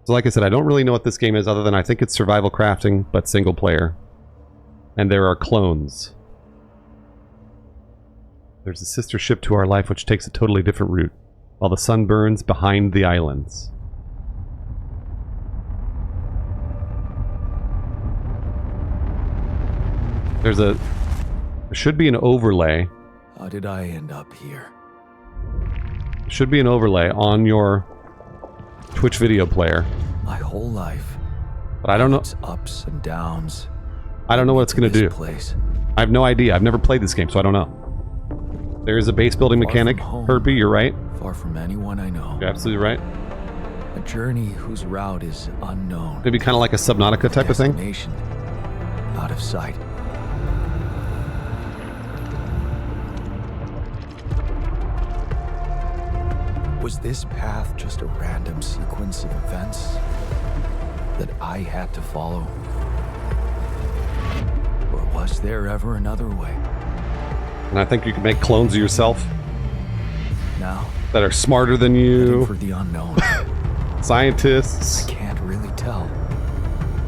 So like I said, I don't really know what this game is other than I think it's survival crafting, but single player. And there are clones. There's a sister ship to our life which takes a totally different route, while the sun burns behind the islands. There should be an overlay. How did I end up here? There should be an overlay on your Twitch video player. My whole life. But I don't know. It's ups and downs. I don't know what it's going to do. Place. I have no idea. I've never played this game, so I don't know. There is a base building mechanic. Herbie, you're right. Far from anyone I know. You're absolutely right. A journey whose route is unknown. Maybe kind of like a Subnautica type of thing. Out of sight. Was this path just a random sequence of events that I had to follow? Or was there ever another way? And I think you can make clones of yourself. Now, that are smarter than you. For the unknown. Scientists. I can't really tell.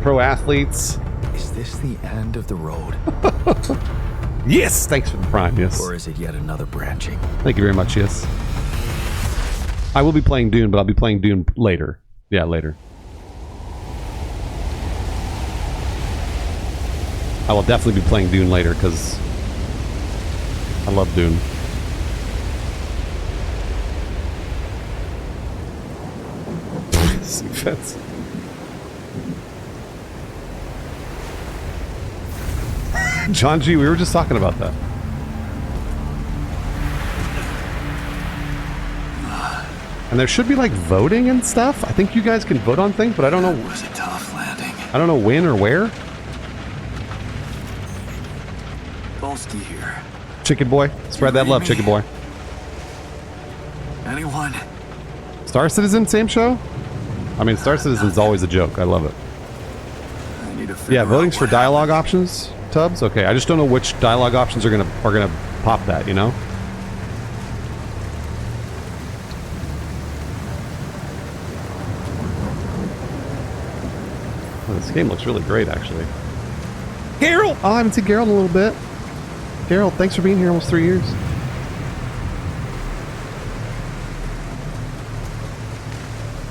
Pro athletes. Is this the end of the road? Yes! Thanks for the prime, yes. Or is it yet another branching? Thank you very much, yes. I will be playing Dune, but I'll be playing Dune later. Yeah, later. I will definitely be playing Dune later, because I love Dune. Fence. John G, we were just talking about that. And there should be like voting and stuff. I think you guys can vote on things, but I don't know. It was a tough landing. I don't know when or where. Volsky here. Chicken boy, spread that love, chicken boy. Anyone? Star Citizen, same show? I mean, Star Citizen's always a joke. I love it. I need to Yeah, voting's for dialogue options, Tubbs. Okay, I just don't know which dialogue options are gonna pop that. You know. Oh, this game looks really great, actually. Geralt! Oh, I haven't seen Geralt in a little bit. Geralt, thanks for being here almost 3 years.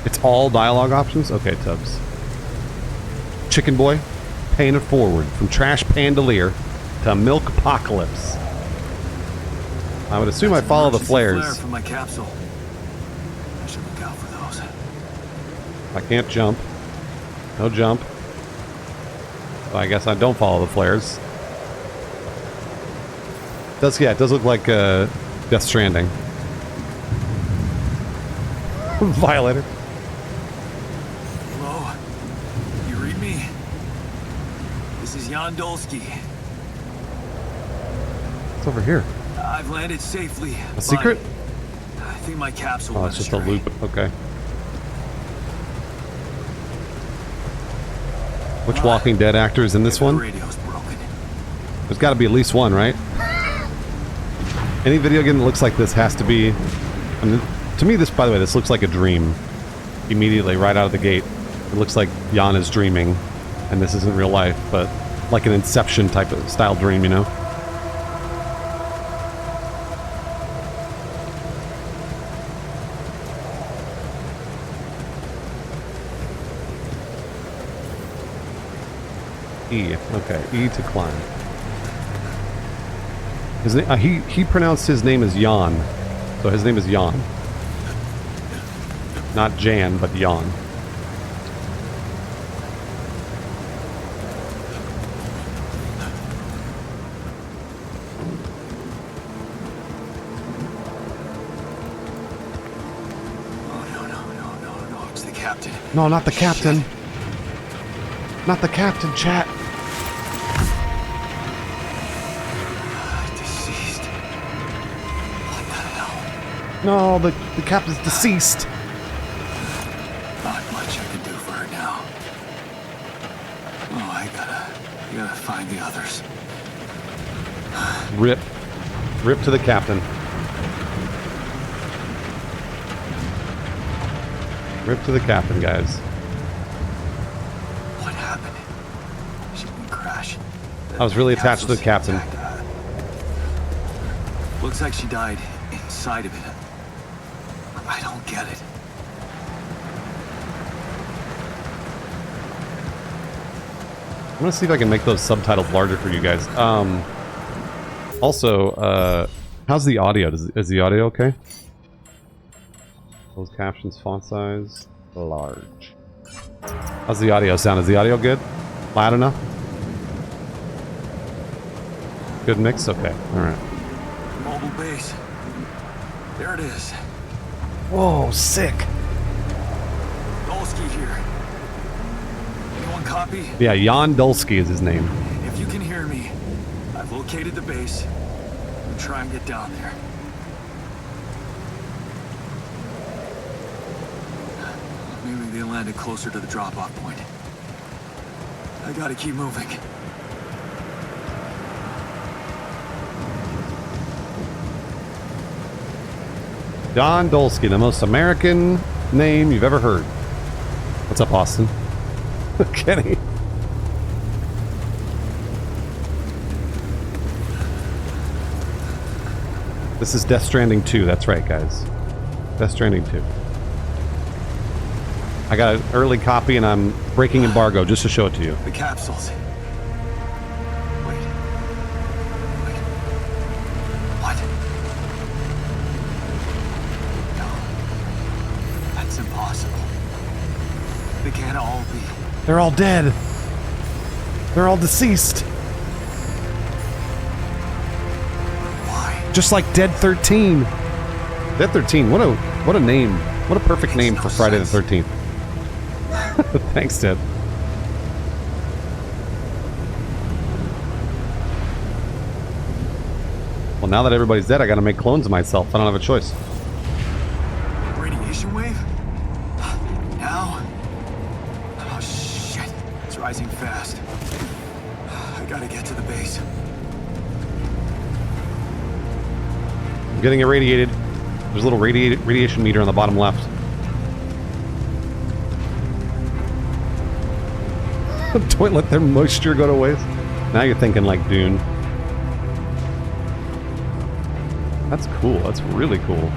It's all dialogue options? Okay, Tubbs. Chicken boy, paying it forward. From trash pandelier to milk apocalypse. I would assume I follow the flares. Flare from my capsule. I should look out for those. I can't jump. No jump. So I guess I don't follow the flares. It does look like Death Stranding. Violator. Hello? You read me? This is Jan Dolsky. It's over here. I've landed safely. A secret? I think my capsule Oh, went it's just a astray. loop. Okay. Which Walking Dead actor is in this one? Radio's broken. There's got to be at least one, right? Any video game that looks like this has to be... I mean, to me, this, by the way, this looks like a dream. Immediately, right out of the gate. It looks like Jan is dreaming. And this isn't real life, but like an Inception type of style dream, you know? E. Okay, E to climb. His he pronounced his name as Jan, so his name is Jan. Not Jan, but Jan. Oh, no, it's the captain. No, not the captain. Not the captain, chat. Deceased. What the hell? No, the captain's deceased. Not much I can do for her now. Oh, I gotta find the others. Rip. Rip to the captain. Rip to the captain, guys. I was really attached to the captain. Looks like she died inside of it. I don't get it. I'm gonna see if I can make those subtitles larger for you guys. Also, how's the audio? Is the audio okay? Those captions, font size, large. How's the audio sound? Is the audio good? Loud enough? Good mix? Okay, alright. Mobile base. There it is. Whoa, sick! Dolsky here. Anyone copy? Yeah, Jan Dulski is his name. If you can hear me, I've located the base. I'm trying to get down there. Maybe they landed closer to the drop-off point. I gotta keep moving. Jan Dulski, the most American name you've ever heard. What's up, Austin? Kenny. This is Death Stranding 2, that's right, guys. Death Stranding 2. I got an early copy and I'm breaking embargo just to show it to you. The capsules. Wait. What? No. That's impossible. They can't all be. They're all dead. They're all deceased. Why? Just like Dead 13. Dead 13, what a name. What a perfect name for Friday the 13th. Thanks, Ted. Well, now that everybody's dead, I gotta make clones of myself. I don't have a choice. Radiation wave? Now? Oh, shit. It's rising fast. I gotta get to the base. I'm getting irradiated. There's a little radiation meter on the bottom left. Don't let their moisture go to waste. Now you're thinking like Dune. That's cool. That's really cool.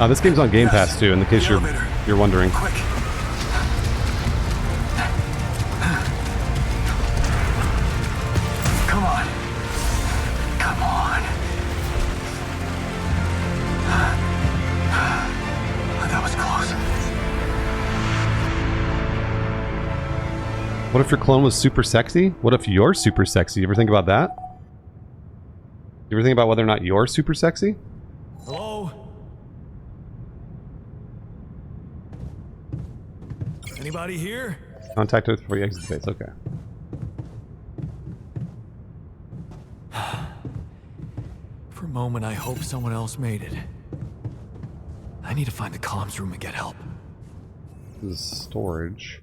This game's on Game Pass too, in the case you're wondering. Quick. Come on. Come on. That was close. What if your clone was super sexy? What if you're super sexy? You ever think about that? You ever think about whether or not you're super sexy? Hello? Anybody here? Contact us before you exit the base. Okay. For a moment, I hope someone else made it. I need to find the comms room and get help. This is storage.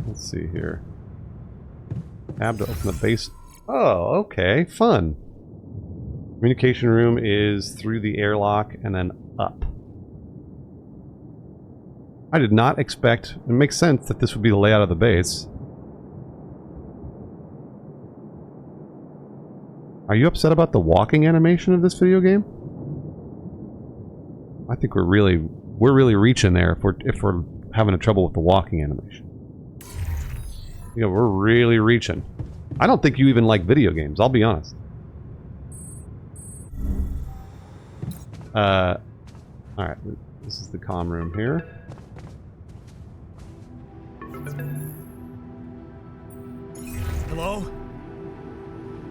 Let's see here. Tab to open the base. Oh, okay. Fun. Communication room is through the airlock and then up. I did not expect... It makes sense that this would be the layout of the base. Are you upset about the walking animation of this video game? I think we're really reaching there if we're having a trouble with the walking animation. You know, we're really reaching. I don't think you even like video games, I'll be honest. Alright, this is the comm room here. Hello?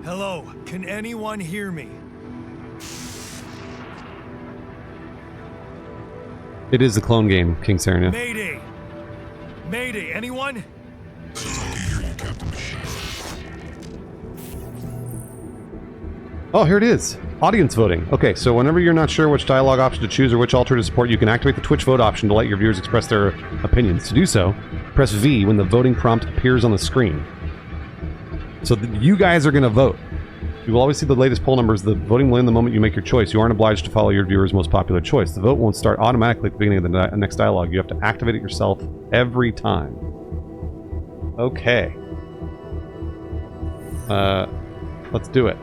Hello? Can anyone hear me? It is the clone game, King Serena. Mayday! Mayday, anyone? Oh, here it is. Audience voting. Okay, so whenever you're not sure which dialogue option to choose or which altar to support, you can activate the Twitch vote option to let your viewers express their opinions. To do so, press V when the voting prompt appears on the screen. So you guys are going to vote. You will always see the latest poll numbers. The voting will end the moment you make your choice. You aren't obliged to follow your viewer's most popular choice. The vote won't start automatically at the beginning of the next dialogue. You have to activate it yourself every time. Okay. Let's do it.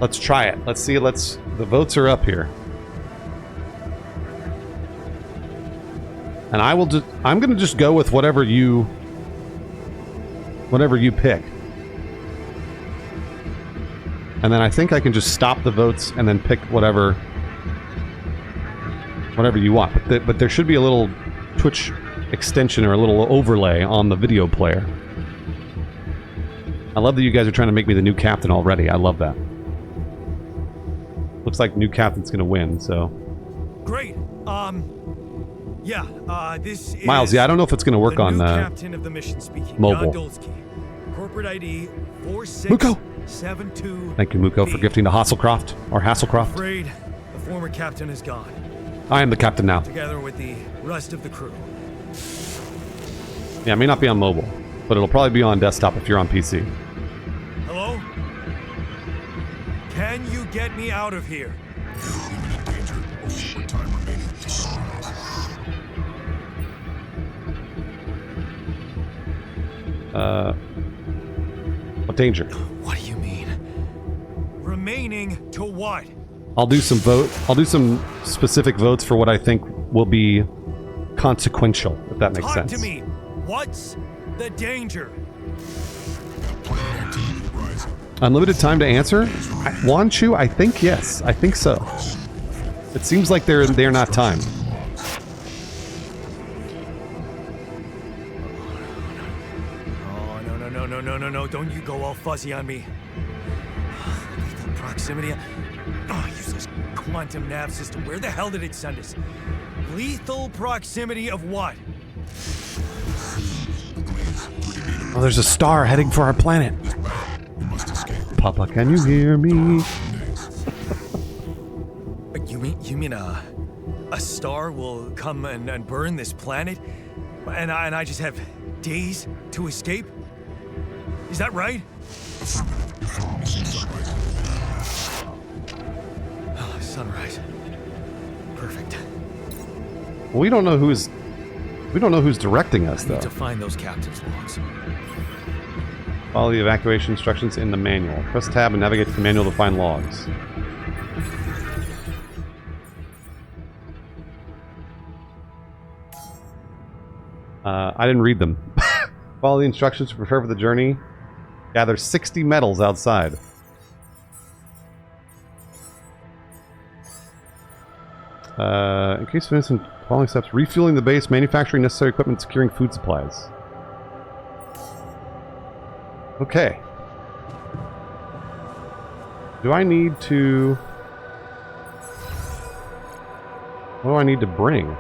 Let's try it. Let's see. The votes are up here. And I'm gonna just go with whatever you pick. And then I think I can just stop the votes and then pick whatever you want. But there should be a little Twitch extension or a little overlay on the video player. I love that you guys are trying to make me the new captain already. I love that. Looks like new captain's gonna win, so. Great. This is Miles, yeah, I don't know if it's gonna work on captain of the mission speaking. mobile. John Dolsky. Corporate ID Muko! 4672. Thank you, Muko, for gifting to Hasselcroft, or Hasselcroft. Afraid the former captain is gone, I am the captain now. together with the rest of the crew. Yeah, it may not be on mobile, but it'll probably be on desktop if you're on PC. Hello? Can you get me out of here? What danger? What do you mean? Remaining to what? I'll do some specific votes for what I think will be consequential, if that makes sense. Talk to me. What's the danger? Unlimited time to answer? Wan Chu, I think yes. I think so. It seems like they're not timed. Oh, no, don't you go all fuzzy on me. Lethal proximity. Oh, useless quantum nav system. Where the hell did it send us? Lethal proximity of what? Oh, there's a star heading for our planet. Papa, can you hear me? You mean a star will come and burn this planet, and I just have days to escape? Is that right? Oh, sunrise. Perfect. Well, we don't know who's directing us, though. Need to find those captain's logs. Follow the evacuation instructions in the manual. Press tab and navigate to the manual to find logs. I didn't read them. Follow the instructions to prepare for the journey. Gather 60 metals outside. In case of innocent, following steps: refueling the base, manufacturing necessary equipment, securing food supplies. Okay. Do I need to... What do I need to bring?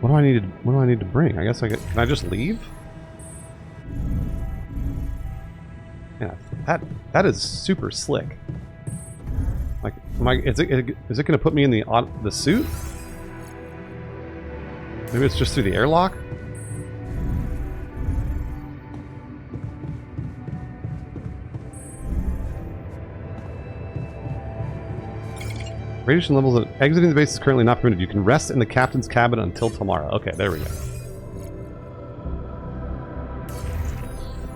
What do I need to bring? I guess can I just leave? Yeah, that is super slick. Like, is it going to put me in the suit? Maybe it's just through the airlock? Radiation levels at exiting the base is currently not permitted. You can rest in the captain's cabin until tomorrow. Okay, there we go.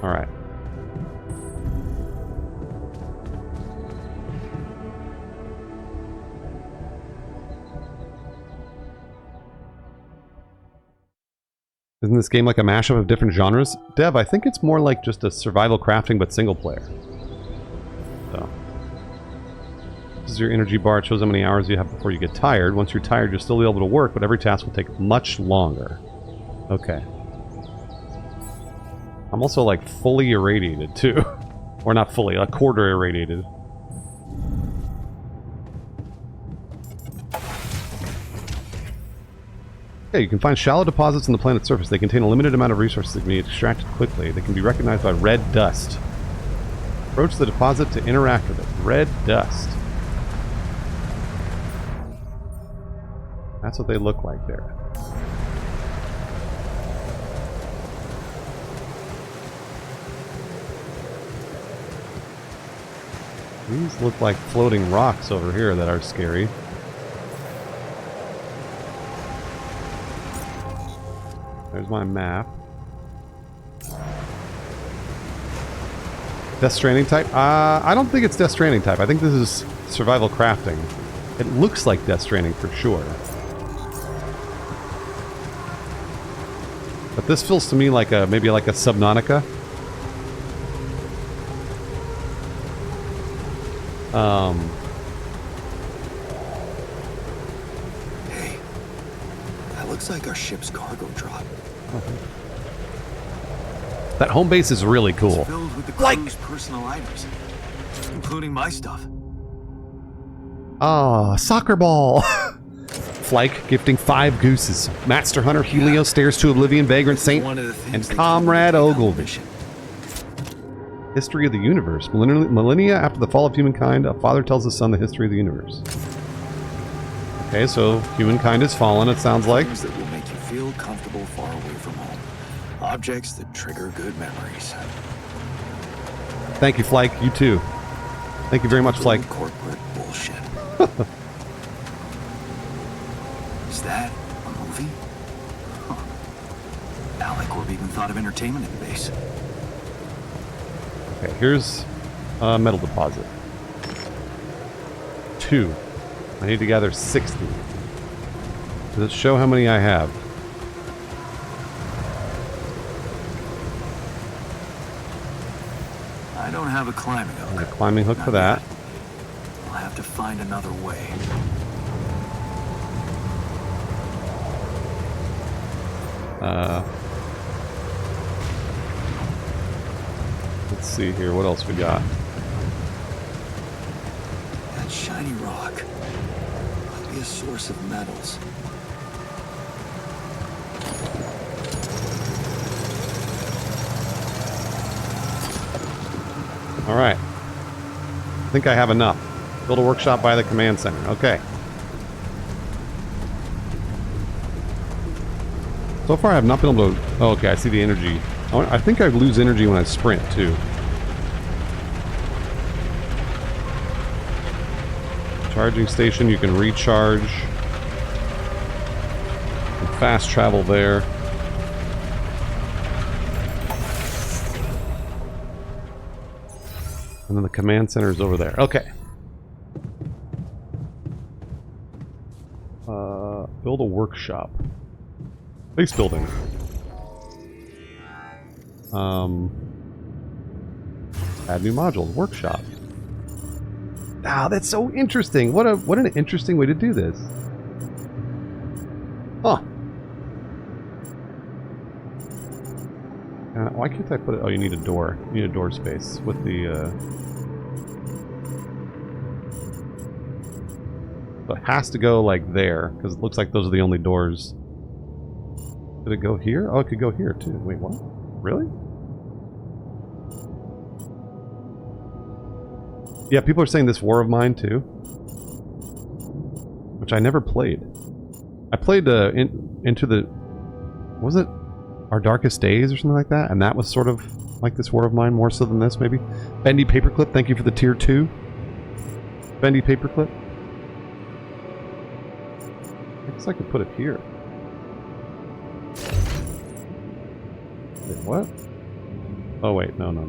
Alright. Isn't this game like a mashup of different genres? Dev, I think it's more like just a survival crafting but single player. So. This is your energy bar. It shows how many hours you have before you get tired. Once you're tired, you'll still be able to work, but every task will take much longer. Okay. I'm also like fully irradiated too. Or not fully, a quarter irradiated. Okay, you can find shallow deposits on the planet's surface. They contain a limited amount of resources that can be extracted quickly. They can be recognized by red dust. Approach the deposit to interact with it. Red dust. That's what they look like there. These look like floating rocks over here that are scary. There's my map. Death Stranding type? I don't think it's Death Stranding type. I think this is survival crafting. It looks like Death Stranding for sure. But this feels to me like a, maybe like a Subnautica. Hey, that looks like our ship's cargo drop. That home base is really cool. It's filled with the crew's personal items, including my stuff. Ah, soccer ball. Flyke gifting 5 gooses. Master Hunter Helio stares to Oblivion, Vagrant Saint, and Comrade Ogilvy. History of the universe. Millennia after the fall of humankind, a father tells his son the history of the universe. Okay, so humankind has fallen, it sounds like. Things that will make you feel comfortable far away from home. Objects that trigger good memories. Thank you, Flyke. You too. Thank you very much, Flyke. Corporate bullshit. Is that a movie? Huh. Alec even thought of entertainment in the base. Okay, here's a metal deposit. 2. I need to gather 60. Does it show how many I have? I don't have a climbing hook. And a climbing hook for that. I'll have to find another way. Let's see here. What else we got? That shiny rock might be a source of metals. All right. I think I have enough. Build a workshop by the command center. Okay. So far I have not been able to... Oh, okay, I see the energy. I think I lose energy when I sprint, too. Charging station, you can recharge. And fast travel there. And then the command center is over there. Okay. Build a workshop. Base building. Add new modules. Workshop. Ah, that's so interesting. What an interesting way to do this. Huh. Why can't I put it? Oh, you need a door. You need a door space with the. So it has to go like there because it looks like those are the only doors. Could it go here? Oh, it could go here too. Wait, what? Really? Yeah, people are saying this War of Mine too, which I never played. I played into the, was it Our Darkest Days or something like that, and that was sort of like this War of Mine more so than this, maybe. Bendy Paperclip, thank you for the tier 2. Bendy Paperclip. I guess I could put it here. Wait, what? Oh wait, no. No.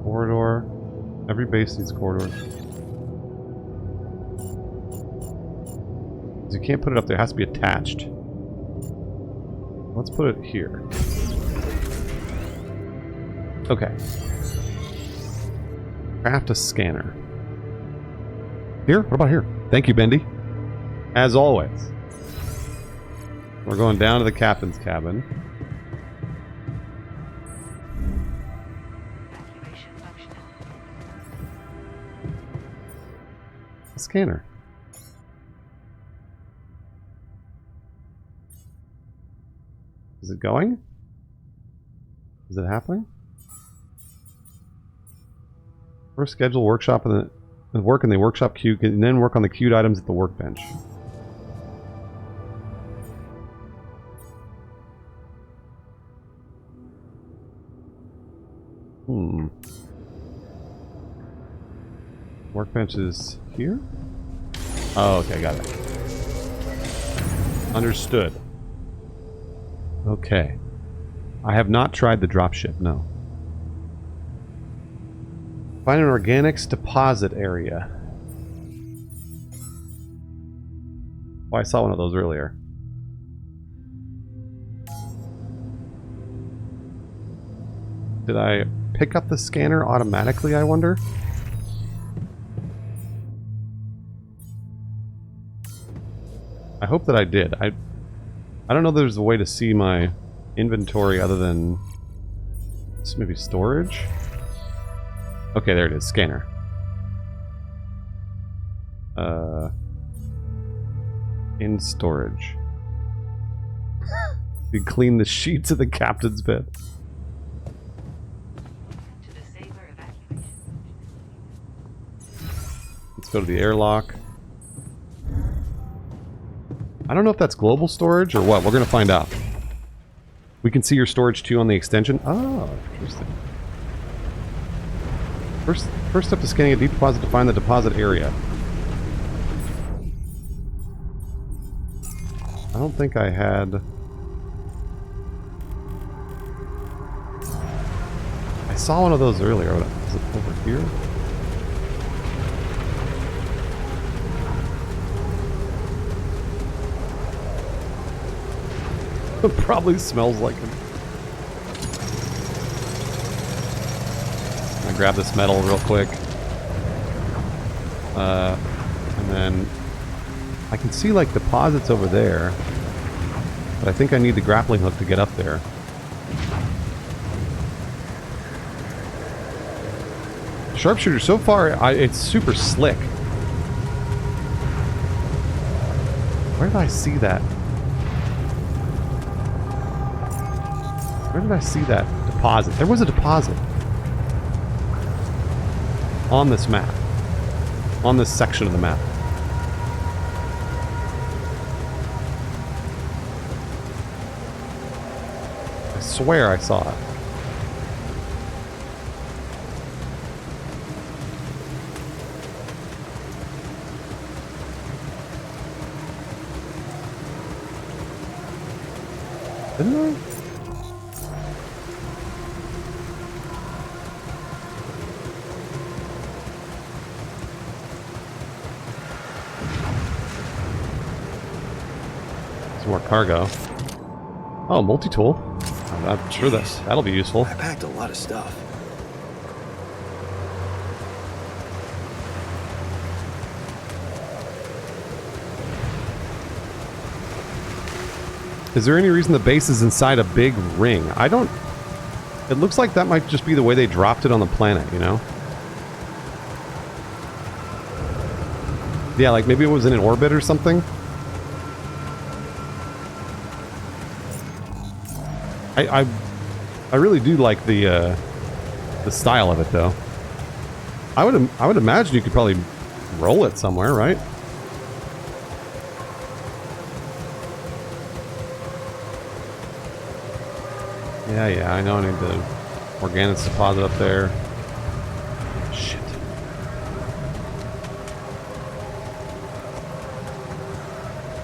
Corridor. Every base needs corridors. You can't put it up there. It has to be attached. Let's put it here. Okay. Craft a scanner. Here? What about here? Thank you, Bendy. As always. We're going down to the captain's cabin. A scanner. Is it going? Is it happening? First schedule workshop and the work in the workshop queue, and then work on the queued items at the workbench. Workbench is here? Oh, okay, got it. Understood. Okay. I have not tried the dropship, no. Find an organics deposit area. Oh, I saw one of those earlier. Did I pick up the scanner automatically, I wonder? I hope that I did. I don't know if there's a way to see my inventory other than maybe storage. Okay, there it is. Scanner. In storage. You clean the sheets of the captain's bed. Let's go to the airlock. I don't know if that's global storage or what. We're going to find out. We can see your storage too on the extension. Oh, interesting. First step to scanning a deep deposit to find the deposit area. I don't think I had... I saw one of those earlier. Is it over here? It probably smells like it. I grab this metal real quick. And then I can see like deposits over there. But I think I need the grappling hook to get up there. Sharpshooter, so far, it's super slick. Where did I see that? Where did I see that deposit? There was a deposit. On this map. On this section of the map. I swear I saw it. Didn't I? More cargo. Oh, multi-tool. I'm sure that'll be useful. I packed a lot of stuff. Is there any reason the base is inside a big ring? I don't... It looks like that might just be the way they dropped it on the planet, you know? Yeah, like maybe it was in an orbit or something? I really do like the style of it, though. I would imagine you could probably roll it somewhere, right? Yeah, I know I need the organics deposit up there. Shit.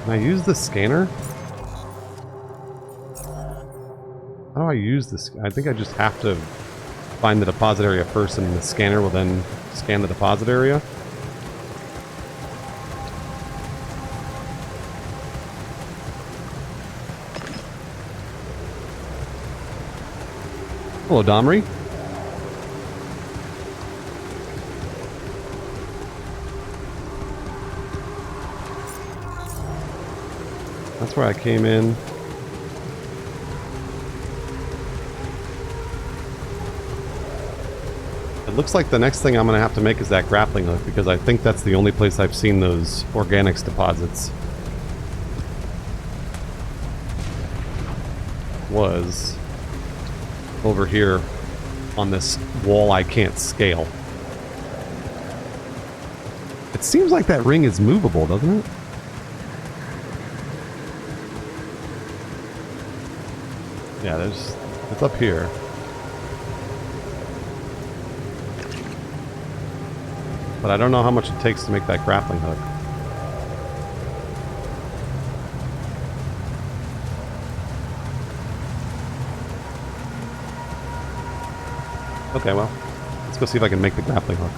Can I use the scanner? How do I use this? I think I just have to find the deposit area first, and the scanner will then scan the deposit area. Hello, Domri. That's where I came in. It looks like the next thing I'm going to have to make is that grappling hook, because I think that's the only place I've seen those organics deposits. Was over here on this wall I can't scale. It seems like that ring is movable, doesn't it? Yeah, it's up here. But I don't know how much it takes to make that grappling hook. Okay, well, let's go see if I can make the grappling hook.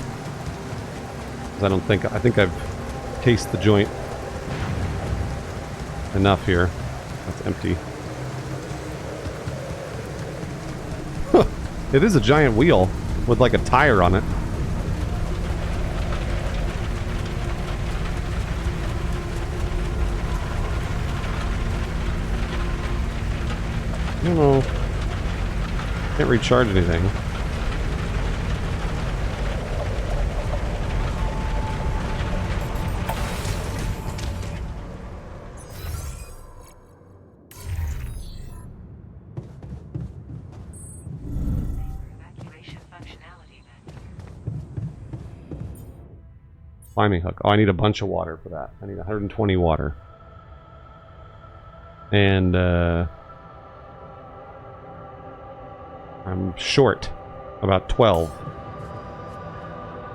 Because I think I've cased the joint enough here. That's empty. It is a giant wheel with like a tire on it. I don't know. Can't recharge anything. Climbing hook. Oh, I need a bunch of water for that. I need 120 water. And, I'm short. About 12.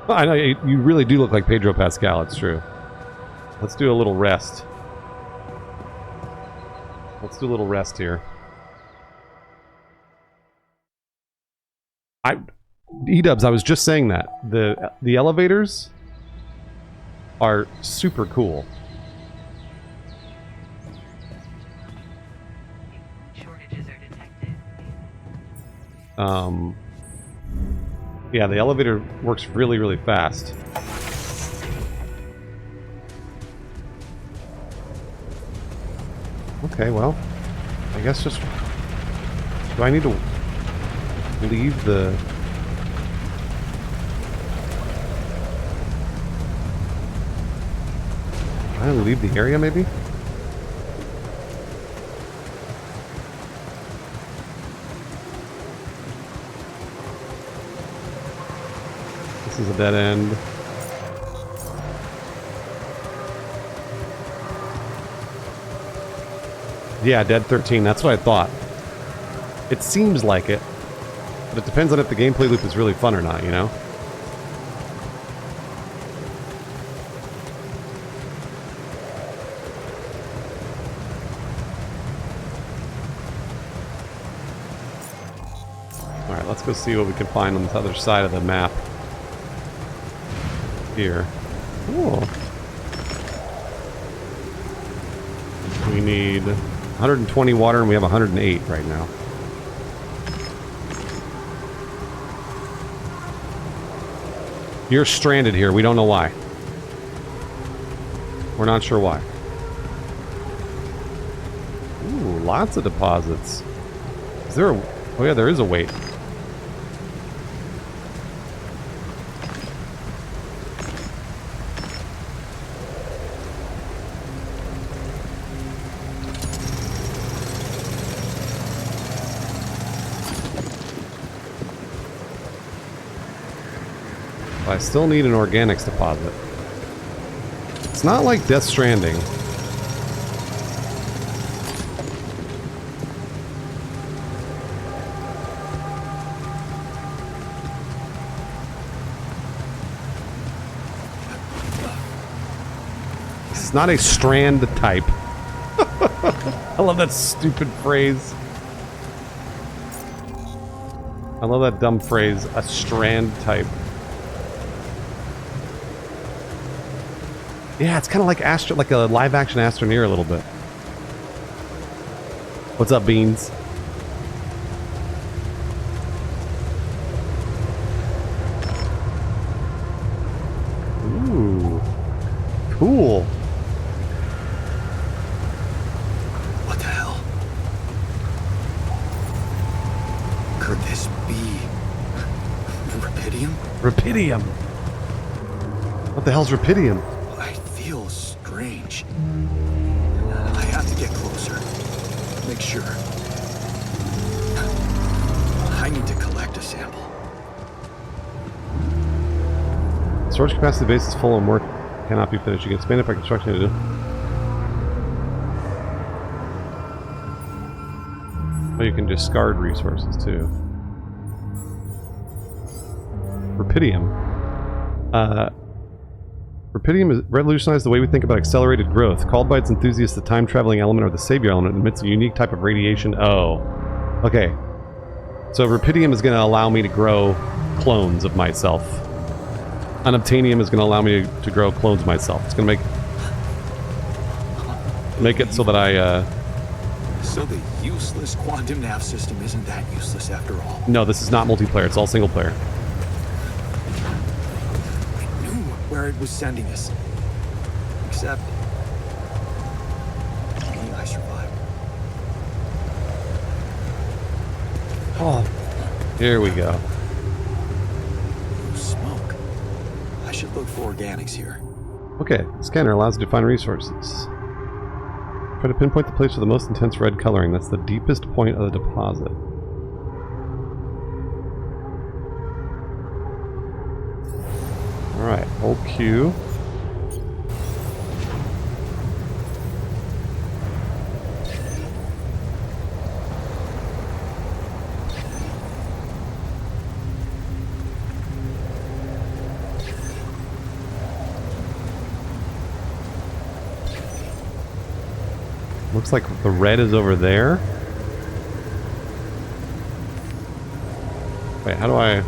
Oh, I know, you really do look like Pedro Pascal, it's true. Let's do a little rest. Let's do a little rest here. E-dubs, I was just saying that. The elevators are super cool. Shortages are detected. Yeah, the elevator works really, really fast. Okay, well, I guess just... Do I need to leave the... Trying to leave the area, maybe? This is a dead end. Yeah, dead 13, that's what I thought. It seems like it, but it depends on if the gameplay loop is really fun or not, you know? Alright, let's go see what we can find on this other side of the map. Here. Cool. We need 120 water and we have 108 right now. You're stranded here. We don't know why. We're not sure why. Ooh, lots of deposits. Is there a... Oh yeah, there is a weight. I still need an organics deposit. It's not like Death Stranding. It's not a strand type. I love that stupid phrase. I love that dumb phrase, a strand type. Yeah, it's kind of like like a live-action Astroneer a little bit. What's up, Beans? Ooh, cool. What the hell? Could this be Repidium? Repidium. What the hell's Repidium? I feel strange. I have to get closer. Make sure. I need to collect a sample. Storage capacity base is full and work cannot be finished. You can expand it by construction. Oh, you can discard resources too. Repidium. Repidium has revolutionized the way we think about accelerated growth. Called by its enthusiasts the time-traveling element or the savior element, it emits a unique type of radiation. Oh. Okay. So Repidium is going to allow me to grow clones of myself. Unobtainium is going to allow me to grow clones of myself. It's going to make it so that I... So the useless quantum nav system isn't that useless after all. No, this is not multiplayer. It's all single player. I knew where it was sending us. Except... I survived. Oh. Here we go. Smoke. I should look for organics here. Okay, the scanner allows you to find resources. Try to pinpoint the place with the most intense red coloring. That's the deepest point of the deposit. Alright, hold Q. Looks like the red is over there. Wait, how do I...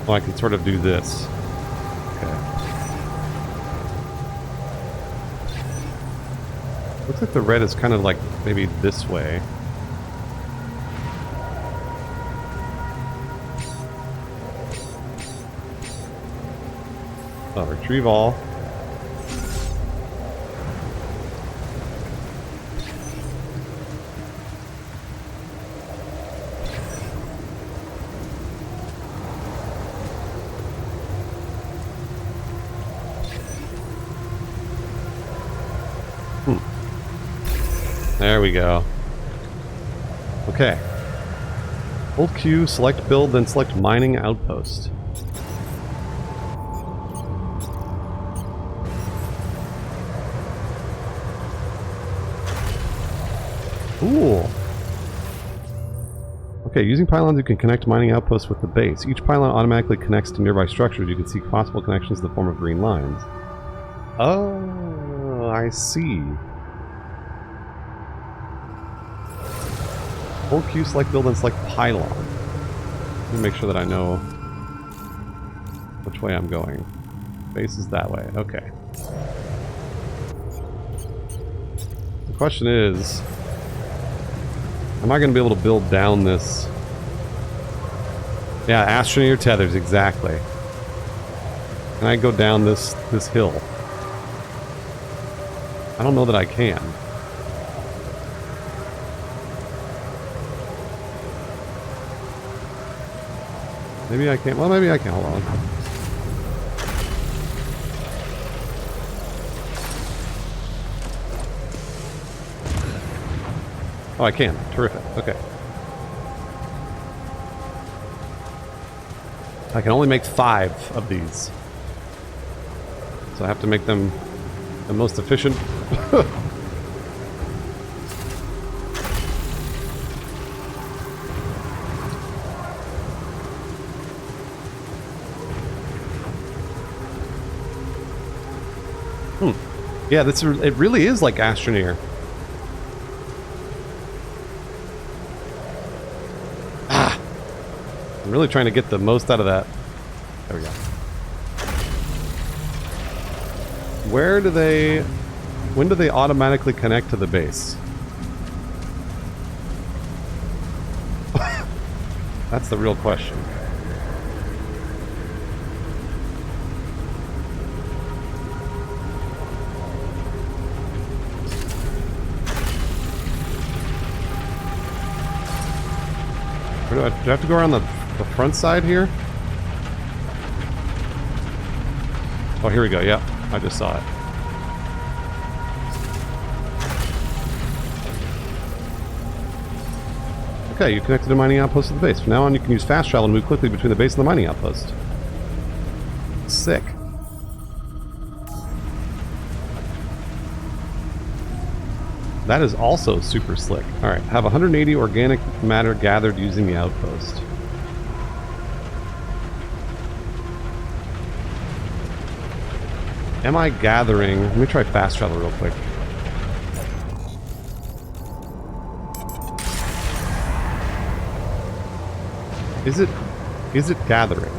Oh, I can sort of do this. Okay. Looks like the red is kind of like maybe this way. Oh, retrieve all. There we go. Okay. Hold Q, select build, then select mining outpost. Cool. Okay, using pylons you can connect mining outposts with the base. Each pylon automatically connects to nearby structures. You can see possible connections in the form of green lines. Oh, I see. Hold Q, select build, and select pylon. Let me make sure that I know which way I'm going. Base is that way. Okay. The question is, am I going to be able to build down this? Yeah, astroneer tethers, exactly. Can I go down this hill? I don't know that I can. Maybe I can't. Well, maybe I can. Hold on. Oh, I can. Terrific. Okay. I can only make 5 of these. So I have to make them the most efficient. Yeah, it really is like astroneer. Ah! I'm really trying to get the most out of that. There we go. When do they automatically connect to the base? That's the real question. Do I have to go around the front side here? Oh, here we go. Yep, I just saw it. Okay, you connected to mining outpost to the base. From now on, you can use fast travel to move quickly between the base and the mining outpost. Sick. That is also super slick. Alright, have 180 organic matter gathered using the outpost. Am I gathering... Let me try fast travel real quick. Is it gathering?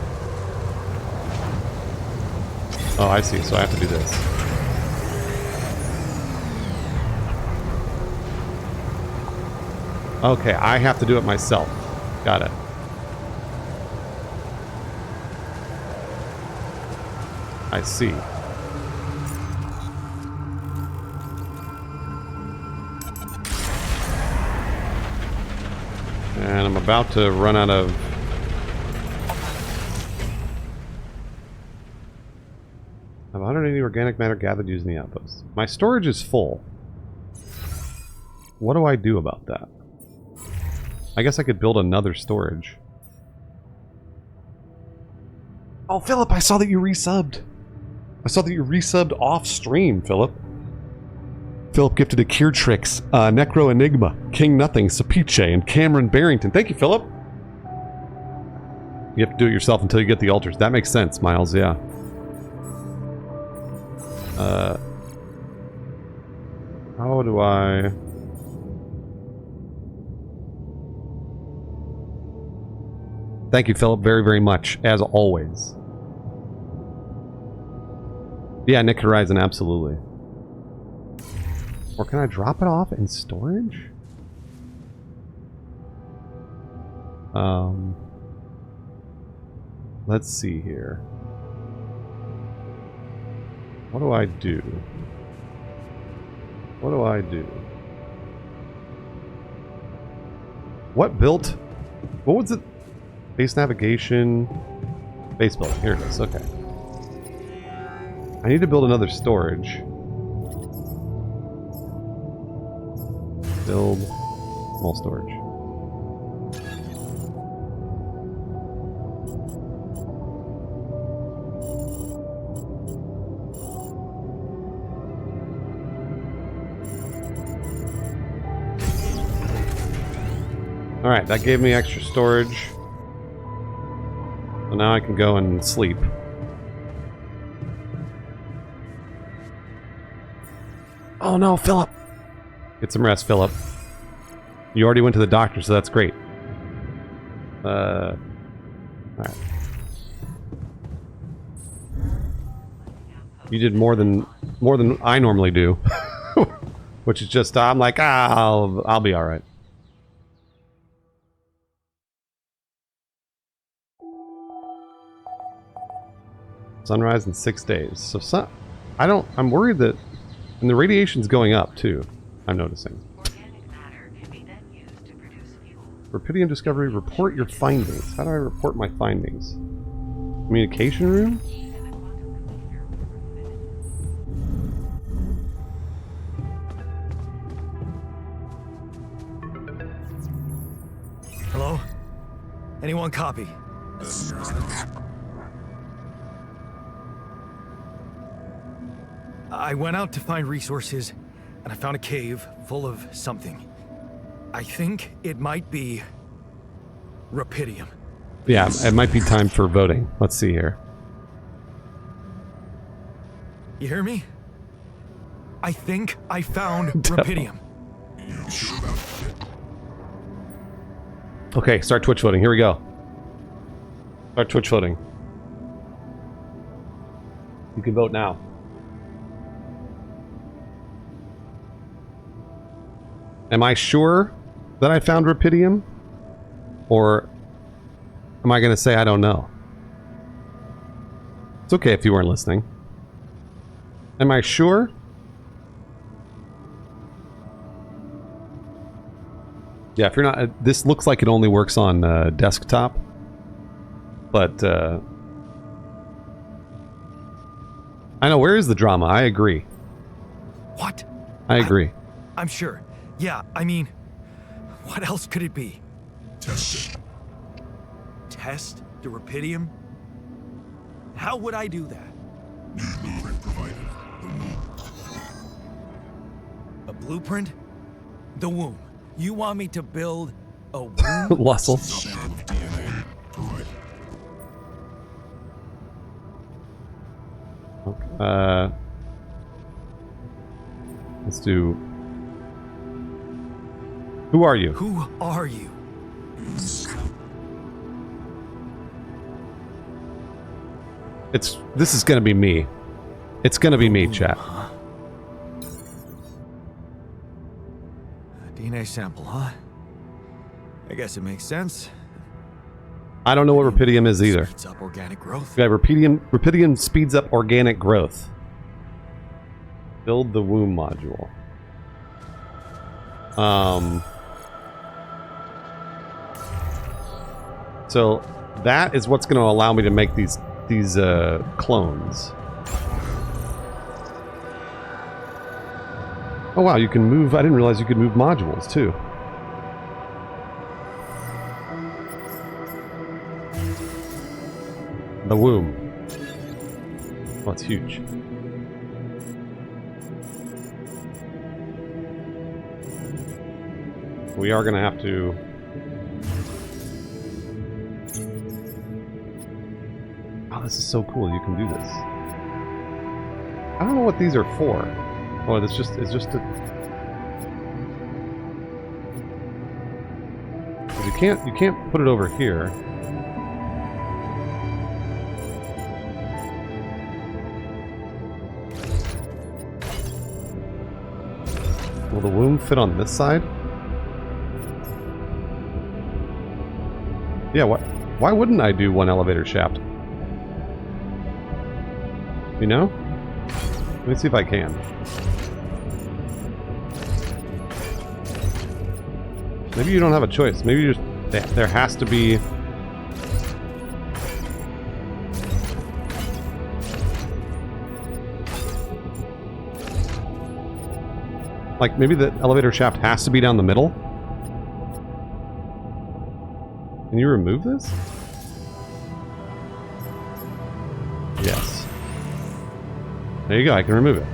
Oh, I see. So I have to do this. Okay, I have to do it myself. Got it. I see. And I'm about to run out of... I have 180 organic matter gathered using the outpost. My storage is full. What do I do about that? I guess I could build another storage. Oh, Philip, I saw that you resubbed. I saw that you resubbed off stream, Philip. Philip gifted a Cure Tricks, Necro Enigma, King Nothing, Sapiche, and Cameron Barrington. Thank you, Philip. You have to do it yourself until you get the altars. That makes sense, Miles, yeah. How do I... Thank you, Philip, very, very much, as always. Yeah, Nick Horizon, absolutely. Or can I drop it off in storage? Let's see here. What do I do? What do I do? What built? What was it? Base navigation. Base building. Here it is. Okay. I need to build another storage. Build small storage. Alright, that gave me extra storage. So now I can go and sleep. Oh no, Philip! Get some rest, Philip. You already went to the doctor, so that's great. Alright. You did more than I normally do. Which is just, I'm like, I'll be alright. Sunrise in 6 days. So I'm worried that... And the radiation's going up, too. I'm noticing. Organic matter can be then used to produce fuel. Repidium discovery, report your findings. How do I report my findings? Communication room? And a quantum computer will Hello? Anyone copy? I went out to find resources, and I found a cave full of something. I think it might be Repidium. Yeah, it might be time for voting. Let's see here. You hear me? I think I found Repidium. Okay, start Twitch voting. Here we go. Start Twitch voting. You can vote now. Am I sure that I found Repidium? Or am I going to say I don't know? It's okay if you weren't listening. Am I sure? Yeah, if you're not... This looks like it only works on desktop. But, I know, where is the drama? I agree. What? I agree. I'm sure. Yeah, I mean, what else could it be? Test it. Test the Repidium? How would I do that? A blueprint? The womb. You want me to build a womb? Lussel. Let's do... Who are you? Who are you? This is gonna be me. It's gonna be me, chat. Huh? A DNA sample, huh? I guess it makes sense. I don't know what Repidium is either. Speeds up organic growth. Yeah, Repidium speeds up organic growth. Build the womb module. So that is what's going to allow me to make these clones. Oh wow, you can move. I didn't realize you could move modules too. The womb. Oh, it's huge. We are going to have to... Oh, this is so cool. You can do this. I don't know what these are for. Oh, it's just a... You can't put it over here. Will the womb fit on this side? Yeah, why wouldn't I do one elevator shaft? You know? Let me see if I can. Maybe you don't have a choice. Maybe you just... There has to be... Like, maybe the elevator shaft has to be down the middle? Can you remove this? Yes. There you go, I can remove it.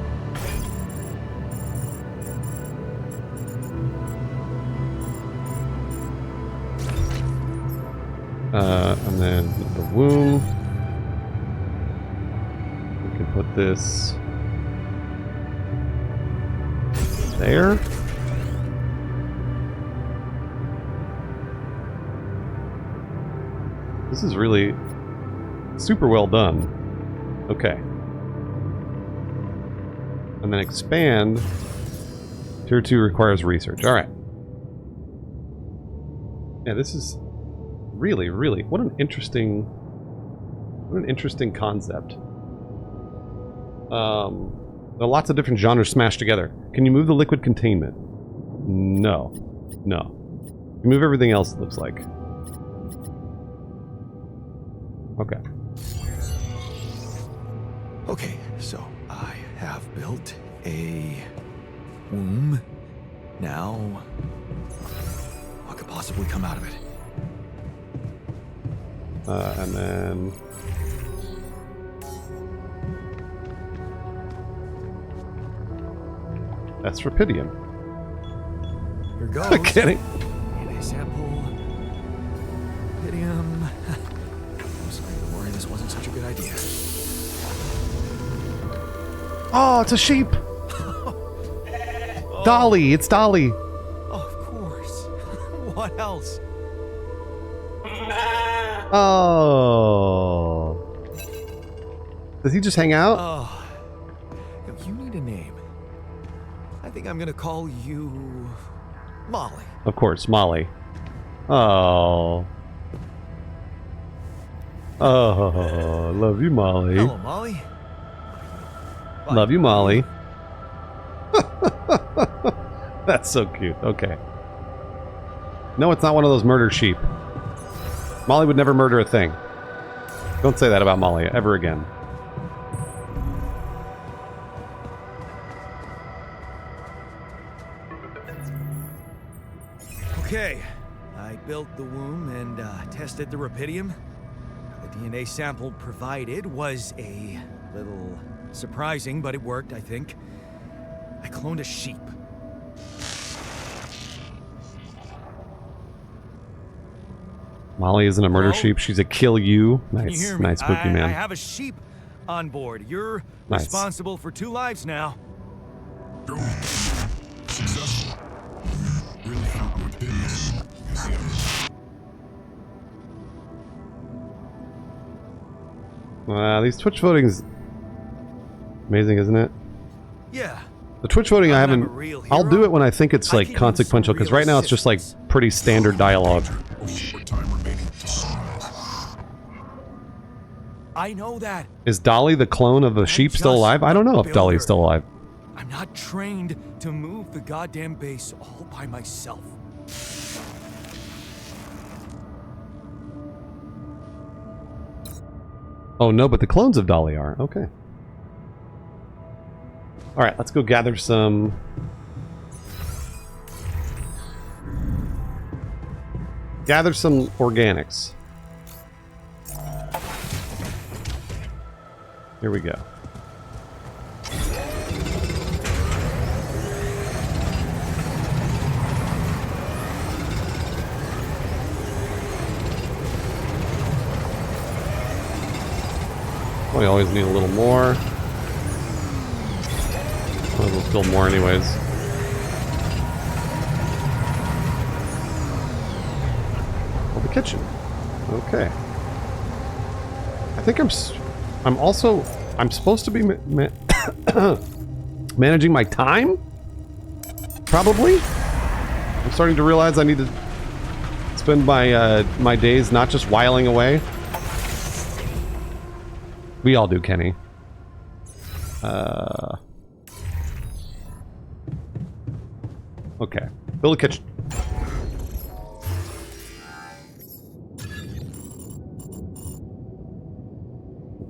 And then the womb. We can put this there. This is really super well done. Okay. And then expand. Tier 2 requires research. Alright. Yeah, this is really, really... What an interesting concept. There are lots of different genres smashed together. Can you move the liquid containment? No. No. You move everything else, it looks like. Okay. Okay, so I have built a womb. Now, what could possibly come out of it? And then... That's Repidium. Here goes. I'm kidding. DNA sample. Repidium. I'm starting to worry this wasn't such a good idea. Oh, it's a sheep! Dolly! It's Dolly! Of course. What else? Oh. Does he just hang out? Oh. You need a name. I think I'm gonna call you Molly. Of course, Molly. Oh. Oh, love you, Molly. Hello, Molly. Bye. Love you, Molly. That's so cute. Okay. No, it's not one of those murder sheep. Molly would never murder a thing. Don't say that about Molly ever again. Okay, I built the womb and tested the Repidium. The DNA sample provided was a little surprising, but it worked, I think. I cloned a sheep. Molly isn't a murder Hello? sheep. She's a kill you. Can you Nice, hear me? nice spooky I man. have a sheep on board. You're Nice. responsible for 2 lives now. Going. Successful. Really found Repidium museum. These Twitch voting's amazing, isn't it? Yeah. The Twitch voting, I I'm a haven't. real I'll do hero. it when I think it's I like can use consequential, some because real right now it's just like assistance. pretty standard dialogue. Only more time remaining to sunrise. I know that. Is Dolly the clone of the sheep still just alive? I don't know if a Dolly's builder. still alive. I'm not trained to move the goddamn base all by myself. Oh no, but the clones of Dolly are. Okay. Alright, let's go gather some... Gather some organics. Here we go. We always need a little more. We'll build more anyways. Oh, the kitchen. Okay. I think I'm supposed to be managing my time? Probably? I'm starting to realize I need to spend my my days not just whiling away. We all do, Kenny. Okay. Build a kitchen.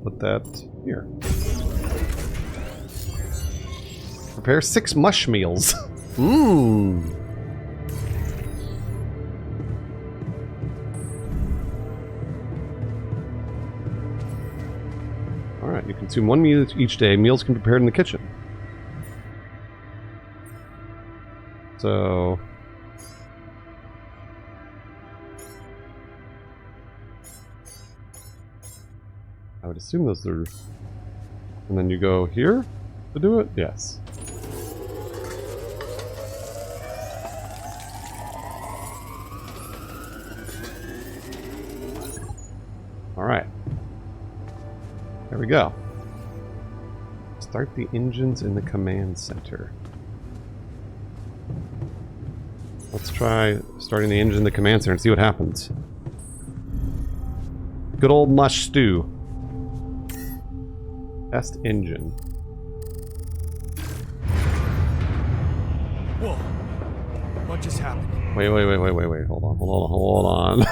Put that here. Prepare 6 mush meals. Mmm. Alright, you consume 1 meal each day. Meals can be prepared in the kitchen. So... I would assume those are... And then you go here to do it? Yes. Alright. There we go. Start the engines in the command center. Let's try starting the engine in the command center and see what happens. Good old mush stew. Test engine. Whoa. What just happened? Wait. Hold on.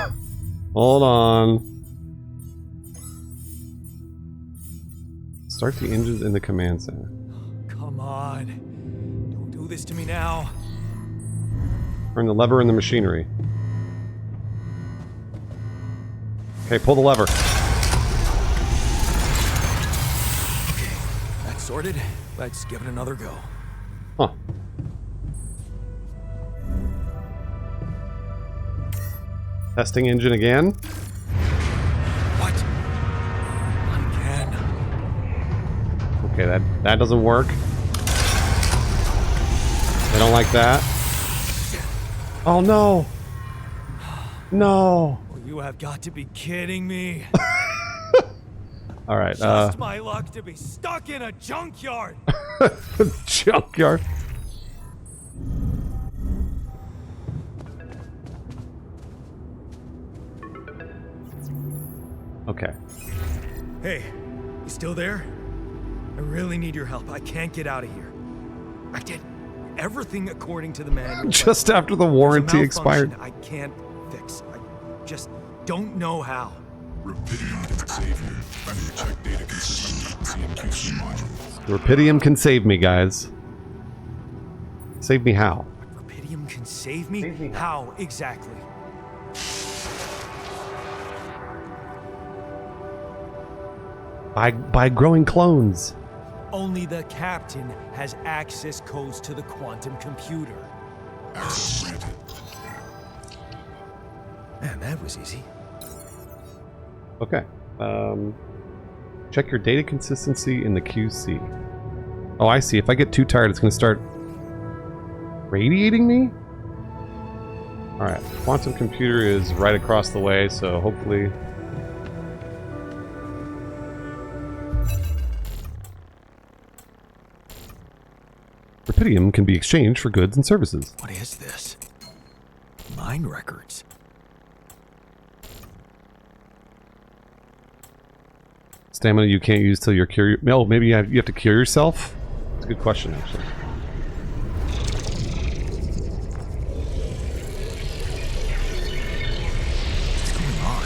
Hold on. Start the engines in the command center. Come on. Don't do this to me now. Turn the lever in the machinery. Okay, pull the lever. That's sorted. Let's give it another go. Huh. Testing engine again. What? Again. Okay, that doesn't work. I don't like that. Oh no! No! Well, you have got to be kidding me. Alright, Just my luck to be stuck in a junkyard. junkyard. Okay. Hey, you still there? I really need your help. I can't get out of here. I did everything according to the manual. but Just after the there's a warranty expired. malfunction I can't fix. I just don't know how. Repidium can save you. Manually check data consistent with CMQC modules. Repidium can save me, guys. Save me how? Repidium can save me? Save me How exactly? By growing clones. Only the captain has access codes to the quantum computer. Access granted. Man, that was easy. Okay. Check your data consistency in the QC. Oh, I see. If I get too tired, it's going to start radiating me? Alright. Quantum computer is right across the way, so hopefully... Repidium can be exchanged for goods and services. What is this? Mind records. Stamina you can't use till you're cure. Oh, maybe you have to cure yourself? That's a good question, actually. What's going on?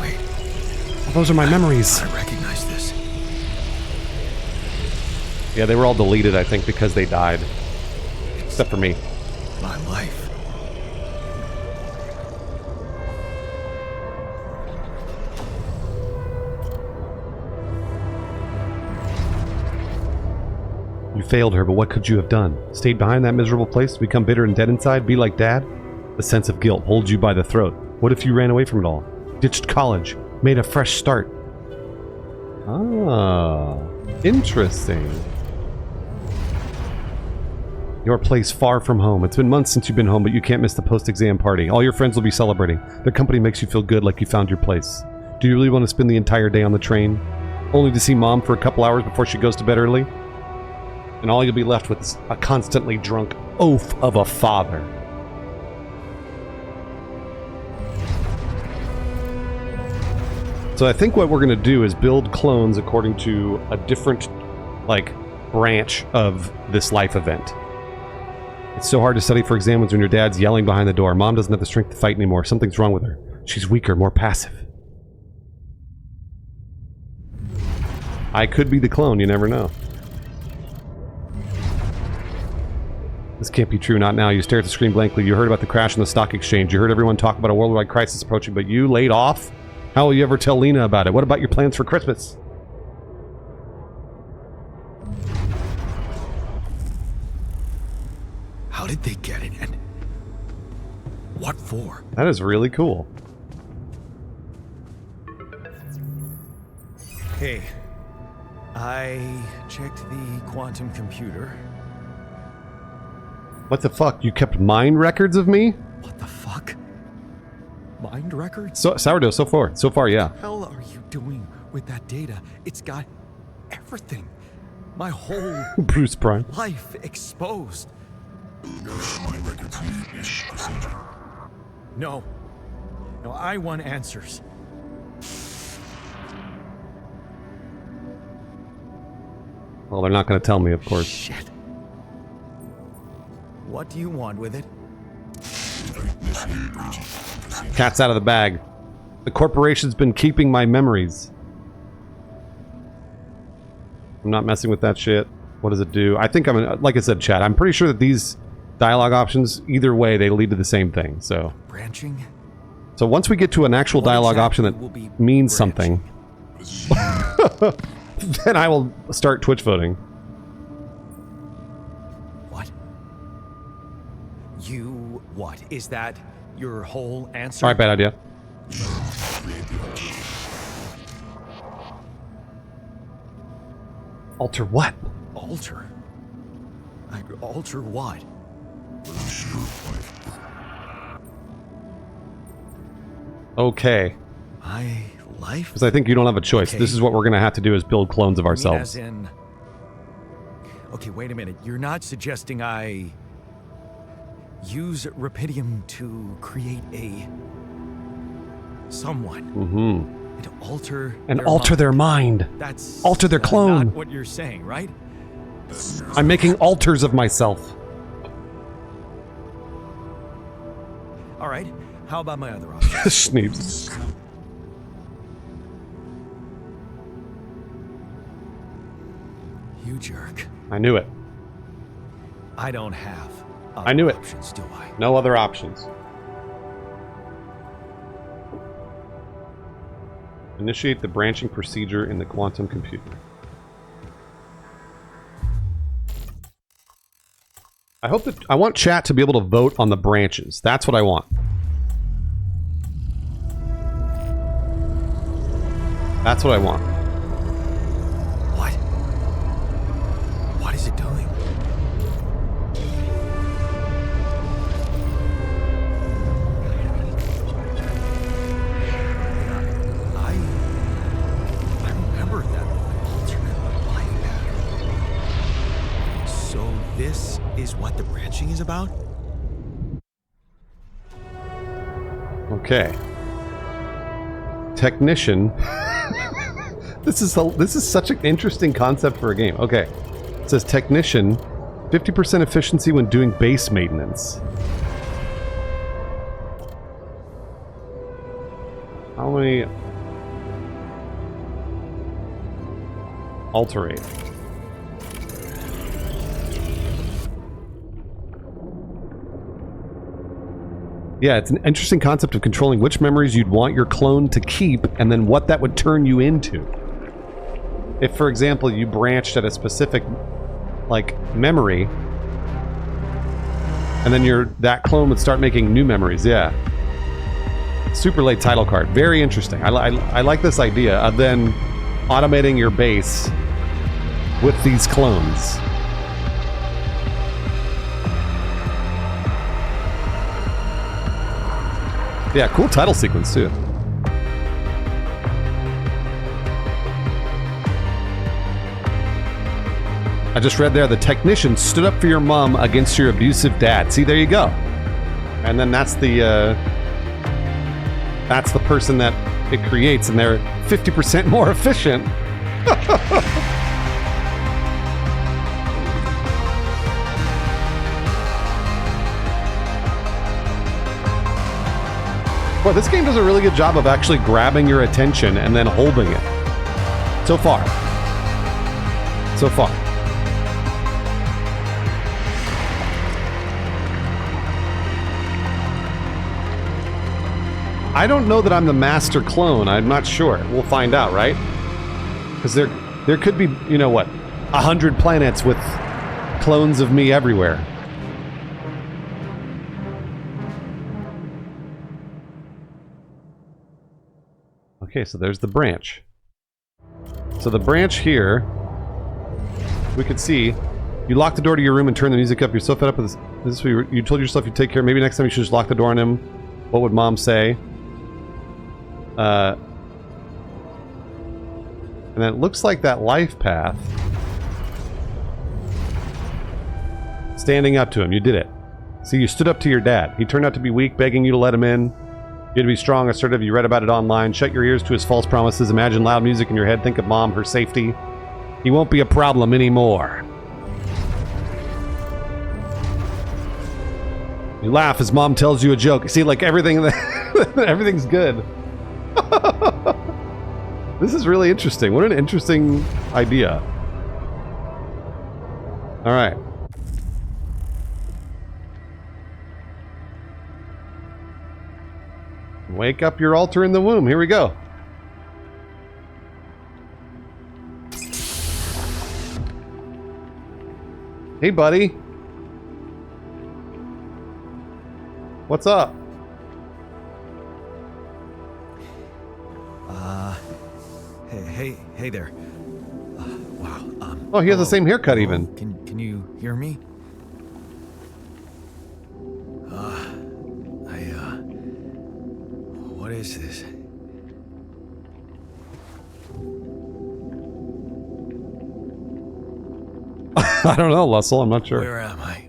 Wait, Those are my memories. I recognize this. Yeah, they were all deleted, I think, because they died. Except for me. My life. You failed her, but what could you have done? Stayed behind that miserable place to become bitter and dead inside? Be like Dad? The sense of guilt holds you by the throat. What if you ran away from it all? Ditched college? Made a fresh start? Ah, interesting. Your place far from home. It's been months since you've been home, but you can't miss the post-exam party. All your friends will be celebrating. Their company makes you feel good like you found your place. Do you really want to spend the entire day on the train? Only to see Mom for a couple hours before she goes to bed early? And all you'll be left with is a constantly drunk oaf of a father. So I think what we're going to do is build clones according to a different, like, branch of this life event. It's so hard to study for exams when your dad's yelling behind the door. Mom doesn't have the strength to fight anymore. Something's wrong with her. She's weaker, more passive. I could be the clone, you never know. This can't be true, not now. You stare at the screen blankly. You heard about the crash in the stock exchange. You heard everyone talk about a worldwide crisis approaching, but you laid off? How will you ever tell Lena about it? What about your plans for Christmas? How did they get it, and what for? That is really cool. Hey, I checked the quantum computer. What the fuck? You kept mind records of me? What the fuck? Mind records? So sourdough, so far, yeah. What the hell are you doing with that data? It's got everything. My whole Bruce Prime. life exposed. Mind records use procedure. No. No, I want answers. Well, they're not going to tell me, of course. Shit. What do you want with it? Cat's out of the bag. The corporation's been keeping my memories. I'm not messing with that shit. What does it do? I think like I said, chat, I'm pretty sure that these dialogue options, either way, they lead to the same thing, so. Branching? So once we get to an actual What dialogue exactly option will be that means branching? something, then I will start Twitch voting. What? You what? Is that your whole answer? Alright, bad idea. Alter what? Alter? Alter what? Okay. My life? Because I think you don't have a choice. Okay. This is what we're going to have to do is build clones of You mean ourselves. as in... Okay, wait a minute. You're not suggesting I use Repidium to create a someone Mm-hmm. and alter And their alter mind. their mind. That's alter their clone. Not what you're saying, right? I'm making alters of myself. All right. How about my other option? Sneeps. You jerk. I knew it. I don't have I knew it. options, do I? No other options. Initiate the branching procedure in the quantum computer. I want chat to be able to vote on the branches. That's what I want. That's what I want. What? What is it doing? I remember that alternate life pattern. So this is what the branching is about? Okay. Technician. This is such an interesting concept for a game. Okay. It says technician, 50% efficiency when doing base maintenance. How many? Alterate. Yeah, it's an interesting concept of controlling which memories you'd want your clone to keep and then what that would turn you into. If, for example, you branched at a specific, like, memory, and then that clone would start making new memories, yeah. Super late title card. Very interesting. I like this idea of then automating your base with these clones. Yeah, cool title sequence, too. I just read there, the technician stood up for your mom against your abusive dad. See, there you go. And then that's the person that it creates, and they're 50% more efficient. Boy, this game does a really good job of actually grabbing your attention and then holding it. So far. So far. I don't know that I'm the master clone. I'm not sure. We'll find out, right? Because there could be, you know what, 100 planets with clones of me everywhere. Okay, so there's the branch. So the branch here, we could see, you lock the door to your room and turn the music up. You're so fed up with this. This is what you told yourself you'd take care. Maybe next time you should just lock the door on him. What would mom say? And then it looks like that life path. Standing up to him, you did it. See, you stood up to your dad. He turned out to be weak, begging you to let him in. You had to be strong, assertive. You read about it online. Shut your ears to his false promises. Imagine loud music in your head. Think of mom, her safety. He won't be a problem anymore. You laugh as mom tells you a joke. See, like everything, everything's good. This is really interesting. What an interesting idea. All right. Wake up your altar in the womb. Here we go. Hey, buddy. What's up? Hey there. Wow. Oh, he has the hello. same haircut Hello? even. Can you hear me? What is this? I don't know, Lussell. I'm not sure. Where am I?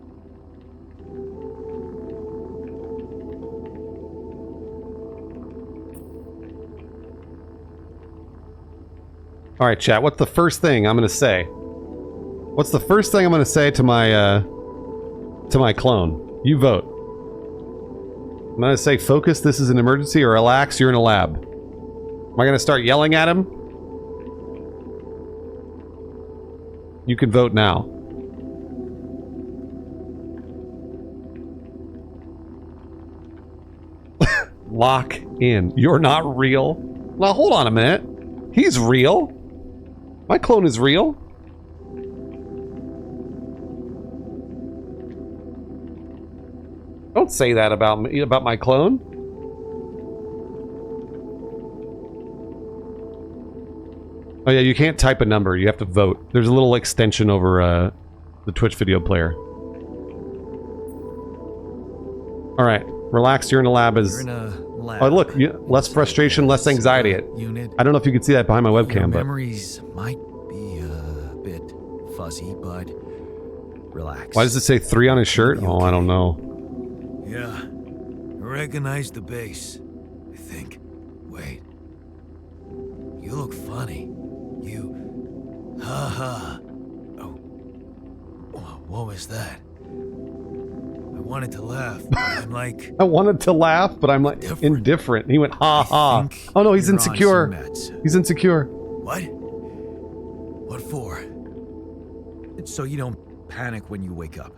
All right, chat. What's the first thing I'm going to say? What's the first thing I'm going to say to my clone? You vote. I'm going to say, focus, this is an emergency, or relax, you're in a lab. Am I going to start yelling at him? You can vote now. Lock in. You're not real. Well, hold on a minute. He's real. My clone is real. Don't say that about me, about my clone. Oh yeah, you can't type a number. You have to vote. There's a little extension over the Twitch video player. All right, relax. You're in a lab. You're in a lab. Oh look, less frustration, less anxiety. Unit. I don't know if you can see that behind my Your webcam, but memories might be a bit fuzzy, but relax. why does it say 3 on his shirt? Oh, I don't know. Yeah, I recognize the base. I think. Wait. You look funny. You. Ha. Oh. What was that? I wanted to laugh, but I'm like. I wanted to laugh, but I'm like indifferent. He went ha ha. Oh no, he's insecure. He's insecure. What? What for? It's so you don't panic when you wake up.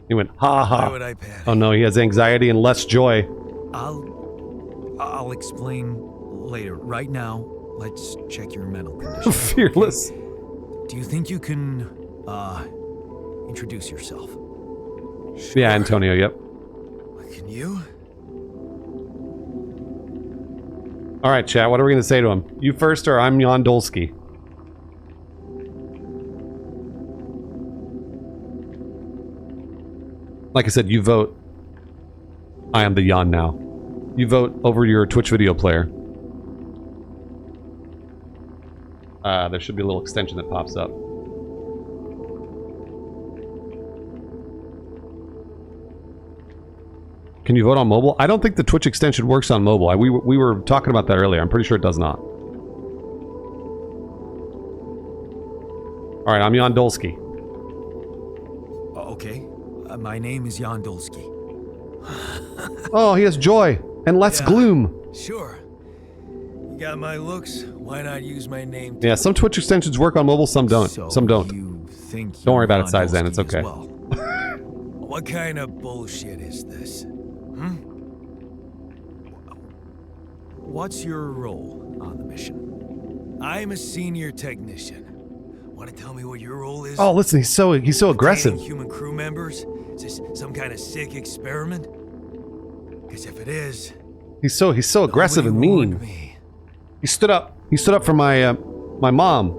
He went ha ha. Why would I panic? Oh no, he has anxiety and less joy. I'll explain later. Right now, let's check your mental condition. Fearless. Do you think you can introduce yourself? Sure. Yeah, Antonio, yep. Can you? Alright, chat, what are we gonna say to him? You first or I'm Jan Dolsky? Like I said, you vote. I am the Jan now. You vote over your Twitch video player. There should be a little extension that pops up. Can you vote on mobile? I don't think the Twitch extension works on mobile. We were talking about that earlier. I'm pretty sure it does not. Alright, I'm Jan Dolsky. Okay. My name is Jan Dolsky. Oh, he has joy and less gloom. Sure. You got my looks. Why not use my name too? Yeah, some Twitch extensions work on mobile, some don't. So some don't. You think Don't worry about Jan it, size then. Dolsky It's okay. as well. What kind of bullshit is this? What's your role on the mission? I'm a senior technician. Want to tell me what your role is? Oh, listen, he's so aggressive. Detaining human crew members? Is this some kind of sick experiment? Because if it is, He's so aggressive and nobody warned mean. me. He stood up for my my mom.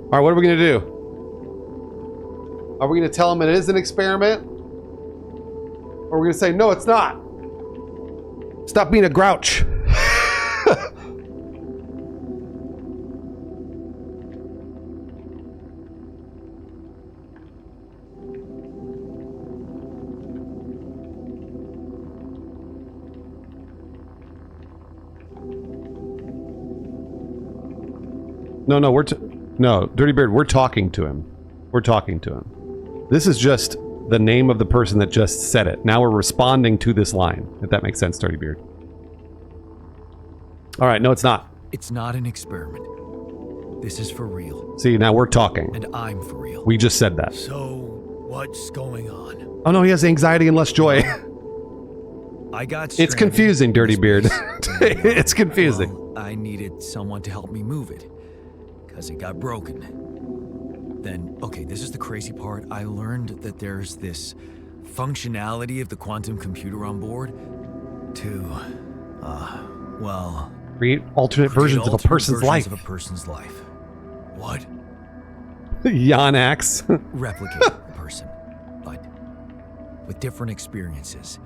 All right, what are we gonna do? Are we gonna tell him it is an experiment? Or are we gonna say no, it's not? Stop being a grouch. No, no, Dirty Beard, we're talking to him. We're talking to him. This is just the name of the person that just said it. Now we're responding to this line, if that makes sense, Dirty Beard. All right, no, it's not. It's not an experiment. This is for real. See, now we're talking. And I'm for real. We just said that. So, what's going on? Oh no, he has anxiety and less joy. I got It's stranded confusing, in Dirty this Beard. base. It's confusing. Well, I needed someone to help me move it. Because it got broken. Then, okay, this is the crazy part. I learned that there's this functionality of the quantum computer on board to, well... Create alternate versions of a person's life. What? Yanax. Replicate a person, but with different experiences.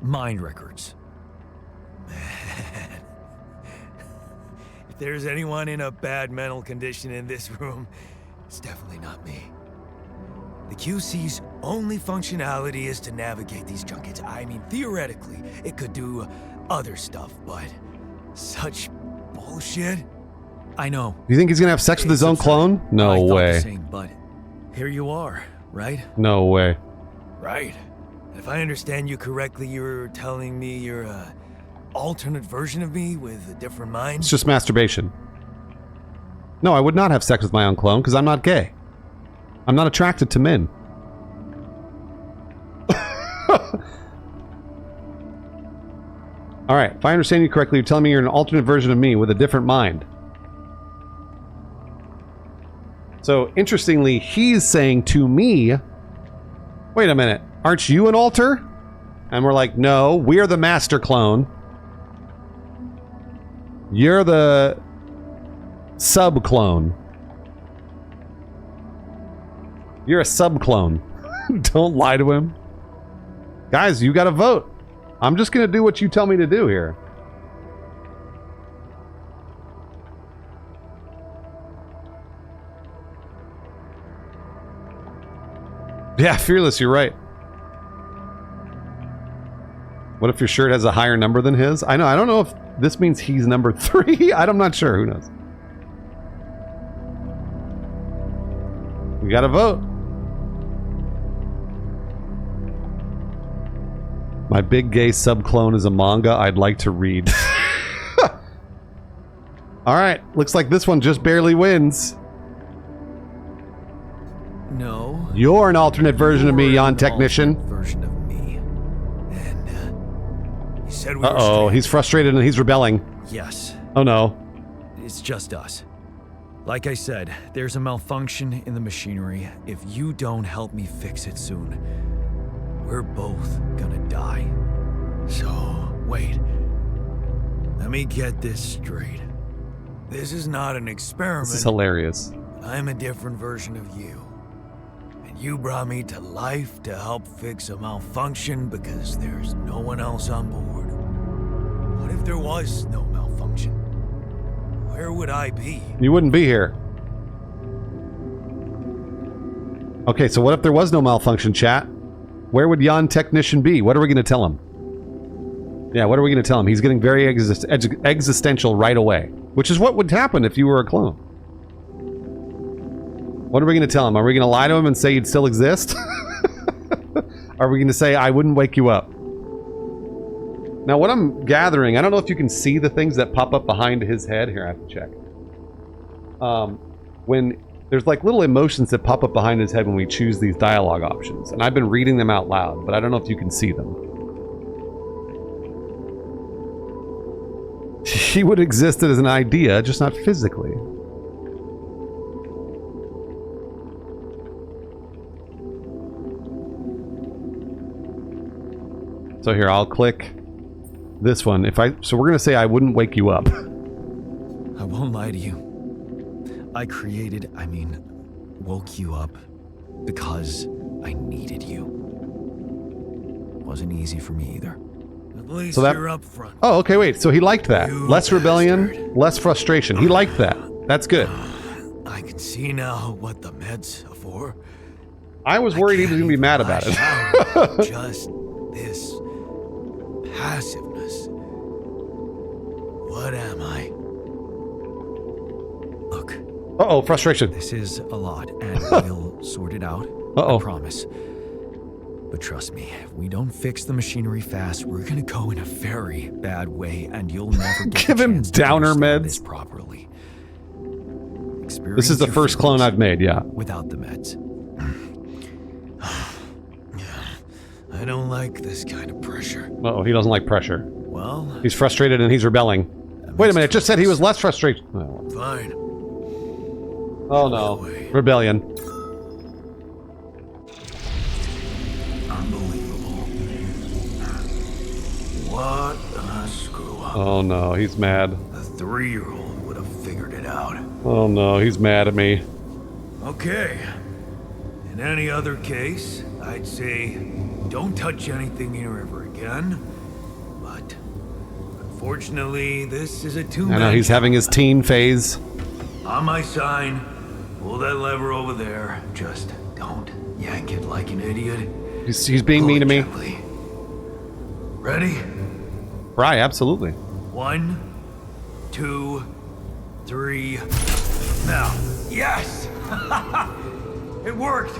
Mind records. Man. If there's anyone in a bad mental condition in this room, it's definitely not me. The QC's only functionality is to navigate these junkets. I mean, theoretically, it could do other stuff, but such bullshit. I know. You think he's gonna have sex with his own clone? No I thought way. the same, but here you are, right? No way. Right. If I understand you correctly, you're telling me you're a alternate version of me with a different mind? It's just masturbation. No, I would not have sex with my own clone because I'm not gay. I'm not attracted to men. Alright, if I understand you correctly, you're telling me you're an alternate version of me with a different mind. So, interestingly, he's saying to me, wait a minute, aren't you an alter? And we're like, no, we're the master clone. You're the sub-clone. You're a sub-clone. Don't lie to him. Guys, you gotta vote. I'm just gonna do what you tell me to do here. Yeah, Fearless, you're right. What if your shirt has a higher number than his? I know, I don't know if this means he's number 3. I'm not sure, who knows. We gotta vote. My big gay sub-clone is a manga I'd like to read. Alright, looks like this one just barely wins. No. You're an alternate version of me, You're Yon an Technician. alternate version of me. And he said we were Uh-oh, stranded. he's frustrated and he's rebelling. Yes. Oh no. It's just us. Like I said, there's a malfunction in the machinery. If you don't help me fix it soon, we're both gonna die. So, wait. Let me get this straight. This is not an experiment. This is hilarious. I'm a different version of you. And you brought me to life to help fix a malfunction because there's no one else on board. What if there was no malfunction? Where would I be? You wouldn't be here. Okay, so what if there was no malfunction, chat? Where would Yon Technician be? What are we going to tell him? Yeah, what are we going to tell him? He's getting very existential right away. Which is what would happen if you were a clone. What are we going to tell him? Are we going to lie to him and say you'd still exist? Are we going to say, I wouldn't wake you up? Now, what I'm gathering, I don't know if you can see the things that pop up behind his head. Here, I have to check. When there's like little emotions that pop up behind his head when we choose these dialogue options. And I've been reading them out loud, but I don't know if you can see them. He would exist as an idea, just not physically. So here, I'll click this one. So we're gonna say I wouldn't wake you up. I won't lie to you. Woke you up because I needed you. Wasn't easy for me either. At least So that- you're up front. Oh, okay, wait. So he liked that. You Less rebellion, bastard. less frustration. He liked that. That's good. I can see now what the meds are for. I was worried he was gonna be mad about it. Just this passiveness. What am I? Look, Uh-oh, frustration. this is a lot, and we'll sort it out. Uh-oh. I promise. But trust me, if we don't fix the machinery fast, we're gonna go in a very bad way, and you'll never get Give the him chance to downer understand meds. this properly. This is the Experience first your clone feelings I've made, yeah. without the meds. I don't like this kind of pressure. Uh-oh, he doesn't like pressure. Well, He's frustrated and he's rebelling. Wait a minute, it just said he was less frustrated. Oh, fine. oh no. Rebellion. Unbelievable. What a screw up. Oh no, he's mad. A 3-year-old would have figured it out. Oh no, he's mad at me. Okay. In any other case, I'd say don't touch anything here ever again. But unfortunately, this is a I two-man know, he's job. having his teen phase. On my sign, pull that lever over there. Just don't yank it like an idiot. He's being Pull mean it to me. gently. Ready? Right, absolutely. 1, 2, 3. Now. Yes! It worked!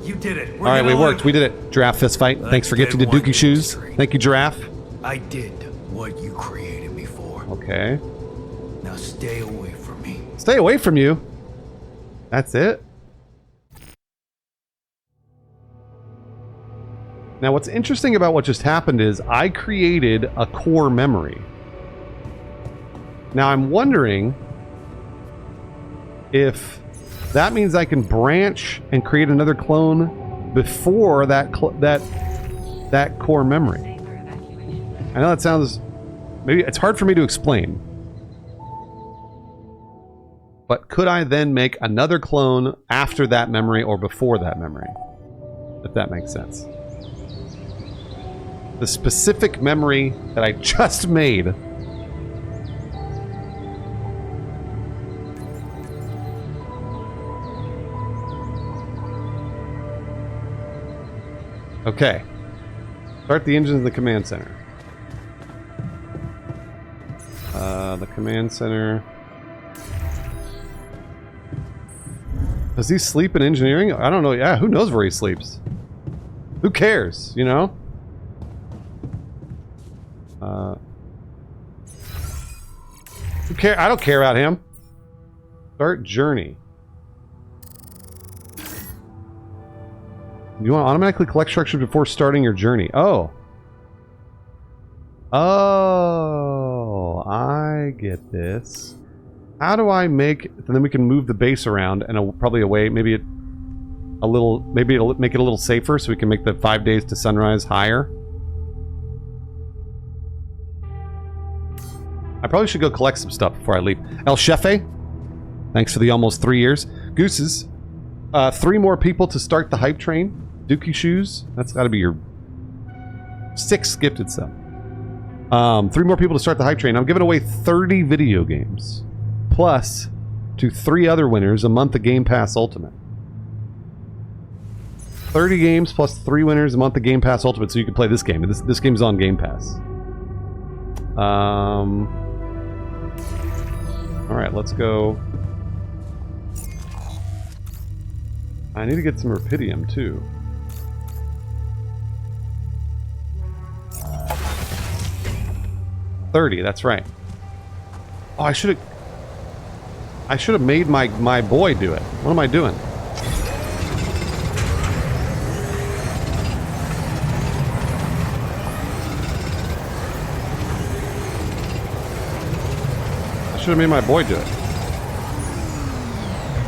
You did it. We're All right, we gonna worked. live. We did it. Giraffe fist fight. Thanks for Let's gifting the get one Dookie shoes. history. Thank you, Giraffe. I did what you created me for. Okay. Now stay away from me. Stay away from you. That's it. Now, what's interesting about what just happened is I created a core memory. Now, I'm wondering if that means I can branch and create another clone before that core memory. Safer evacuation. I know that sounds... Maybe it's hard for me to explain. But could I then make another clone after that memory or before that memory? If that makes sense. The specific memory that I just made. Okay. Start the engines in the command center. The command center. Does he sleep in engineering? I don't know. Yeah, who knows where he sleeps? Who cares, you know? Who care? I don't care about him. Start journey. You want to automatically collect structure before starting your journey. Oh. Oh, I get this. How do I make... And then we can move the base around and probably away. Maybe it'll make it a little safer so we can make the 5 days to sunrise higher. I probably should go collect some stuff before I leave. El Chefe, thanks for the almost 3 years. Gooses, 3 more people to start the hype train. Dookie Shoes, that's got to be your 6th gifted sub. 3 more people to start the hype train. I'm giving away 30 video games. Plus, to 3 other winners, a month of Game Pass Ultimate. 30 games plus 3 winners, a month of Game Pass Ultimate, so you can play this game. This game's on Game Pass. Alright, let's go. I need to get some Repidium, too. $30, that's right. Oh, I should have made my boy do it. What am I doing? I should have made my boy do it.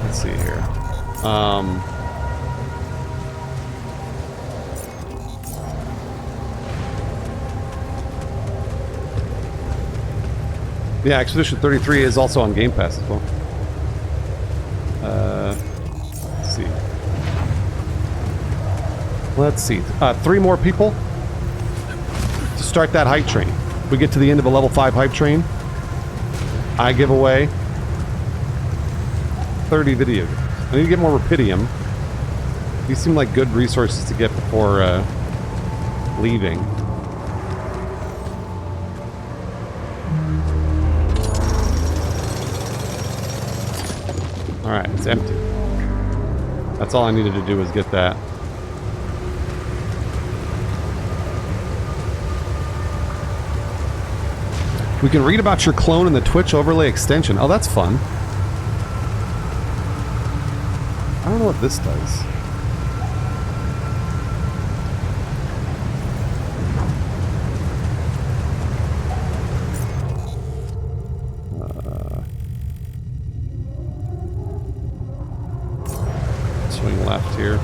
Let's see here. Yeah, Expedition 33 is also on Game Pass as well. Let's see. 3 more people to start that hype train. If we get to the end of a level 5 hype train, I give away 30 video games. I need to get more Repidium. These seem like good resources to get before leaving. Alright, it's empty. That's all I needed to do was get that. We can read about your clone in the Twitch overlay extension. Oh, that's fun. I don't know what this does. Swing left here.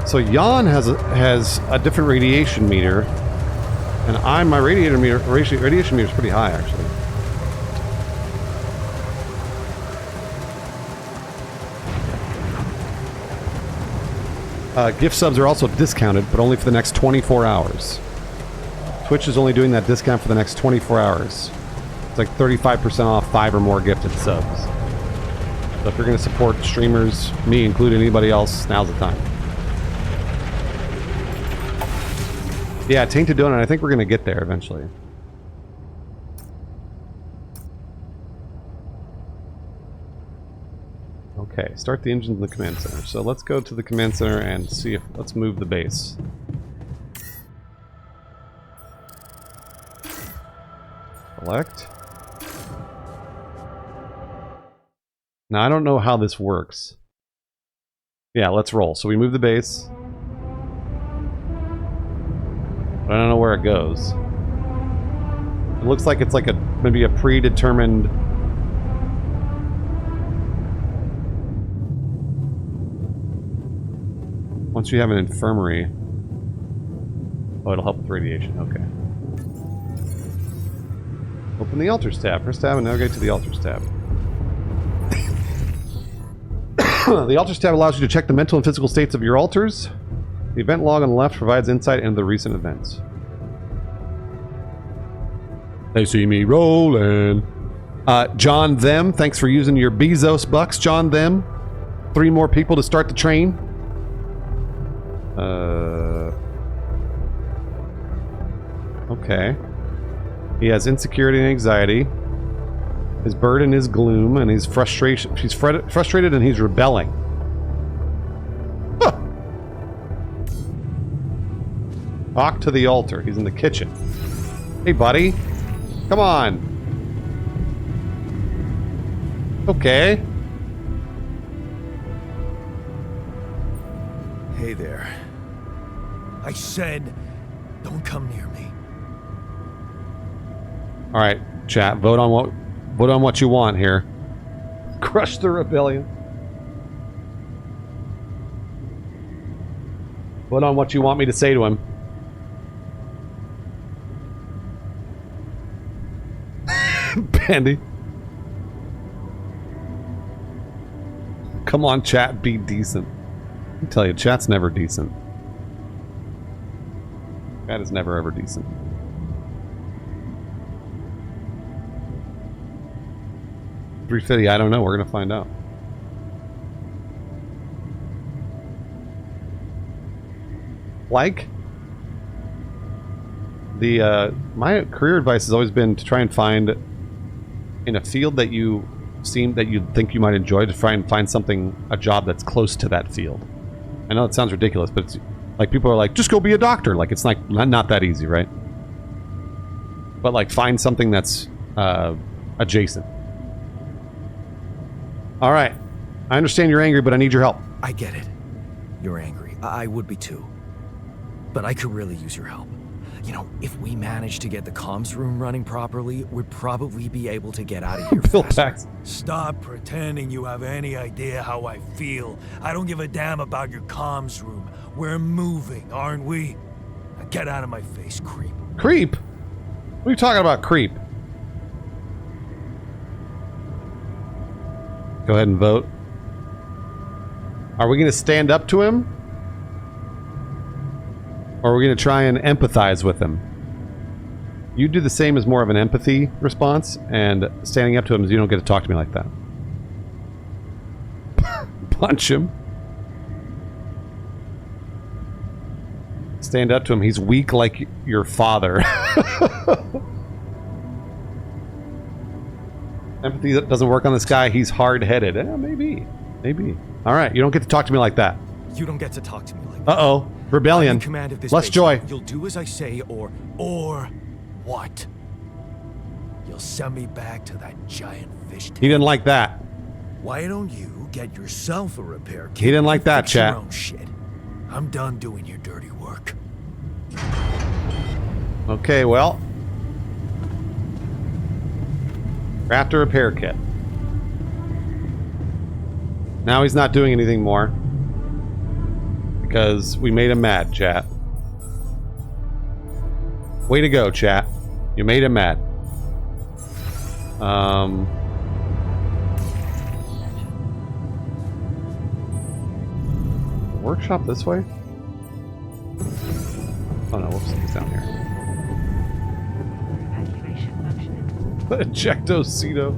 So Jan has a different radiation meter, and my radiation meter is pretty high actually. Gift subs are also discounted, but only for the next 24 hours. Twitch is only doing that discount for the next 24 hours. It's like 35% off 5 or more gifted subs. So if you're going to support streamers, me including, anybody else, now's the time. Yeah, Tainted Donut, I think we're going to get there eventually. Okay, start the engines in the command center. So let's go to the command center and see if... Let's move the base. Select. Now, I don't know how this works. Yeah, let's roll. So we move the base. But I don't know where it goes. It looks like it's like a maybe a predetermined. Once you have an infirmary. Oh, it'll help with radiation. Okay. Open the altars tab. First tab and navigate to the altars tab. The altars tab allows you to check the mental and physical states of your altars. The event log on the left provides insight into the recent events. They see me rolling. John Them, thanks for using your Bezos bucks, John Them. 3 more people to start the train. Okay. He has insecurity and anxiety. His burden is gloom, and he's frustration. He's frustrated, and he's rebelling. Huh. Talk to the altar. He's in the kitchen. Hey, buddy. Come on. Okay. Hey there. I said, don't come near me. All right, chat. Vote on what you want here. Crush the rebellion. Vote on what you want me to say to him. Bandy. Come on, chat. Be decent. I tell you, chat's never decent. Chat is never ever decent. $350, I don't know. We're gonna find out. Like the my career advice has always been to try and find in a field that you think you might enjoy, to try and find a job that's close to that field. I know it sounds ridiculous, but it's like people are like, just go be a doctor. Like it's like not that easy, right? But like find something that's adjacent. All right. I understand you're angry, but I need your help. I get it. You're angry. I would be too. But I could really use your help. You know, if we manage to get the comms room running properly, we'd probably be able to get out of here Bill faster. Pax. Stop pretending you have any idea how I feel. I don't give a damn about your comms room. We're moving, aren't we? Now get out of my face, creep. Creep? What are you talking about, creep? Go ahead and vote. Are we going to stand up to him? Or are we going to try and empathize with him? You do the same as more of an empathy response, and standing up to him is you don't get to talk to me like that. Punch him. Stand up to him. He's weak like your father. Empathy doesn't work on this guy. He's hard-headed. Maybe. Maybe. All right. You don't get to talk to me like that. You don't get to talk to me like that. Uh-oh. Rebellion. I'm in command of this Less base. joy. You'll do as I say, or what? You'll send me back to that giant fish tank. He didn't like that. Why don't you get yourself a repair kit? He didn't like and that, fix your chat. own shit. I'm done doing your dirty work. Okay, well. Craft a repair kit. Now he's not doing anything more. Because we made him mad, chat. Way to go, chat. You made him mad. Workshop this way? Oh no, whoops, he's down here. Evacuation functioning. Ejectocito.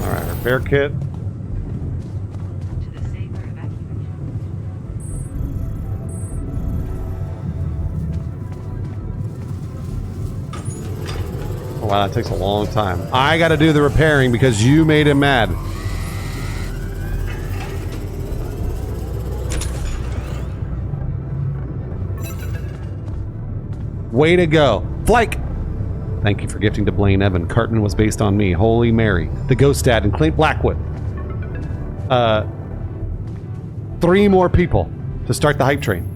Alright, repair kit. To the safer evacuation. Oh wow, that takes a long time. I gotta do the repairing because you made him mad. Way to go. Flake! Thank you for gifting to Blaine Evan. Carton was based on me. Holy Mary. The Ghost Dad and Clint Blackwood. 3 more people to start the hype train.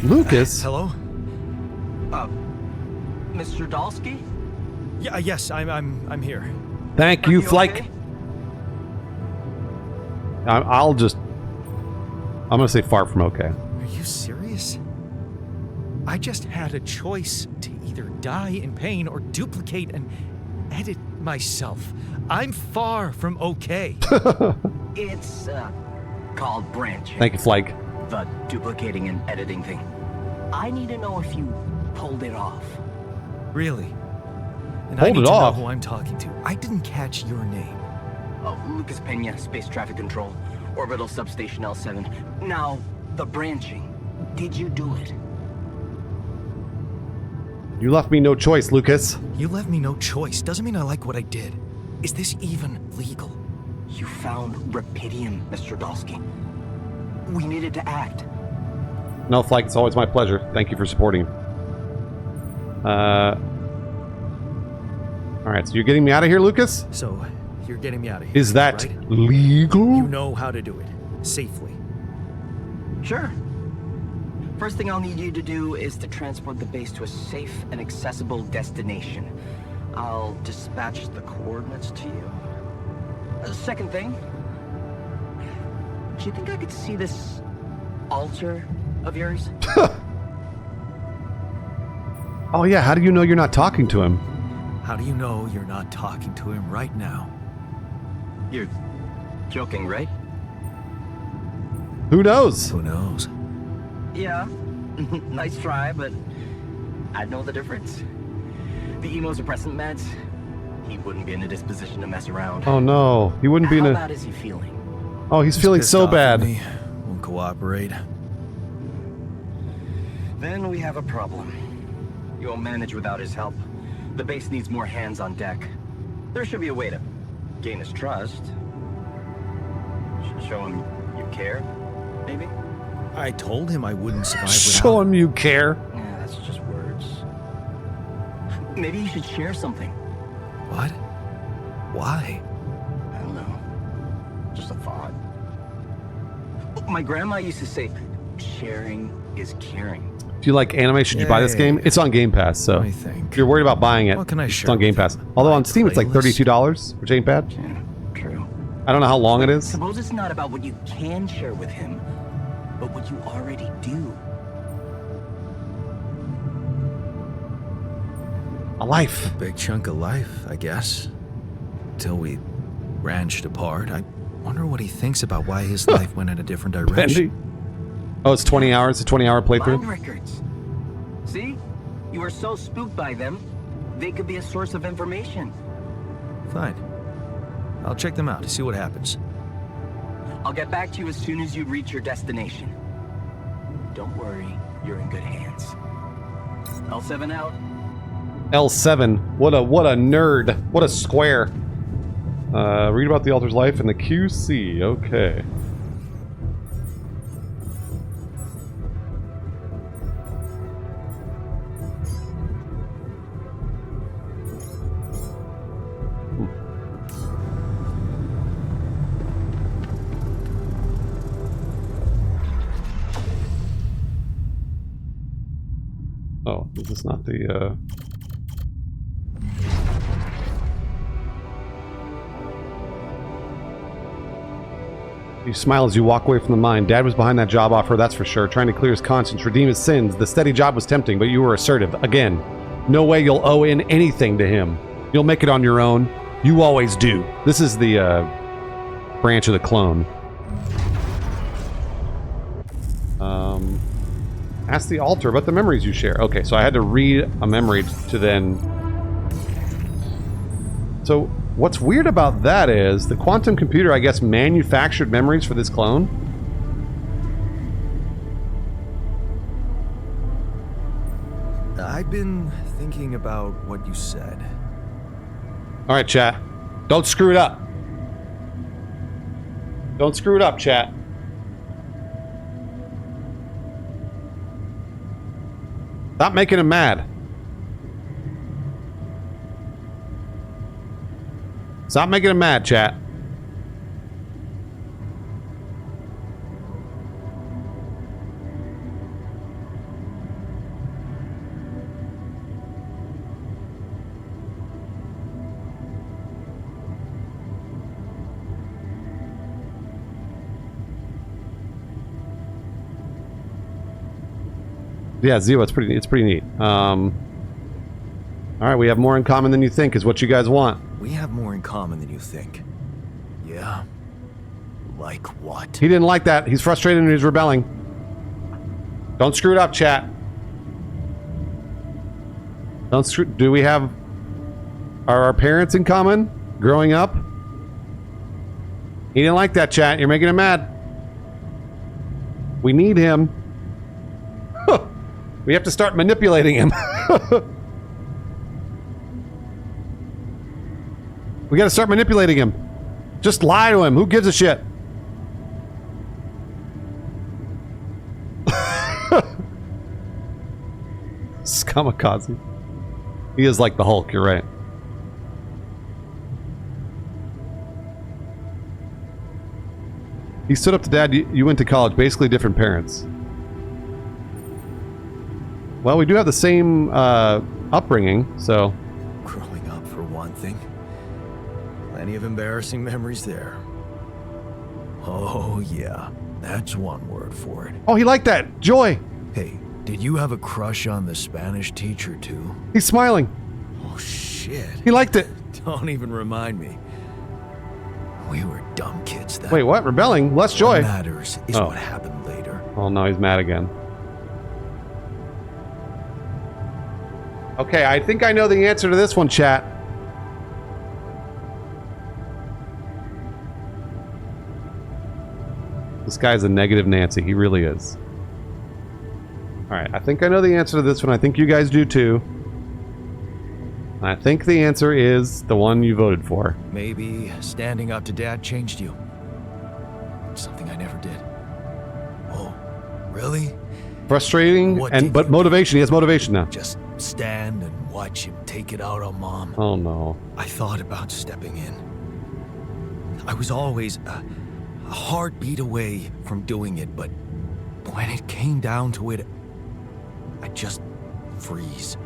Lucas? Hello? Mr. Dalsky? Yeah, yes, I'm here. Thank Are you, you Flake. okay? I'm gonna say far from okay. Are you serious? I just had a choice to either die in pain or duplicate and edit myself. I'm far from okay. It's called branching. Thank you, Flake. The duplicating and editing thing. I need to know if you pulled it off. Really? And Hold I need it to off. know who I'm talking to. I didn't catch your name. Oh, Lucas Pena, Space Traffic Control, Orbital Substation L7. Now, the branching. Did you do it? You left me no choice, Lucas. You left me no choice. Doesn't mean I like what I did. Is this even legal? You found Repidium, Mr. Dalsky. We needed to act. No, Flake, it's always my pleasure. Thank you for supporting. Alright, so you're getting me out of here, Lucas? So, you're getting me out of here. Is that right? legal? You know how to do it. Safely. Sure. First thing I'll need you to do is to transport the base to a safe and accessible destination. I'll dispatch the coordinates to you. Second thing, do you think I could see this altar of yours? Oh yeah, how do you know you're not talking to him? How do you know you're not talking to him right now? You're joking, right? Who knows? Who knows? Yeah. Nice try, but I'd know the difference. The immunosuppressant meds, he wouldn't be in a disposition to mess around. Oh no, he wouldn't be in How a... bad is he feeling? Oh, he's feeling Pissed so off bad. at me. Won't cooperate. Then we have a problem. You won't manage without his help. The base needs more hands on deck. There should be a way to gain his trust. Show him you care, maybe? I told him I wouldn't survive without Show him you care. Yeah, that's just words. Maybe you should share something. What? Why? I don't know. Just a thought. My grandma used to say, sharing is caring. If you like anime, should you buy this Yay. game? It's on Game Pass, so Let me if think. you're worried about buying it, What can I it's share on Game with you? Pass. Although My on Steam it's like playlist? $32, which ain't bad. Yeah, true. I don't know how long it is. Suppose it's not about what you can share with him, but what you already do. A life. Big chunk of life, I guess. Till we branched apart. I wonder what he thinks about why his life went in a different direction. Bendy. Oh, it's 20 hours, a 20-hour Mind playthrough? records. See? You were so spooked by them, they could be a source of information. Fine. I'll check them out to see what happens. I'll get back to you as soon as you reach your destination. Don't worry, you're in good hands. L7 out. L7. What a nerd. What a square. Read about the Altar's life in the QC. Okay. Oh, is this not the, You smile as you walk away from the mine. Dad was behind that job offer, that's for sure. Trying to clear his conscience, redeem his sins. The steady job was tempting, but you were assertive. Again, no way you'll owe in anything to him. You'll make it on your own. You always do. This is the, branch of the clone. Ask the altar about the memories you share. Okay, so I had to read a memory to then... So, what's weird about that is the quantum computer, I guess, manufactured memories for this clone. I've been thinking about what you said. Alright, chat. Don't screw it up. Don't screw it up, chat. Stop making him mad. Stop making him mad, chat. Yeah, Zio, it's pretty neat. All right, we have more in common than you think is what you guys want. We have more in common than you think. Yeah? Like what? He didn't like that. He's frustrated and he's rebelling. Don't screw it up, chat. Don't screw... Do we have... Are our parents in common? Growing up? He didn't like that, chat. You're making him mad. We need him. We have to start manipulating him. We gotta start manipulating him. Just lie to him. Who gives a shit? Kamikaze. He is like the Hulk, you're right. He stood up to Dad. You went to college. Basically different parents. Well, we do have the same upbringing, so... Growing up, for one thing. Plenty of embarrassing memories there. Oh, yeah. That's one word for it. Oh, he liked that. Joy. Hey, did you have a crush on the Spanish teacher, too? He's smiling. Oh, shit. He liked it. Don't even remind me. We were dumb kids then. Wait, what? Rebelling? Less joy. What matters is what happened later. Oh, no, he's mad again. Okay, I think I know the answer to this one, chat. This guy's a negative Nancy. He really is. Alright, I think I know the answer to this one. I think you guys do too. And I think the answer is the one you voted for. Maybe standing up to Dad changed you. Something I never did. Oh, really? Frustrating, What did but you motivation. He has motivation now. Just stand and watch him take it out on Mom. Oh no. I thought about stepping in. I was always a heartbeat away from doing it, but when it came down to it, I'd just freeze.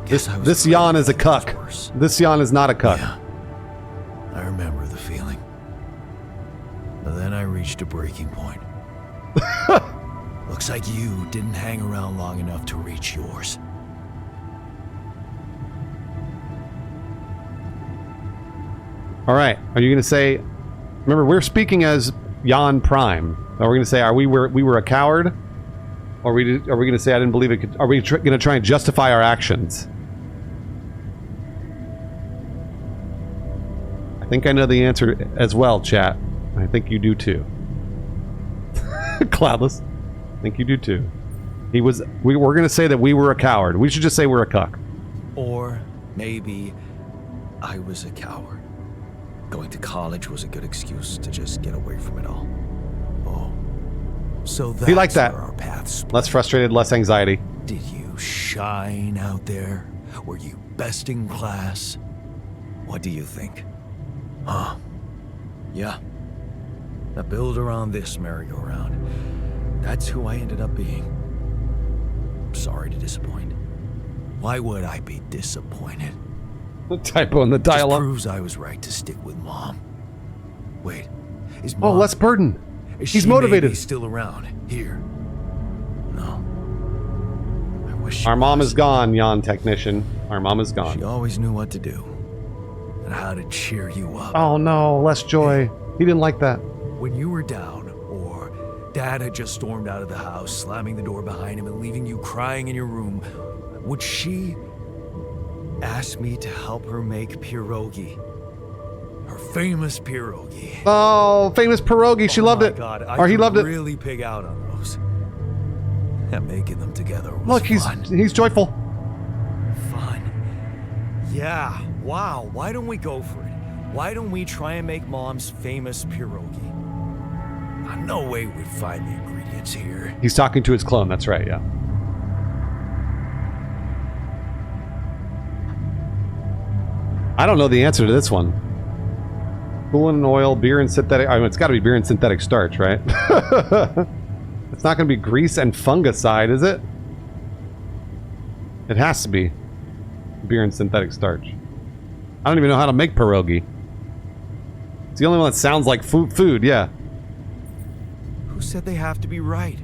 This yawn is a cuck. This yawn is not a cuck. Yeah, I remember the feeling. But then I reached a breaking point. Looks like you didn't hang around long enough to reach yours. All right. Are you going to say... Remember, we're speaking as Jan Prime. Are we going to say, we were a coward? Or are we going to say, I didn't believe it could... Are we going to try and justify our actions? I think I know the answer as well, chat. I think you do too. Cloudless. I think you do too. We're going to say that we were a coward. We should just say we're a cuck. Or maybe I was a coward. Going to college was a good excuse to just get away from it all. Oh. So that's He liked that. where our paths split. Less frustrated, less anxiety. Did you shine out there? Were you best in class? What do you think? Huh? Yeah. I build around this merry-go-round. That's who I ended up being. Sorry to disappoint. Why would I be disappointed? The typo in the Just dialogue. proves I was right to stick with Mom. Wait, is Oh, Mom... less burden. is He's she motivated. maybe still around here? No. I wish she Our mom was. is gone, Jan Technician. Our mom is She gone. always knew what to do and how to cheer you up. Oh no, less joy. He didn't like that. When you were down, or Dad had just stormed out of the house, slamming the door behind him and leaving you crying in your room, would she ask me to help her make pierogi? Her famous pierogi. Oh, famous pierogi. She loved Oh my it. God, I Or he could loved it. really pig out on those. And making them together was Look, fun. he's joyful. Fun. Yeah, wow, why don't we go for it? Why don't we try and make Mom's famous pierogi? No way we'd find the ingredients here. He's talking to his clone. That's right, yeah. I don't know the answer to this one. Coolant and oil, beer and synthetic... I mean, it's got to be beer and synthetic starch, right? It's not going to be grease and fungicide, is it? It has to be beer and synthetic starch. I don't even know how to make pierogi. It's the only one that sounds like food, yeah. Who said they have to be right?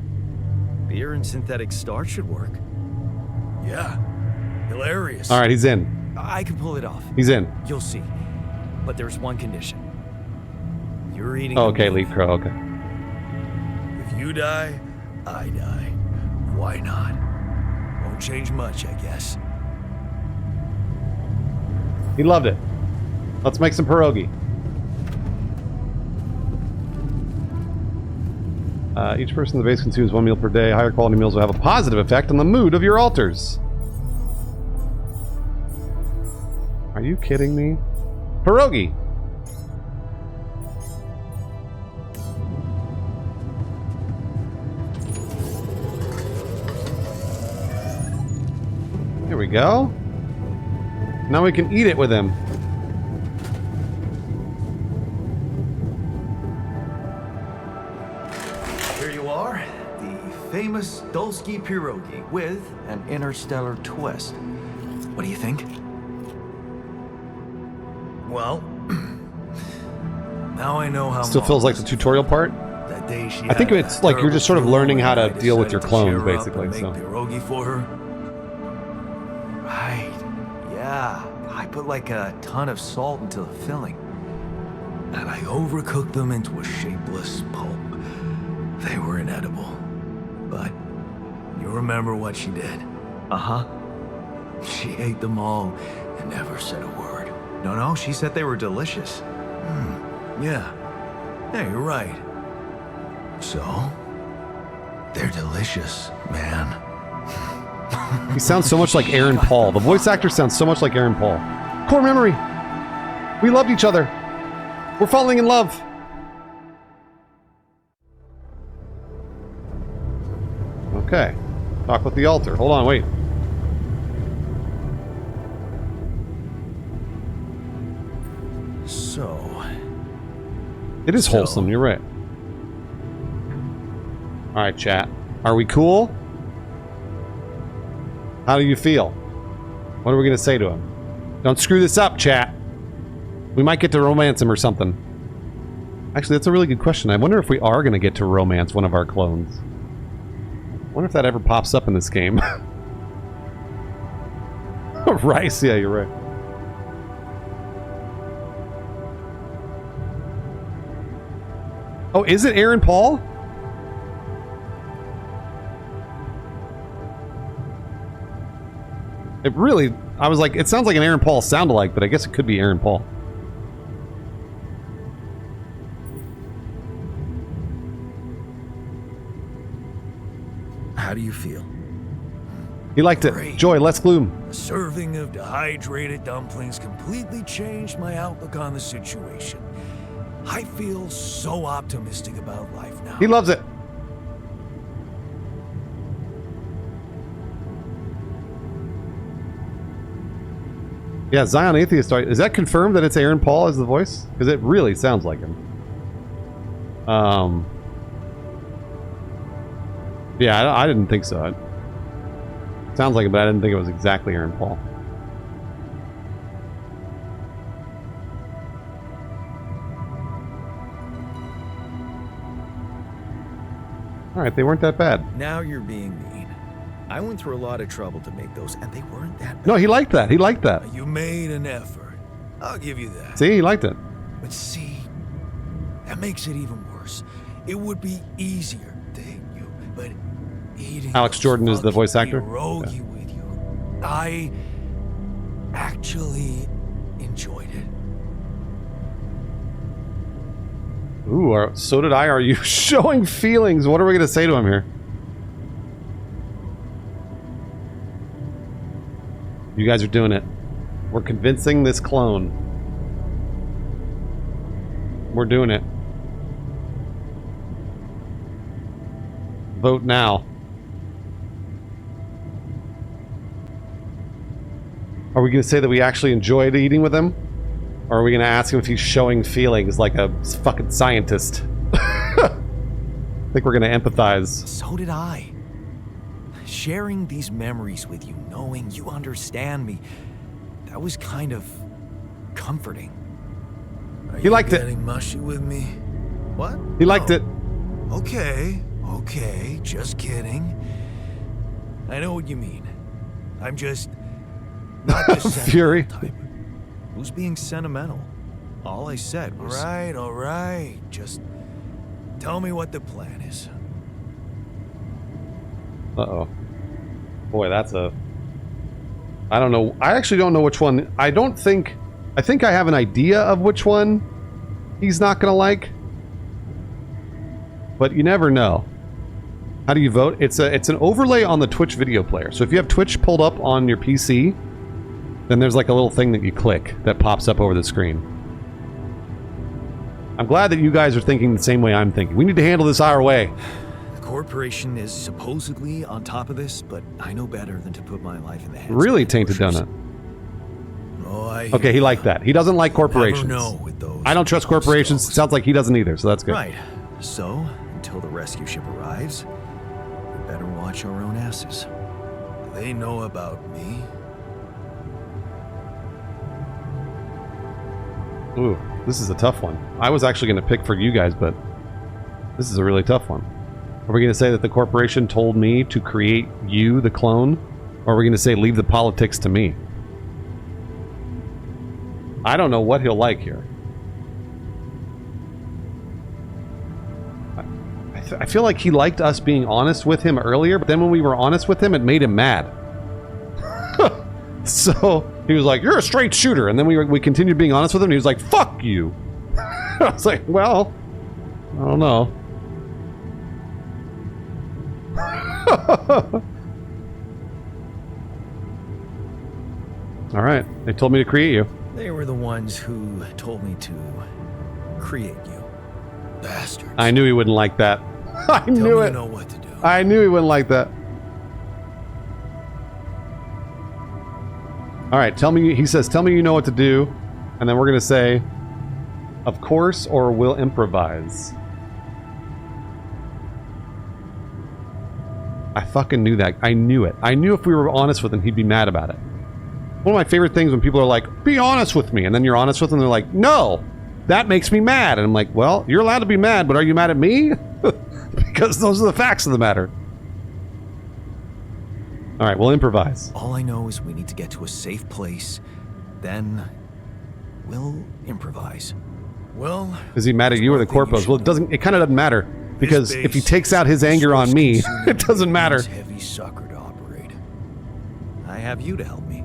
Beer and synthetic starch should work. Yeah. Hilarious. All right, he's in. I can pull it off. He's in. You'll see. But there's one condition. You're eating. Oh, okay, Elite Crow, okay. If you die, I die. Why not? Won't change much, I guess. He loved it. Let's make some pierogi. Each person in the base consumes 1 meal per day. Higher quality meals will have a positive effect on the mood of your altars. Are you kidding me? Pierogi! Here we go. Now we can eat it with him. Here you are, the famous Dulski pierogi with an interstellar twist. What do you think? Well, now I know how. Still feels like the tutorial part. That day she I think had it's that like you're just sort of terrible learning how to fever, I deal with your decided to clones, cheer her up basically, and make so. pierogi for her. Right. Yeah. I put like a ton of salt into the filling, and I overcooked them into a shapeless pulp. They were inedible, but you remember what she did? Uh-huh. She ate them all and never said a word. No, she said they were delicious. Yeah. Yeah, you're right. So, they're delicious, man. He sounds so much like Aaron Paul. The voice actor sounds so much like Aaron Paul. Core memory. We loved each other. We're falling in love. Okay. Talk with the altar. Hold on, wait. So, It is wholesome, you're right. Alright, chat. Are we cool? How do you feel? What are we going to say to him? Don't screw this up, chat. We might get to romance him or something. Actually, that's a really good question. I wonder if we are going to get to romance one of our clones. I wonder if that ever pops up in this game. Rice, yeah, you're right. Oh, is it Aaron Paul? It really... I was like, it sounds like an Aaron Paul sound-alike, but I guess it could be Aaron Paul. how do you feel? He liked it. Great. Joy, less gloom. A serving of dehydrated dumplings completely changed my outlook on the situation. I feel so optimistic about life now. He loves it. Yeah, Zion Atheist. Is that confirmed that it's Aaron Paul as the voice? Because it really sounds like him. Yeah, I didn't think so. It sounds like it, but I didn't think it was exactly Aaron Paul. Alright, they weren't that bad. Now you're being mean. I went through a lot of trouble to make those, and they weren't that bad. No, he liked that. He liked that. You made an effort. I'll give you that. See, he liked it. But see, that makes it even worse. It would be easier to hate you, but eating Alex Jordan is the voice actor? pierogi with you, I actually enjoyed it. Ooh, so did I. Are you showing feelings? What are we going to say to him here? You guys are doing it. We're convincing this clone. We're doing it. Vote now. Are we going to say that we actually enjoyed eating with him? Or are we going to ask him if he's showing feelings like a fucking scientist? I think we're going to empathize. So did I. Sharing these memories with you, knowing you understand me, that was kind of comforting. He liked it. Getting mushy with me? What? He liked it. Okay, just kidding. I know what you mean. I'm just not the Fury. sentimental type. Who's being sentimental? All I said was... All right. Just tell me what the plan is. Uh-oh. Boy, that's a... I don't know. I actually don't know which one. I think I have an idea of which one he's not gonna like. But you never know. How do you vote? It's an overlay on the Twitch video player. So if you have Twitch pulled up on your PC, then there's like a little thing that you click that pops up over the screen. I'm glad that you guys are thinking the same way I'm thinking. We need to handle this our way. The corporation is supposedly on top of this, but I know better than to put my life in the hands Really of tainted enforcers. donut. Oh, I Okay, he liked that. He doesn't like corporations. never know with those I don't trust corporations. It stoves. sounds like he doesn't either, so that's good. Right. So, until the rescue ship arrives, we better watch our own asses. They know about me. Ooh, this is a tough one. I was actually going to pick for you guys, but this is a really tough one. Are we going to say that the corporation told me to create you, the clone? Or are we going to say leave the politics to me? I don't know what he'll like here. I feel like he liked us being honest with him earlier, but then when we were honest with him, it made him mad. So he was like, "You're a straight shooter," and then we continued being honest with him, and he was like, "Fuck you." I was like, "Well, I don't know." All right, they told me to create you. They were the ones who told me to create you. Bastards. I knew he wouldn't like that. I Tell knew me it. you know what to do. I knew he wouldn't like that. All right, tell me. He says, "Tell me you know what to do," and then we're gonna say, "Of course," or "We'll improvise." I fucking knew that. I knew it. I knew if we were honest with him, he'd be mad about it. One of my favorite things when people are like, "Be honest with me," and then you're honest with them, they're like, "No, that makes me mad." And I'm like, "Well, you're allowed to be mad, but are you mad at me?" Because those are the facts of the matter. All right, we'll improvise. All I know is we need to get to a safe place. Then we'll improvise. Well, Is he mad at you or the corpos? Well, it doesn't. It kind of doesn't matter because if he takes out his anger on me, it doesn't matter. Heavy sucker to operate. I have you to help me.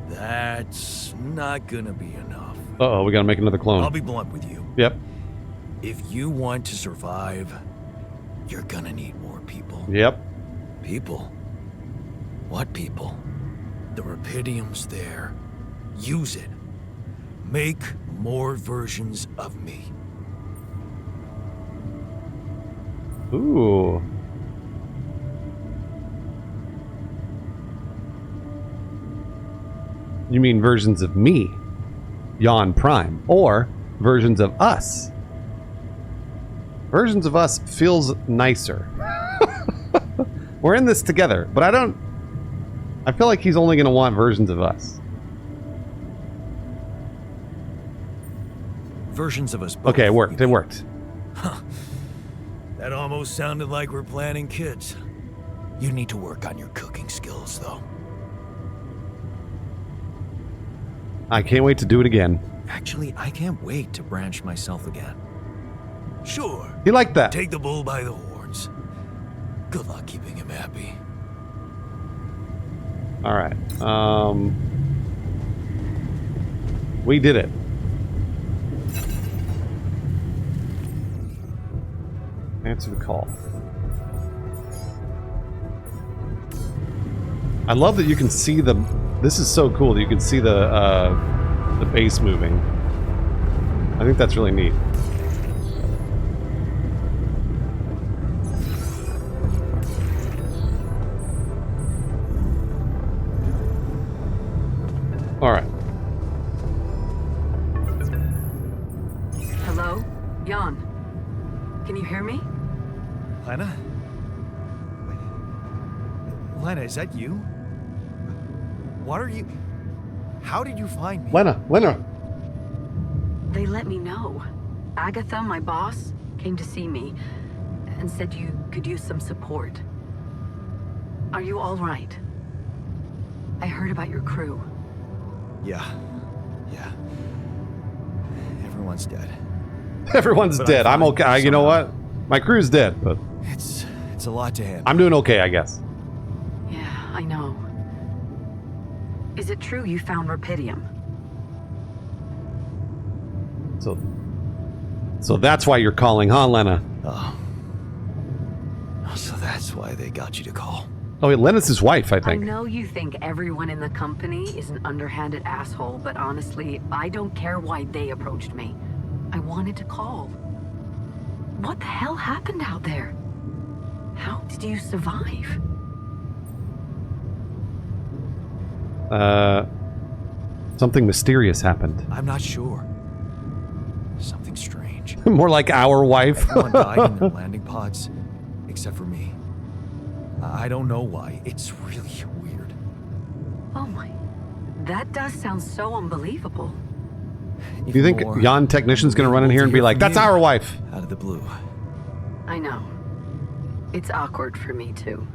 That's not gonna be enough. Uh-oh, we gotta make another I'll clone. be blunt with you. Yep. If you want to survive, you're gonna need more people. Yep. People? What people? The Repidium's there. Use it. Make more versions of me. Ooh. You mean versions of me, Yon Prime, or versions of us? Versions of us feels nicer. We're in this together, but I feel like he's only going to want versions of us. Versions of us both. Okay, it worked. It worked. That almost sounded like we're planning kids. You need to work on your cooking skills, though. I can't wait to do it again. Actually, I can't wait to branch myself again. Sure. He liked that. Take the bull by the horns. Good luck keeping him happy. All right. We did it. Answer the call. I love that you can see the... This is so cool that you can see the base moving. I think that's really neat. Lena, is that you? What are you... How did you find me? Lena. They let me know. Agatha, my boss, came to see me and said you could use some support. Are you all right? I heard about your crew. Yeah. Everyone's dead. Everyone's But dead. I'm fine, okay. You know what? My crew's dead, but It's a lot to handle. I'm doing okay, I guess. Yeah, I know. Is it true you found Repidium? So that's why you're calling, huh, Lena? Oh. So that's why they got you to call. Oh, wait, Lena's his wife, I I think. know you think everyone in the company is an underhanded asshole, but honestly, I don't care why they approached me. I wanted to call. What the hell happened out there? How did you survive? Something mysterious happened. I'm not sure. Something strange. More like our wife. Everyone died in their landing pods, except for me. I don't know why. It's really weird. Oh my... That does sound so unbelievable. Do you think Jan Technician's gonna run in here and be like, "That's our wife"? Out of the blue. I know. It's awkward for me, too.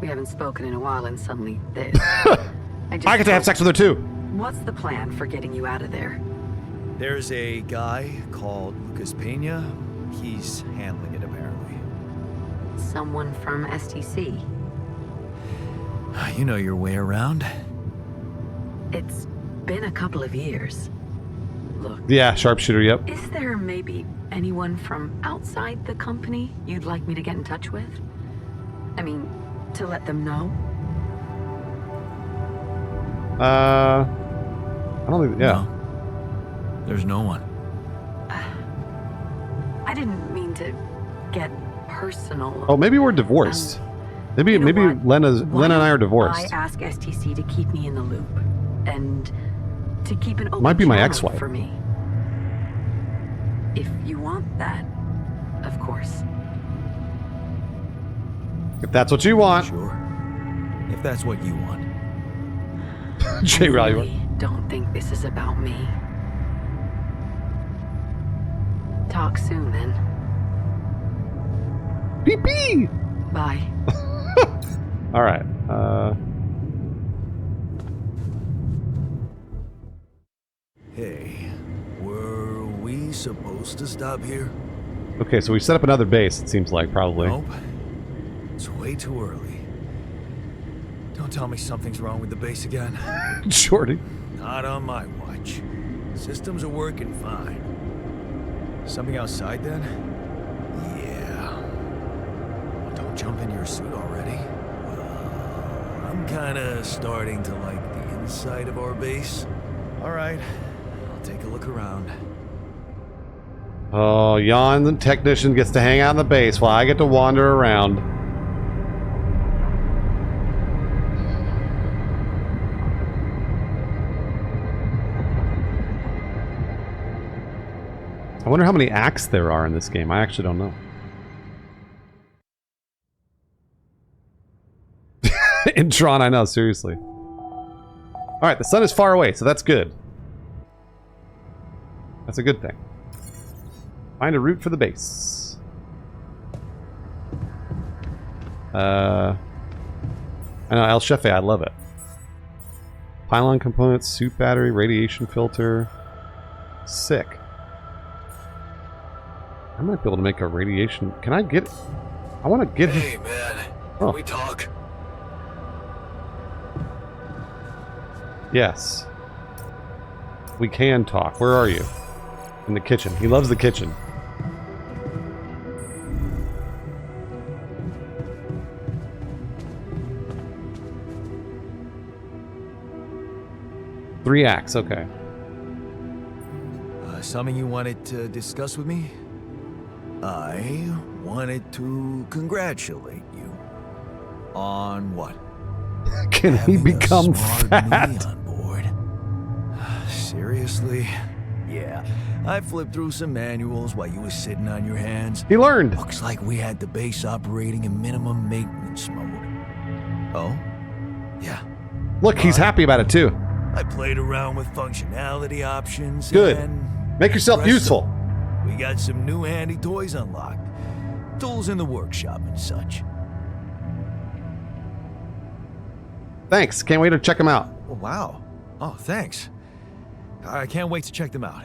We haven't spoken in a while and suddenly this. I get to have sex with her too. What's the plan for getting you out of there? There's a guy called Lucas Pena. He's handling it, apparently. Someone from STC. You know your way around. It's been a couple of years. Look, Yeah, sharpshooter. Yep. is there maybe anyone from outside the company you'd like me to get in touch with? I mean, to let them know? I don't think. Yeah. No, there's no one. I didn't mean to get personal. Oh, maybe we're divorced. Maybe You know maybe what? Lena Why and I are don't divorced. I ask STC to keep me in the loop and to keep an open Might be my channel ex-wife. for me. If you want that, of course. If that's what you want. Sure. If that's what you want. Jay I Riley. really don't think this is about me. Talk soon then. Beep beep. Bye. All right. Hey, were we supposed to stop here? Okay, so we set up another base. It seems like probably. Nope. It's way too early. Don't tell me something's wrong with the base again. Shorty. Not on my watch. Systems are working fine. Something outside then? Yeah. Well, don't jump in your suit already. Well, I'm kinda starting to like the inside of our base. Alright, I'll take a look around. Oh, Jan the Technician gets to hang out in the base while I get to wander around. I wonder how many acts there are in this game. I actually don't know. In Tron, I know, seriously. Alright, the sun is far away, so that's good. That's a good thing. Find a route for the base. I know, El Chefe, I love it. Pylon components, suit battery, radiation filter. Sick. I might be able to make a radiation... Can I get... I want to get... Hey man, Oh. can we talk? Yes. We can talk. Where are you? In the kitchen. He loves the kitchen. Three acts, okay. Something you wanted to discuss with me? I wanted to congratulate you. On what? Can he Having a become smart fat? me on board. Seriously? Yeah. I flipped through some manuals while you were sitting on your hands. He learned. Looks like we had the base operating in minimum maintenance mode. Oh? Yeah. Look, he's happy about it too. I played around with functionality options. Good. And Make yourself presto, useful. We got some new handy toys unlocked. Tools in the workshop and such. Thanks. Can't wait to check them out. Oh, wow. Oh, thanks. I can't wait to check them out.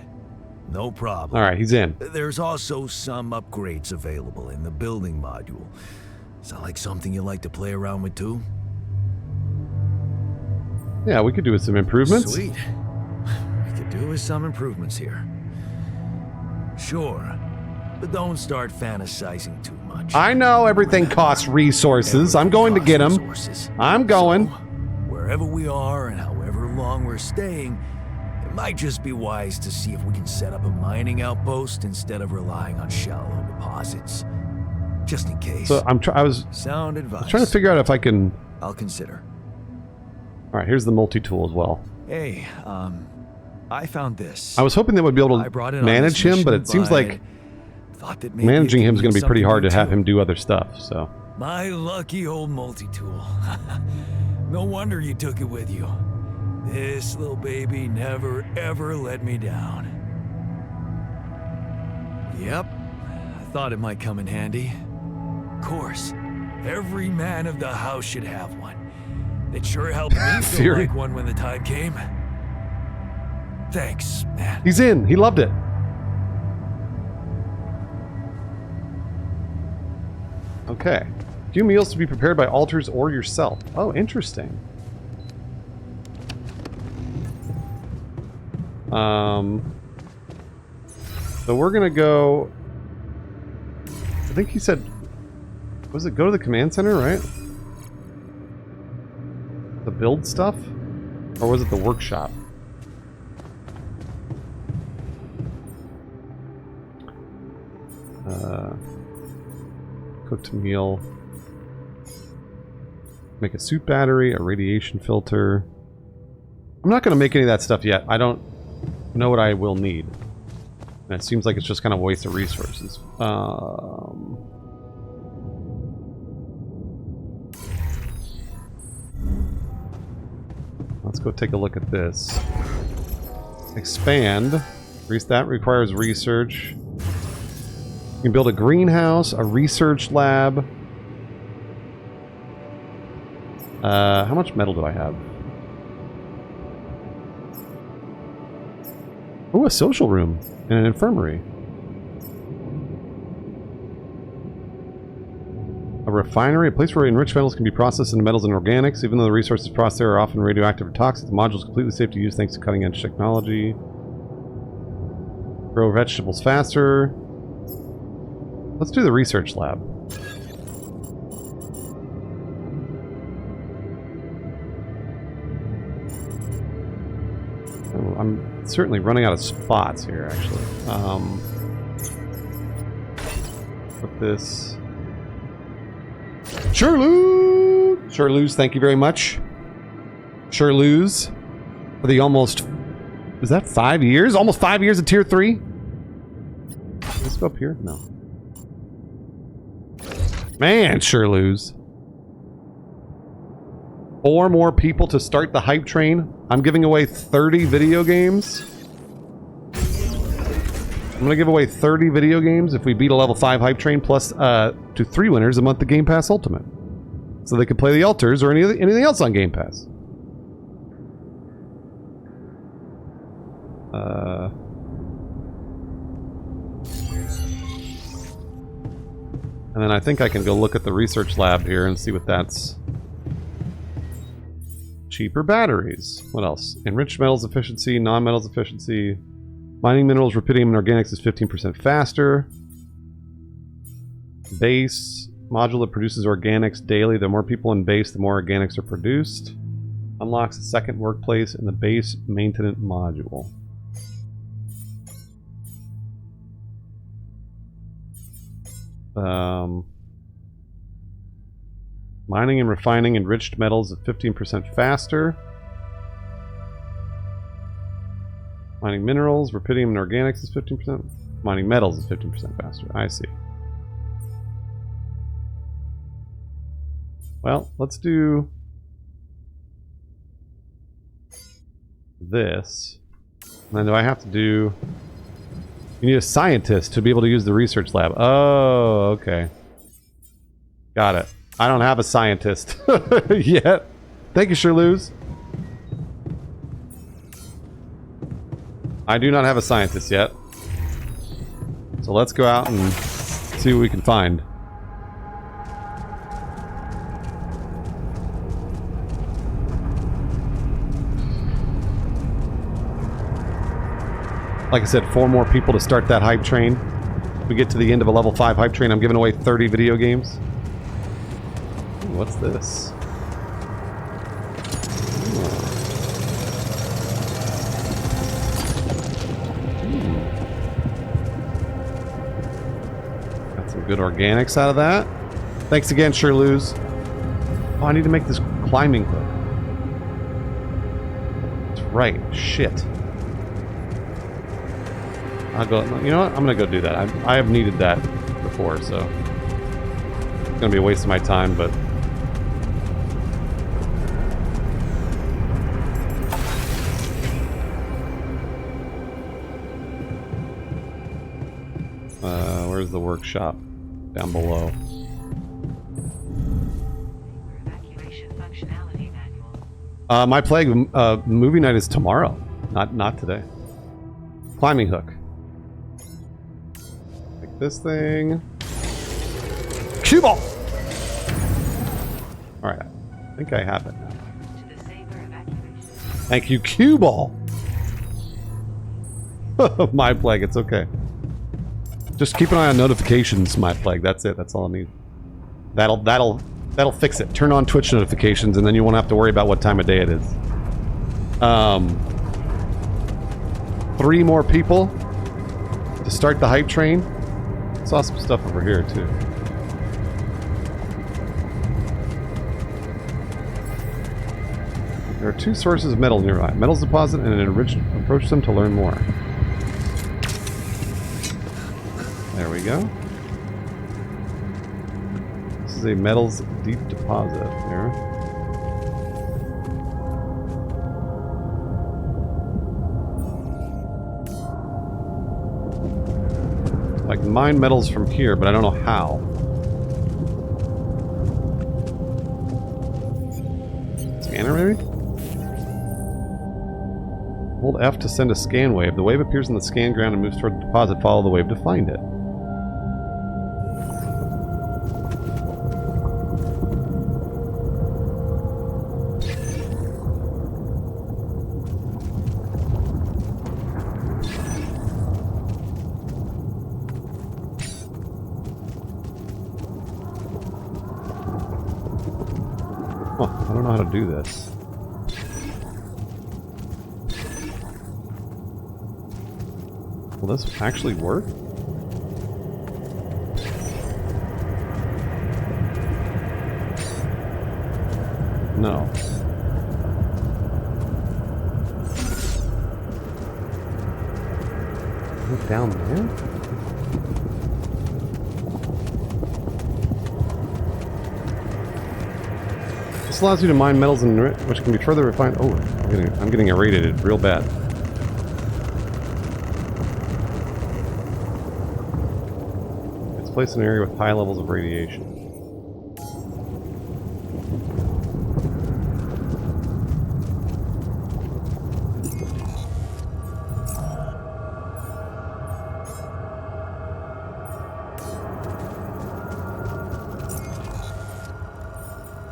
No problem. All right, he's in. There's also some upgrades available in the building module. Sound like something you like to play around with too? Yeah, we could do with some improvements. Sweet. We could do with some improvements here. Sure. But don't start fantasizing too much. I know everything costs resources. I'm going to get them. I'm going. So, wherever we are and however long we're staying, it might just be wise to see if we can set up a mining outpost instead of relying on shallow deposits. Just in case. So I was Sound advice. trying to figure out if I can. I'll consider. All right, here's the multi-tool as well. Hey, I found this. I was hoping they would be able I to brought it on manage this him, but mission, it seems like thought that maybe managing it him could is going to mean be pretty hard to something have too. him do other stuff. So My lucky old multi-tool. No wonder you took it with you. This little baby never ever let me down. Yep, I thought it might come in handy. Of course, every man of the house should have one. It sure helped me feel Siri? like one when the time came. Thanks, man. he's in. He loved it. Okay. Few meals to be prepared by alters or yourself. Oh, interesting. So we're gonna go. I think he said, was it go to the command center, right? The build stuff, or was it the workshop? Cooked meal. Make a suit battery, a radiation filter. I'm not going to make any of that stuff yet. I don't know what I will need. And it seems like it's just kind of a waste of resources. Let's go take a look at this. Expand. That requires research. You can build a greenhouse, a research lab. How much metal do I have? Oh, a social room and an infirmary. A refinery, a place where enriched metals can be processed into metals and organics. Even though the resources processed there are often radioactive or toxic, the module is completely safe to use thanks to cutting-edge technology. Grow vegetables faster. Let's do the research lab. Oh, I'm certainly running out of spots here, actually. Put this... Sure-lose, thank you very much. Sure-lose. For the almost... Is that 5 years? Almost 5 years of Tier 3? Let's go up here. No. Man, sure-lose. 4 more people to start the hype train. I'm giving away 30 video games. I'm going to give away 30 video games if we beat a level 5 hype train, plus to 3 winners a month of Game Pass Ultimate. So they can play the Alters or anything else on Game Pass. And then I think I can go look at the research lab here and see what that's... Cheaper batteries. What else? Enriched metals efficiency, non-metals efficiency. Mining minerals, Repidium, and organics is 15% faster. Base. Module that produces organics daily. The more people in base, the more organics are produced. Unlocks a second workplace in the base maintenance module. Mining and refining enriched metals is 15% faster. Mining minerals, Repidium, and organics is 15%. Mining metals is 15% faster. I see. Well, let's do this. And then do I have to do... You need a scientist to be able to use the research lab. Oh, okay. Got it. I don't have a scientist yet. Thank you, Sherloose. I do not have a scientist yet. So let's go out and see what we can find. Like I said, 4 more people to start that hype train. If we get to the end of a level 5 hype train, I'm giving away 30 video games. Ooh, what's this? Got some good organics out of that. Thanks again, Sherloose. Oh, I need to make this climbing hook. That's right. Shit. I'll go, you know what? I'm gonna go do that. I have needed that before, so it's gonna be a waste of my time, but where's the workshop? Down below. Evacuation functionality manual. My plague movie night is tomorrow, not today. Climbing hook. This thing. Cue ball! Alright, I think I have it now. To the saber evacuation. Thank you, cue ball! My plague, it's okay. Just keep an eye on notifications, my plague. That's it, that's all I need. That'll fix it. Turn on Twitch notifications and then you won't have to worry about what time of day it is. 3 more people to start the hype train. Saw some stuff over here too. There are 2 sources of metal nearby. Metals deposit and an enriched. Approach them to learn more. There we go. This is a metals deep deposit here. I can mine metals from here, but I don't know how. Scanner, maybe? Hold F to send a scan wave. The wave appears in the scan ground and moves toward the deposit. Follow the wave to find it. Huh, I don't know how to do this. Will this actually work? No. Look down there? This allows you to mine metals and which can be further refined. Oh, I'm getting irradiated real bad. It's placed in an area with high levels of radiation.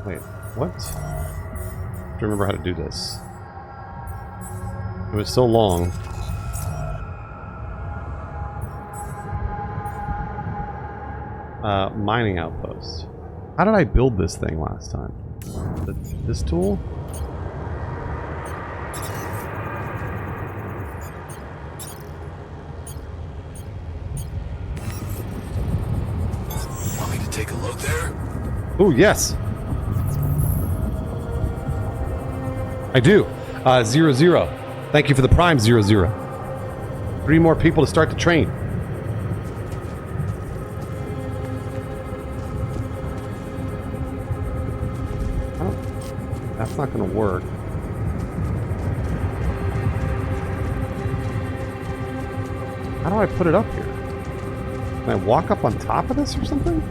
Wait, what? I have to remember how to do this. It was so long. Mining outpost. How did I build this thing last time? This tool? Want me to take a look there? Oh, yes! I do. 00. Thank you for the prime, 00. 3 more people to start the train. That's not going to work. How do I put it up here? Can I walk up on top of this or something?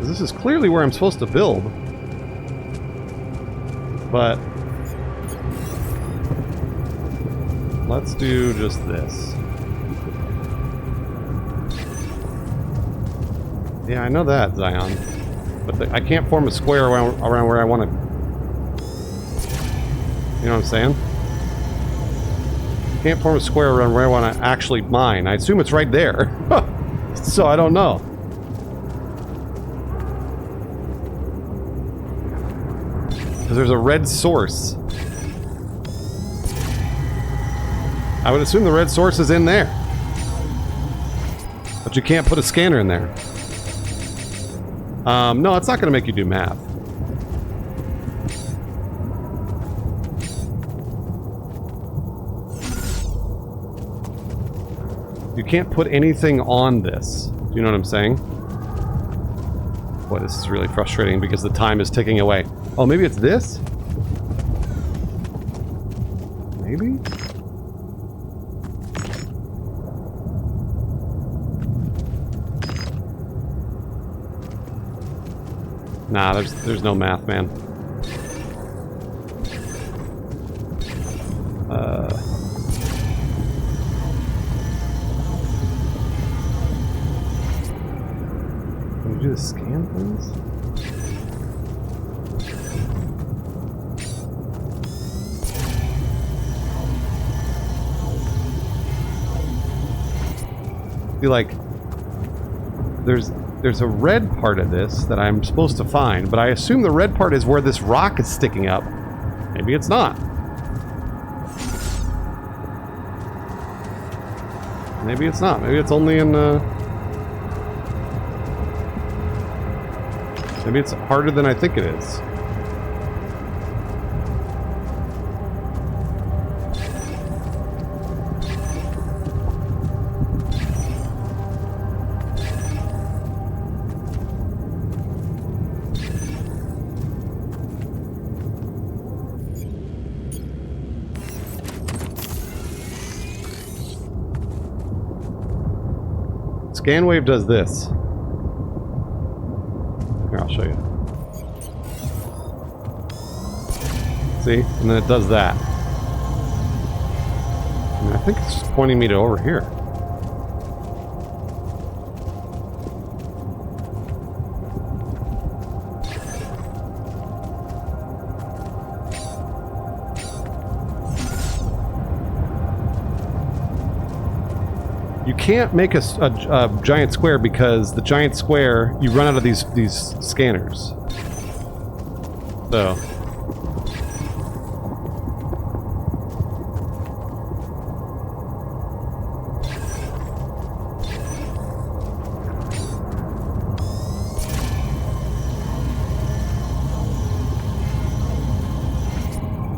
This is clearly where I'm supposed to build. But let's do just this. Yeah, I know that, Zion. But I can't form a square around where I want to. You know what I'm saying? Can't form a square around where I want to actually mine. I assume it's right there. So I don't know. Because there's a red source. I would assume the red source is in there. But you can't put a scanner in there. No, it's not going to make you do math. You can't put anything on this. Do you know what I'm saying? Boy, this is really frustrating because the time is ticking away. Oh, maybe it's this? Maybe? Nah, there's no math, man. Can we do the scan, please? Feel like there's a red part of this that I'm supposed to find, but I assume the red part is where this rock is sticking up. Maybe it's not. Maybe it's not. Maybe it's only in maybe it's harder than I think it is. ScanWave does this. Here, I'll show you. See? And then it does that. And I think it's just pointing me to over here. You can't make a giant square because the giant square, you run out of these scanners. So.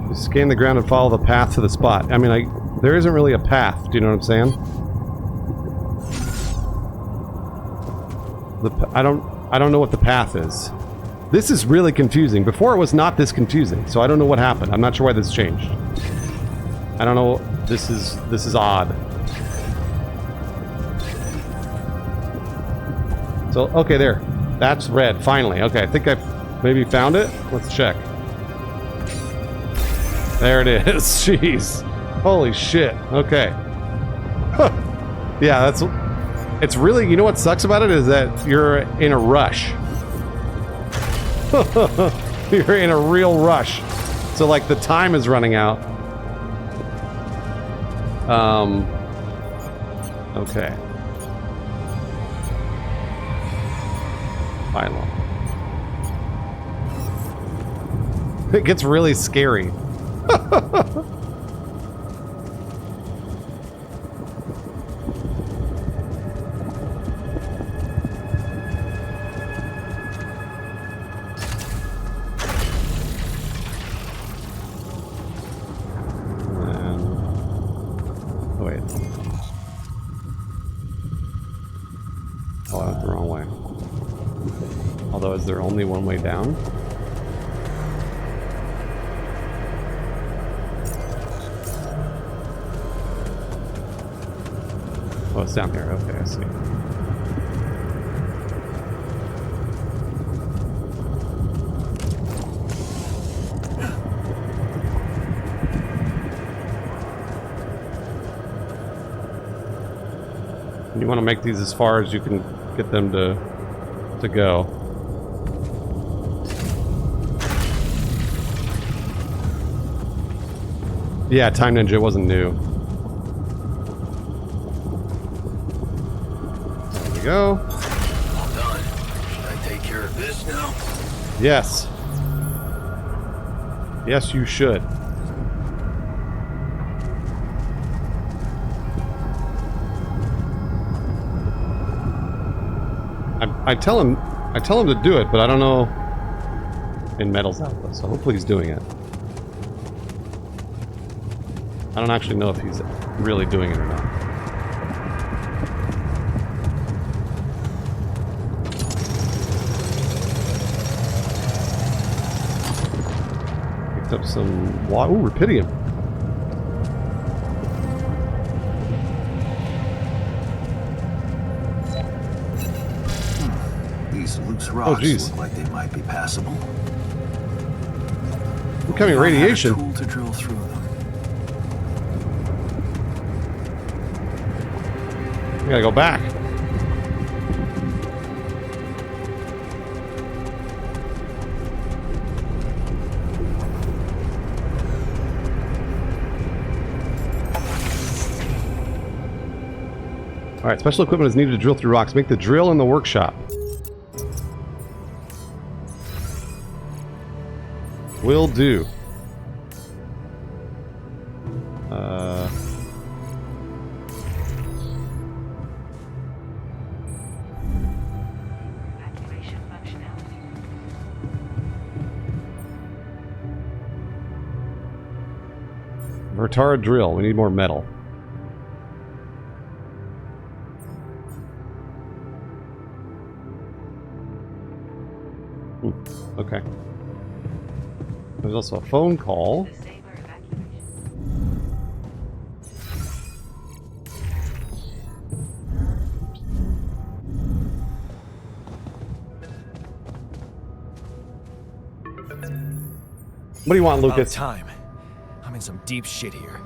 You scan the ground and follow the path to the spot. I mean, there isn't really a path. Do you know what I'm saying? I don't know what the path is. This is really confusing. Before it was not this confusing, so I don't know what happened. I'm not sure why this changed. I don't know. This is odd. So okay, there. That's red. Finally. Okay, I think I've maybe found it. Let's check. There it is. Jeez. Holy shit. Okay. Yeah, that's. It's really, you know what sucks about it is that you're in a rush. You're in a real rush. So like the time is running out. Okay. Final. It gets really scary. Oh, is there only one way down? Oh, it's down here. Okay, I see. You want to make these as far as you can get them to go. Yeah, Time Ninja wasn't new. There we go. All done. Should I take care of this now? Yes. Yes, you should. I tell him to do it, but I don't know. In Metal's output, so hopefully he's doing it. I don't actually know if he's really doing it or not. Picked up some water. Ooh, Repidium. These loose rocks geez. look like they might be passable. Incoming We don't have a radiation. tool to drill through them. We gotta go back. Alright, special equipment is needed to drill through rocks. Make the drill in the workshop. Will do. Evacuation functionality. Vertara drill. We need more metal. Okay. There's also a phone call. The saber evacuation. What do you want, About Lucas? time. I'm in some deep shit here.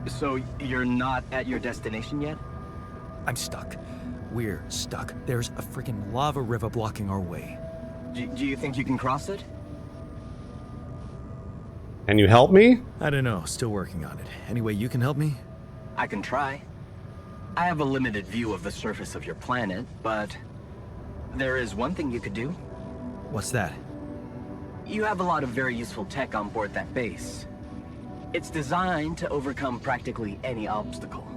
So you're not at your destination yet? I'm stuck. We're stuck. There's a freaking lava river blocking our way. Do you think you can cross it? Can you help me? I don't know. Still working on it. Anyway, you can help me? I can try. I have a limited view of the surface of your planet, but there is one thing you could do. What's that? You have a lot of very useful tech on board that base. It's designed to overcome practically any obstacle.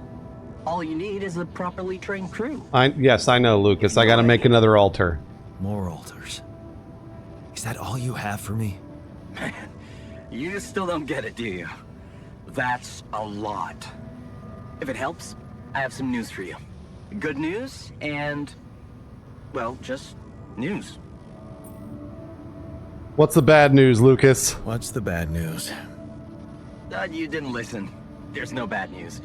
All you need is a properly trained crew. Yes, I know, Lucas. I gotta make another altar. More altars. Is that all you have for me? Man, you still don't get it, do you? That's a lot. If it helps, I have some news for you. Good news and, well, just news. What's the bad news, Lucas? What's the bad news? You didn't listen. There's no bad news.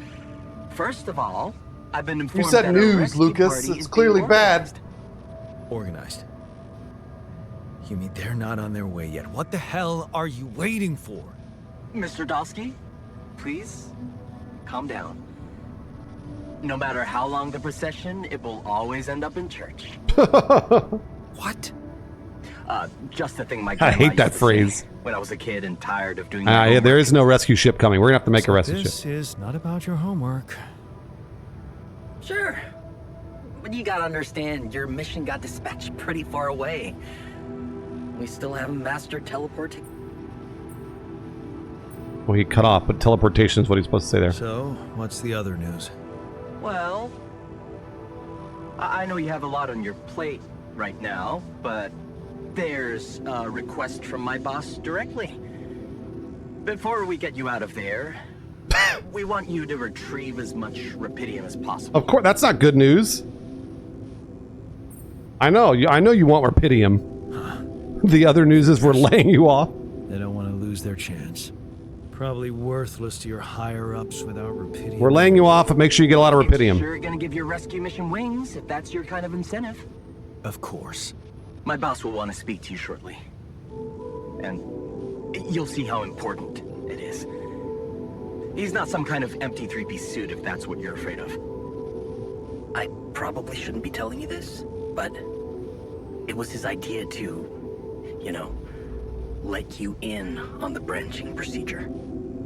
First of all, I've been informed You said that a news, rescue Lucas. party It's is clearly being bad. organized. Organized. You mean they're not on their way yet? What the hell are you waiting for? Mr. Dosky, please, calm down. No matter how long the procession, it will always end up in church. What? Just the thing my I grandma hate that used to phrase. say when I was a kid and tired of doing Yeah, there is no rescue ship coming. We're gonna have to make a rescue This ship. is not about your homework. Sure. But you gotta understand, your mission got dispatched pretty far away. We still haven't mastered teleporting. Well, he cut off, but teleportation is what he's supposed to say there. So, what's the other news? Well, I know you have a lot on your plate right now, but there's a request from my boss directly. Before we get you out of there, we want you to retrieve as much Repidium as possible. Of course, that's not good news. I know you want Repidium. The other news is we're laying you off. They don't want to lose their chance. Probably worthless to your higher-ups without Repidium. We're laying you off, but make sure you get a lot of Repidium. Sure gonna give your rescue mission wings, if that's your kind of incentive. Of course. My boss will want to speak to you shortly. And you'll see how important it is. He's not some kind of empty three-piece suit, if that's what you're afraid of. I probably shouldn't be telling you this, but it was his idea to, you know, let you in on the branching procedure.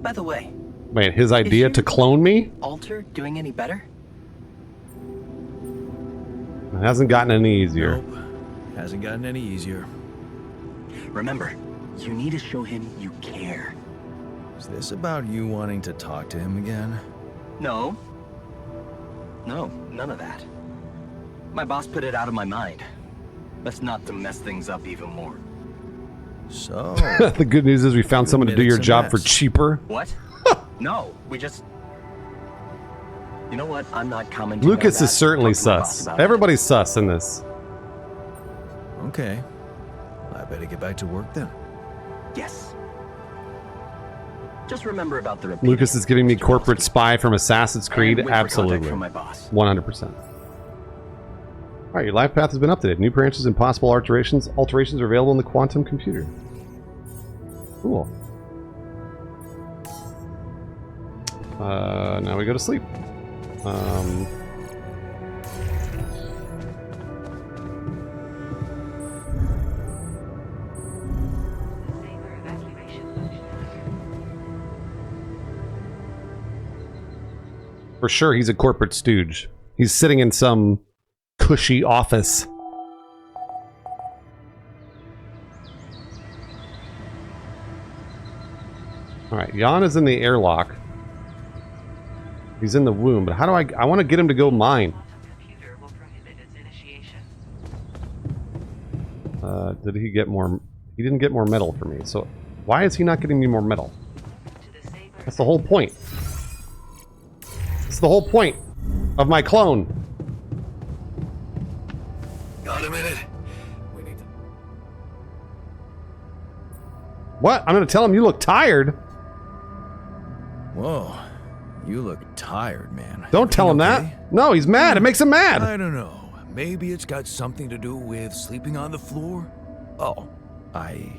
By the way, Wait, his idea to clone me? Alter doing any better? It hasn't gotten any easier. Nope. Hasn't gotten any easier. Remember, you need to show him you care. Is this about you wanting to talk to him again? No. No, none of that. My boss put it out of my mind. Best not to mess things up even more. So... The good news is we found someone to do your It's a job for mess. cheaper. What? No, we just... You know what? I'm not commenting Lucas on is that. certainly Talk to my boss sus. about it. Everybody's sus in this. Okay. I better get back to work then. Yes. Just remember about the Repidium, Lucas is giving me Mr. corporate Walski. spy from Assassin's Creed. And wait for contact Absolutely. from my boss. 100%. Alright, your life path has been updated. New branches and possible alterations are available in the quantum computer. Cool. Now we go to sleep. Disable evacuation functionality. For sure, he's a corporate stooge. He's sitting in some cushy office. Alright, Jan is in the airlock. He's in the womb, but how do I want to get him to go mine. Quantum computer will prohibit its initiation. Did he get more? He didn't get more metal for me, so why is he not getting me more metal? To disable That's the whole point. That's the whole point of my clone. Got a minute. We need to... What? I'm gonna tell him you look tired. Whoa. You look tired, man. Don't tell him Everything that. No, he's mad. It makes him okay? mad. I don't know. Maybe it's got something to do with sleeping on the floor? Oh, I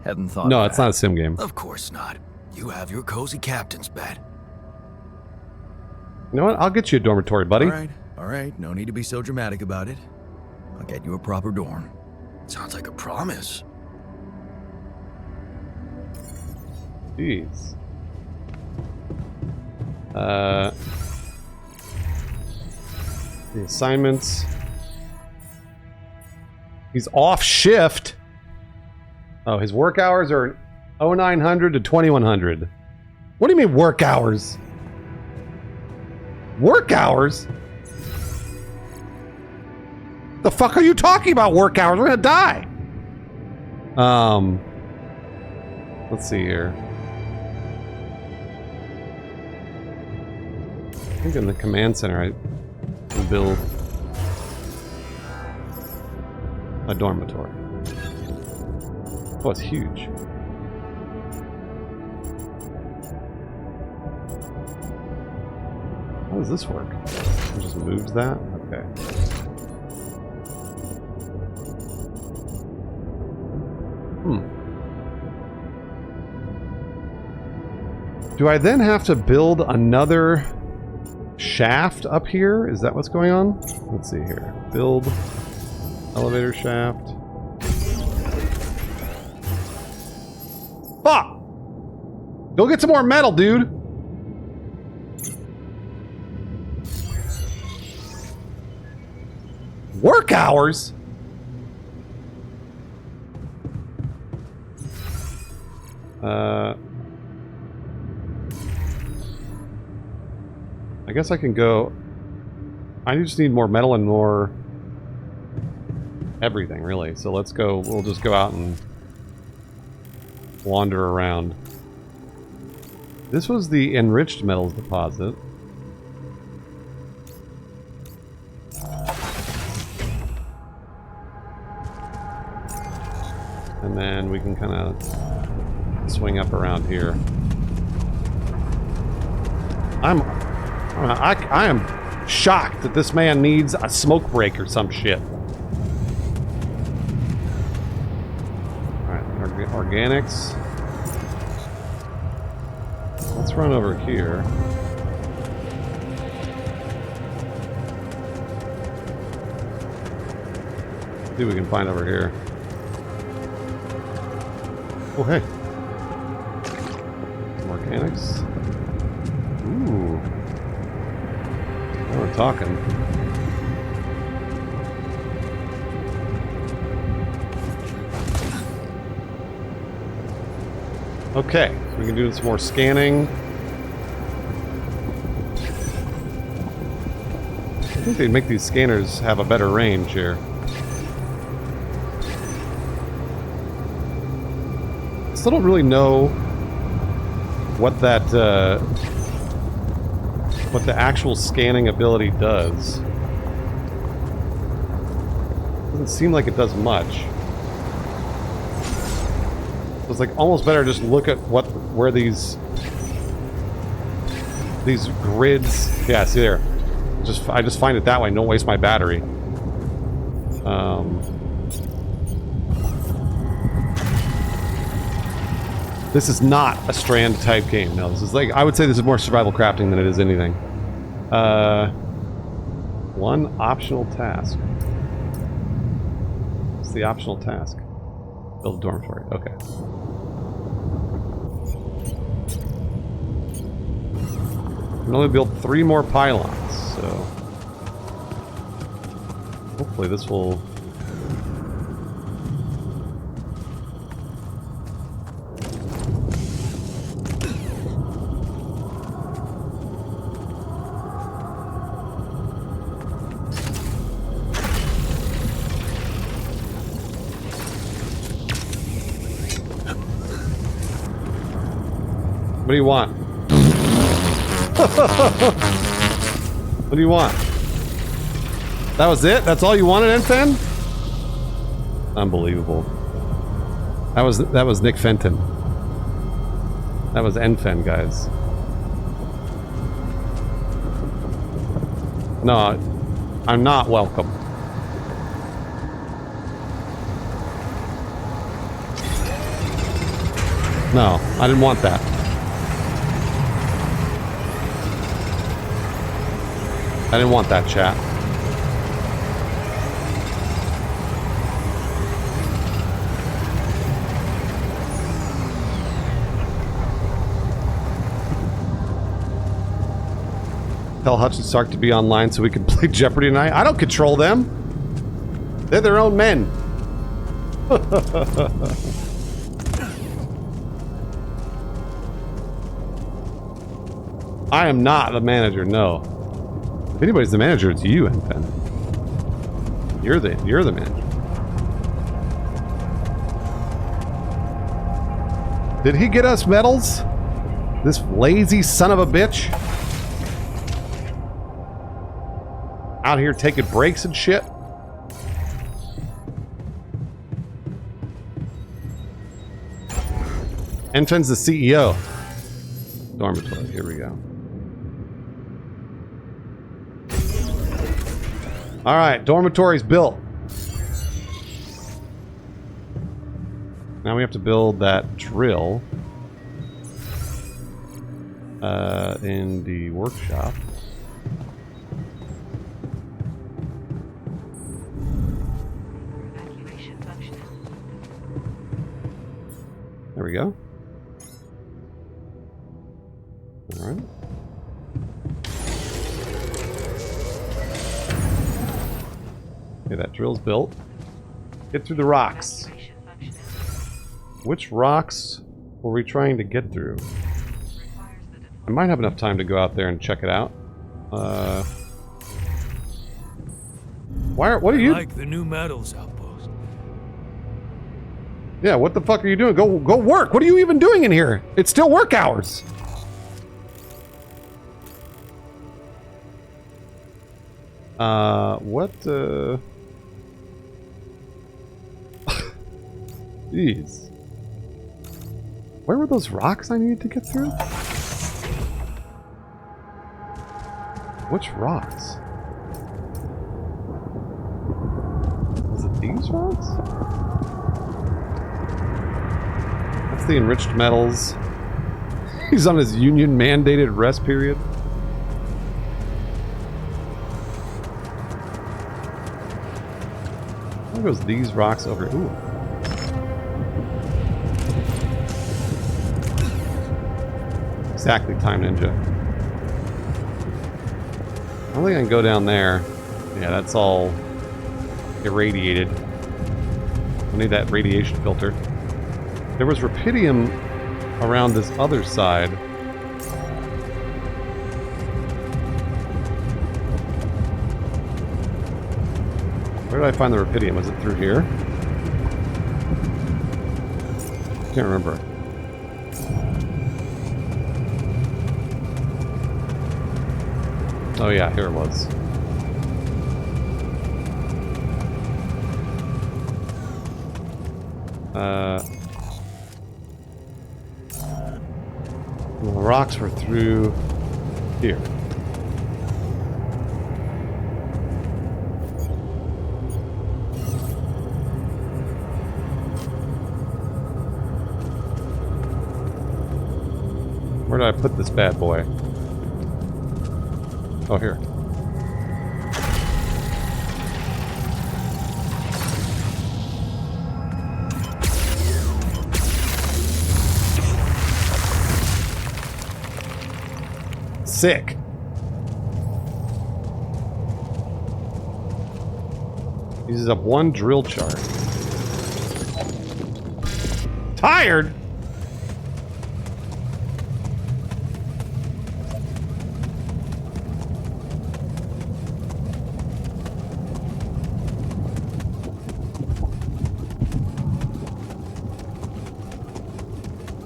hadn't thought No, of it's that. not a sim game. Of course not. You have your cozy captain's bed. You know what? I'll get you a dormitory, buddy. All right. No need to be so dramatic about it. I'll get you a proper dorm. Sounds like a promise. Jeez. The assignments. He's off shift. Oh, his work hours are 0900 to 2100. What do you mean work hours? Work hours? The fuck are you talking about work hours? We're gonna die. Let's see here. I think in the command center I can build a dormitory. Oh, it's huge. How does this work? It just moves that? Okay. Do I then have to build another shaft up here? Is that what's going on? Let's see here. Build elevator shaft. Fuck! Go get some more metal, dude! Work hours? I guess I can go... I just need more metal and more... everything, really. So let's go... We'll just go out and... wander around. This was the enriched metals deposit. And then we can kind of swing up around here. I am shocked that this man needs a smoke break or some shit. Alright, organics. Let's run over here. See what we can find over here. Oh, hey. Some organics. Ooh. Now we're talking. Okay, so we can do some more scanning. I think they'd make these scanners have a better range here. Still don't really know what that what the actual scanning ability does. Doesn't seem like it does much. So it's like almost better just look at where these grids. Yeah, see there. I just find it that way. Don't waste my battery. This is not a Strand type game. No, this is like, I would say this is more survival crafting than it is anything. One optional task. What's the optional task? Build a dormitory. Okay. We can only build 3 more pylons, so hopefully this will. What do you want? What do you want? That was it? That's all you wanted, Enfen? Unbelievable. That was Nick Fenton. That was Enfen, guys. No, I'm not welcome. No, I didn't want that. I didn't want that, chat. Tell Hutch and Stark to be online so we can play Jeopardy tonight. I don't control them. They're their own men. I am not the manager, no. If anybody's the manager, it's you, Enfen. You're the manager. Did he get us medals? This lazy son of a bitch? Out here taking breaks and shit? Enfen's the CEO. Dormitory, here we go. Alright, dormitory's built. Now we have to build that drill in the workshop. Evacuation functionality. There we go. Alright. Okay, that drill's built. Get through the rocks. Evacuation functionality. Which rocks were we trying to get through? Requires the I might have enough time to go out there and check it out. What are you? Like the new metals outpost. Yeah, what the fuck are you doing? Go work. What are you even doing in here? It's still work hours. Jeez. Where were those rocks I needed to get through? Which rocks? Was it these rocks? That's the enriched metals. He's on his union mandated rest period. There goes these rocks over. Ooh. Exactly, Time Ninja. I don't think I can go down there. Yeah, that's all irradiated. I need that radiation filter. There was Repidium around this other side. Where did I find the Repidium? Was it through here? Can't remember. Oh yeah, here it was. The rocks were through here. Where did I put this bad boy? Oh, here. Sick. Uses up one drill chart. Tired?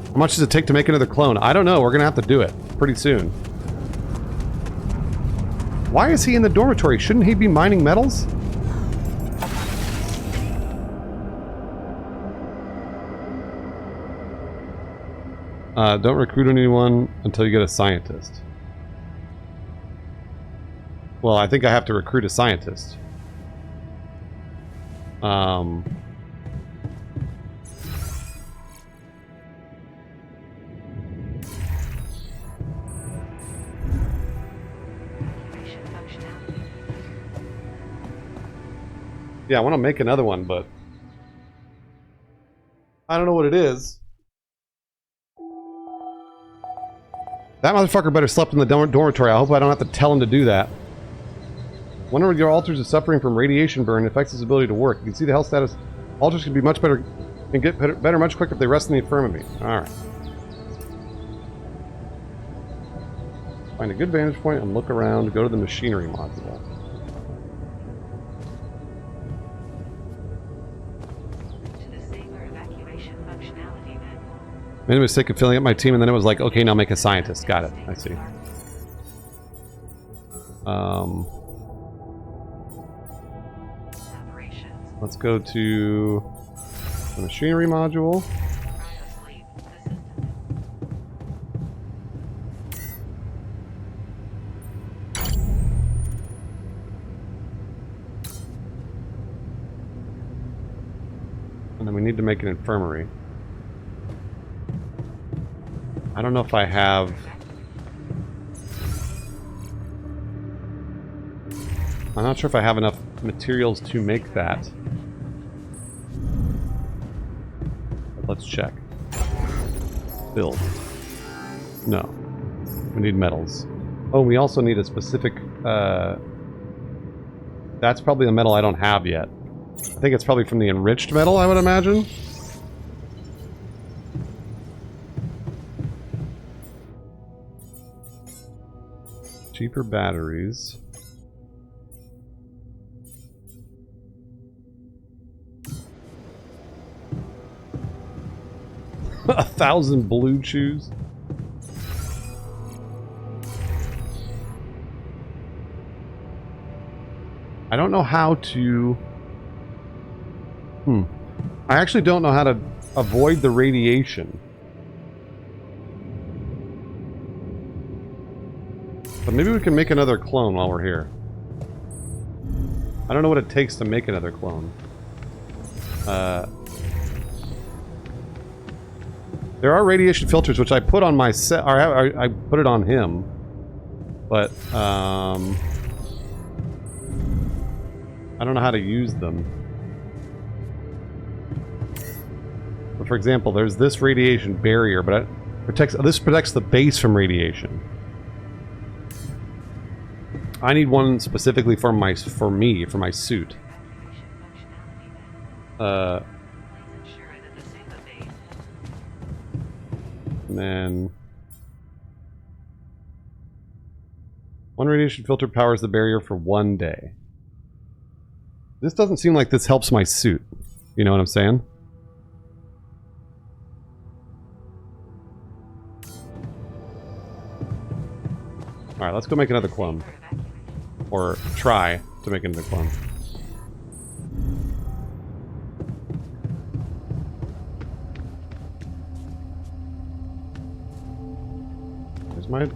How much does it take to make another clone? I don't know. We're going to have to do it pretty soon. Why is he in the dormitory? Shouldn't he be mining metals? Don't recruit anyone until you get a scientist. Well, I think I have to recruit a scientist. Yeah, I want to make another one, but I don't know what it is. That motherfucker better slept in the dormitory. I hope I don't have to tell him to do that. One of your alters is suffering from radiation burn. It affects his ability to work. You can see the health status. Alters can be much better and get better much quicker if they rest in the infirmary. Alright. Find a good vantage point and look around. Go to the machinery module. Made a mistake of filling up my team, and then it was like, okay, now make a scientist. Got it. I see. Let's go to the machinery module. And then we need to make an infirmary. I don't know if I have... I'm not sure if I have enough materials to make that. But let's check. Build. No. We need metals. Oh, we also need a specific... That's probably a metal I don't have yet. I think it's probably from the enriched metal, I would imagine. Cheaper batteries. A 1,000 blue chews. I don't know how to... I actually don't know how to avoid the radiation. But maybe we can make another clone while we're here. I don't know what it takes to make another clone. There are radiation filters which I put on my set. Or I put it on him, but I don't know how to use them. But for example, there's this radiation barrier, but this protects the base from radiation. I need one specifically for my suit. Evacuation functionality then. Please ensure that the safe base. And then one radiation filter powers the barrier for 1 day. This doesn't seem like this helps my suit. You know what I'm saying? Alright, let's go make another clone. For evacuation. Or try to make another clone. There's my...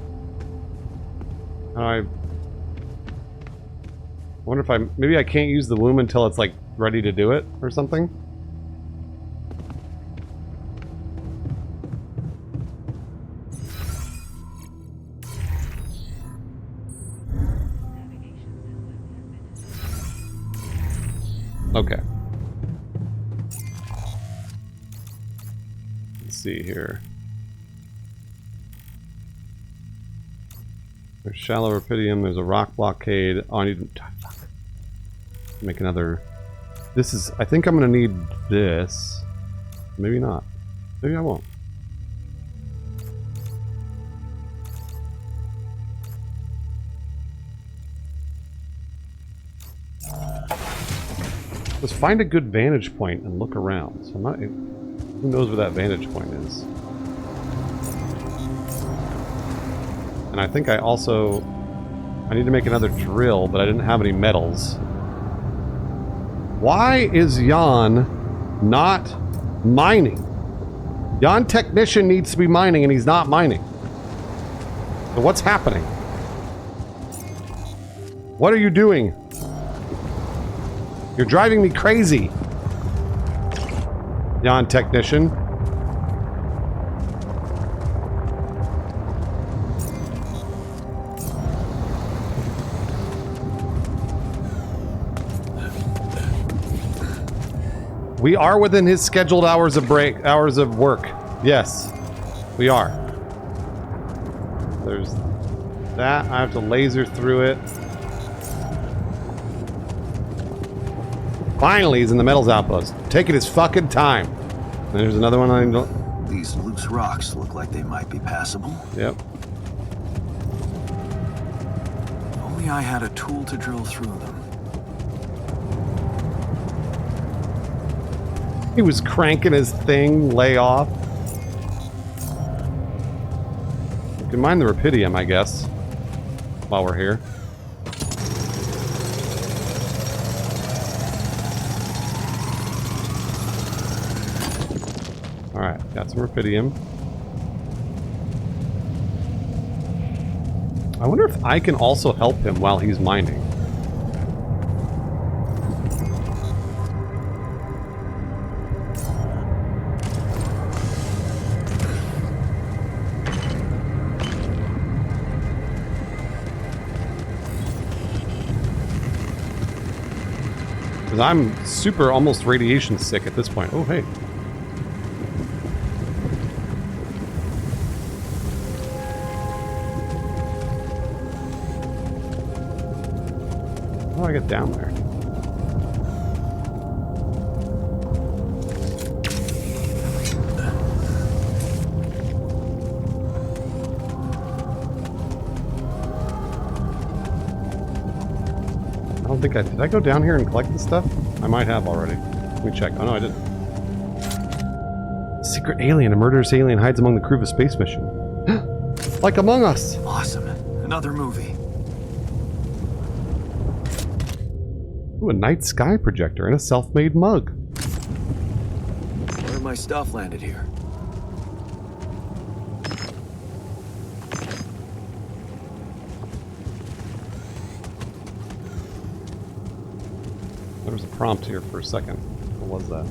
I wonder if maybe I can't use the womb until it's like ready to do it or something. Okay. Let's see here. There's shallow Repidium, there's a rock blockade. Oh, I need to make another. This is, I think I'm gonna need this. Maybe not. Maybe I won't. Let's find a good vantage point and look around. So I'm not, who knows where that vantage point is? And I think I need to make another drill, but I didn't have any metals. Why is Jan not mining? Jan Technician needs to be mining and he's not mining. So what's happening? What are you doing? You're driving me crazy. Jan Technician. We are within his scheduled hours of work. Yes, we are. There's that. I have to laser through it. Finally, he's in the metals outpost. Taking his fucking time. And there's another one I don't. These loose rocks look like they might be passable. Yep. If only I had a tool to drill through them. He was cranking his thing, lay off. We can mine the Repidium, I guess, while we're here. Alright, got some Repidium. I wonder if I can also help him while he's mining. Because I'm super almost radiation sick at this point. Oh, hey. How do I get down there? I don't think did I go down here and collect this stuff? I might have already. Let me check. Oh no, I didn't. Secret alien. A murderous alien hides among the crew of a space mission. Like Among Us. Awesome. Another movie. Ooh, a night sky projector and a self-made mug. Where my stuff landed here? There was a prompt here for a second. What was that?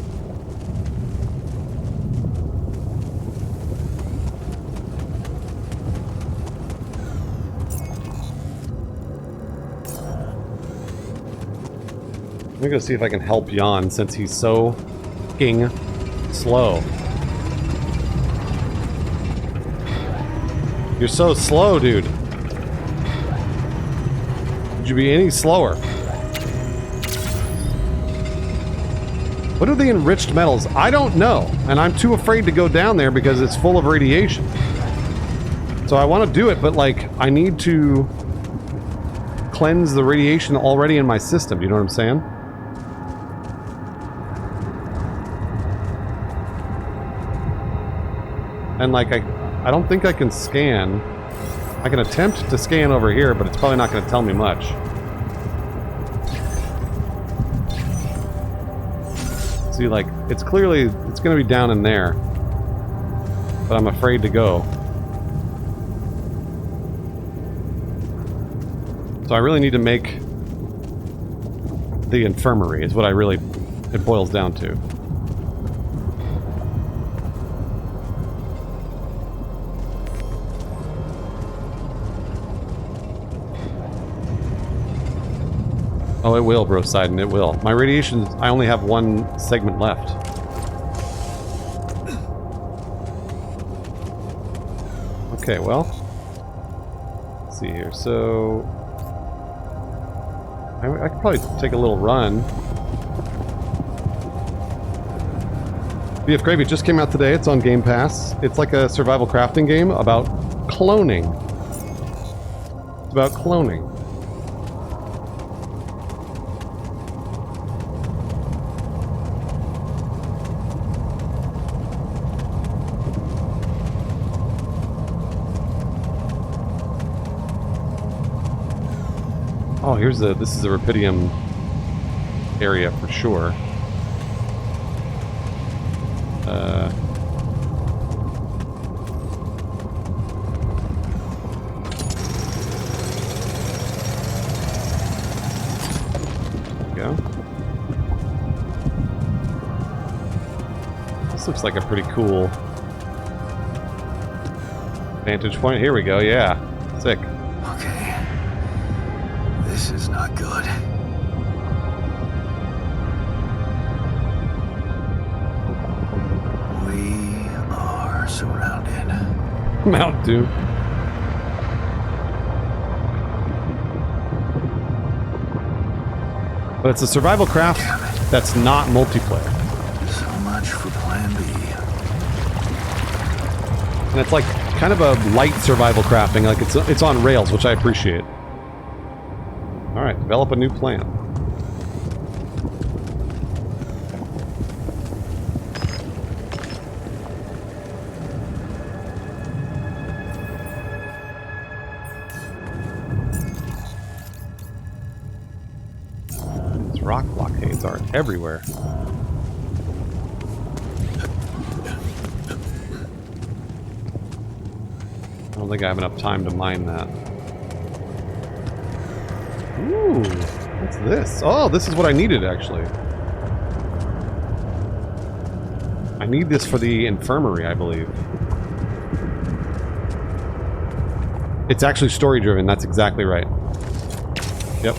Let me go see if I can help Jan since he's so fucking slow. You're so slow, dude. Could you be any slower? What are the enriched metals? I don't know, and I'm too afraid to go down there because it's full of radiation. So I want to do it, but like, I need to cleanse the radiation already in my system. You know what I'm saying? And like, I don't think I can scan. I can attempt to scan over here, but it's probably not going to tell me much. See, like, it's clearly, it's going to be down in there. But I'm afraid to go. So I really need to make the infirmary, is what I really, it boils down to. Oh, it will, bro, Sidon, it will. My radiation, I only have one segment left. Okay, well. Let's see here. So I could probably take a little run. BF Gravy just came out today. It's on Game Pass. It's like a survival crafting game about cloning. It's about cloning. Oh, here's the, this is a Repidium area for sure. There we go. This looks like a pretty cool vantage point. Here we go, yeah. Sick. Okay. This is not good. We are surrounded. Mount Doom. But it's a survival craft that's not multiplayer. So much for Plan B. And it's like kind of a light survival crafting, like it's on rails, which I appreciate. Alright, develop a new plan. These rock blockades are everywhere. I don't think I have enough time to mine that. Ooh, what's this? Oh, this is what I needed, actually. I need this for the infirmary, I believe. It's actually story-driven, that's exactly right. Yep.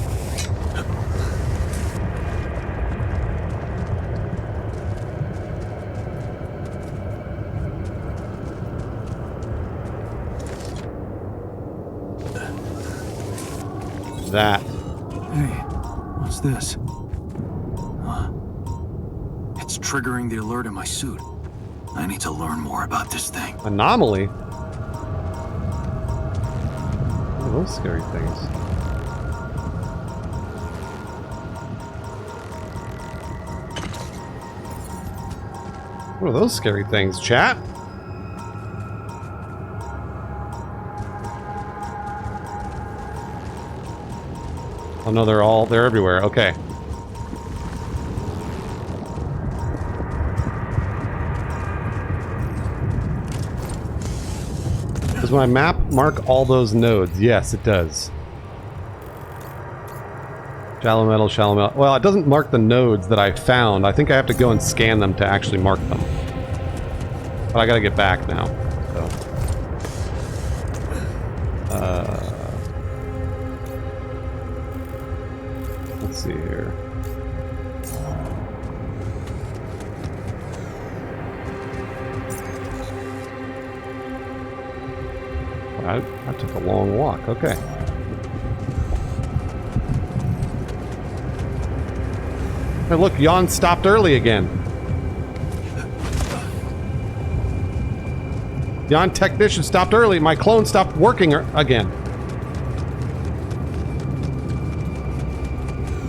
That. Hey, what's this? It's triggering the alert in my suit. I need to learn more about this thing. Anomaly? What are those scary things? What are those scary things, chat? Oh no, they're everywhere. Okay. Does my map mark all those nodes? Yes, it does. Shallow metal, shallow metal. Well, it doesn't mark the nodes that I found. I think I have to go and scan them to actually mark them. But I gotta get back now. So. Let's see here. I took a long walk. Okay. Hey, look, Jan stopped early again. Jan Technician stopped early. My clone stopped working again.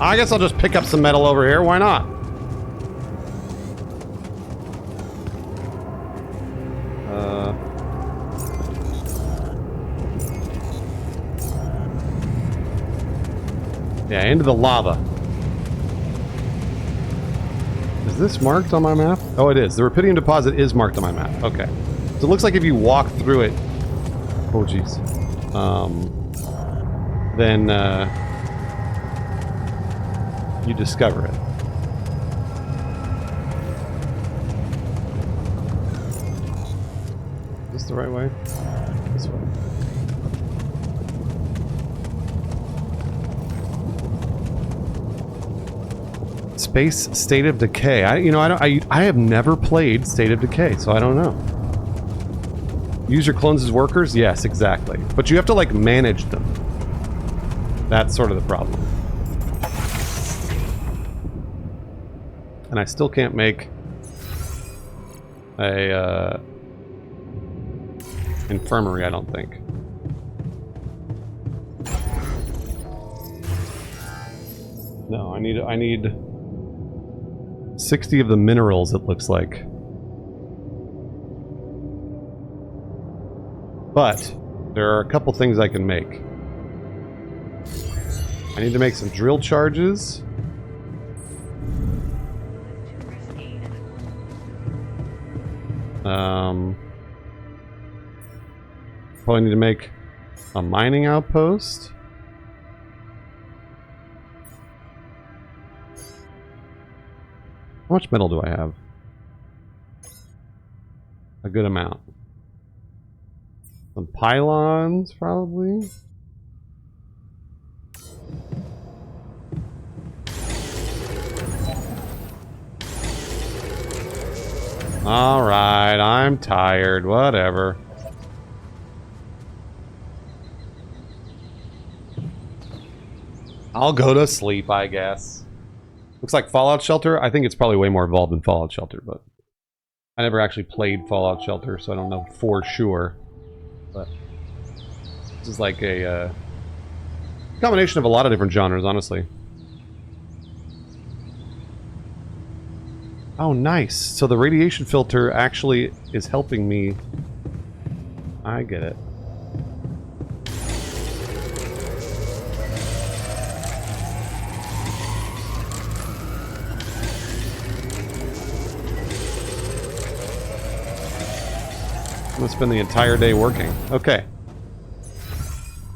I guess I'll just pick up some metal over here. Why not? Yeah, into the lava. Is this marked on my map? Oh, it is. The Repidium deposit is marked on my map. Okay. So it looks like if you walk through it... Oh, jeez. Then, you discover it. Is this the right way? This way. Space State of Decay. I have never played State of Decay, so I don't know. Use your clones as workers? Yes, exactly. But you have to, like, manage them. That's sort of the problem. And I still can't make a infirmary, I don't think. No, I need 60 of the minerals, it looks like. But there are a couple things I can make. I need to make some drill charges. Probably need to make a mining outpost. How much metal do I have? A good amount. Some pylons, probably. Alright, I'm tired. Whatever. I'll go to sleep, I guess. Looks like Fallout Shelter. I think it's probably way more involved than Fallout Shelter, but I never actually played Fallout Shelter, so I don't know for sure. But this is like a combination of a lot of different genres, honestly. Oh, nice. So the radiation filter actually is helping me. I get it. I'm gonna spend the entire day working. Okay.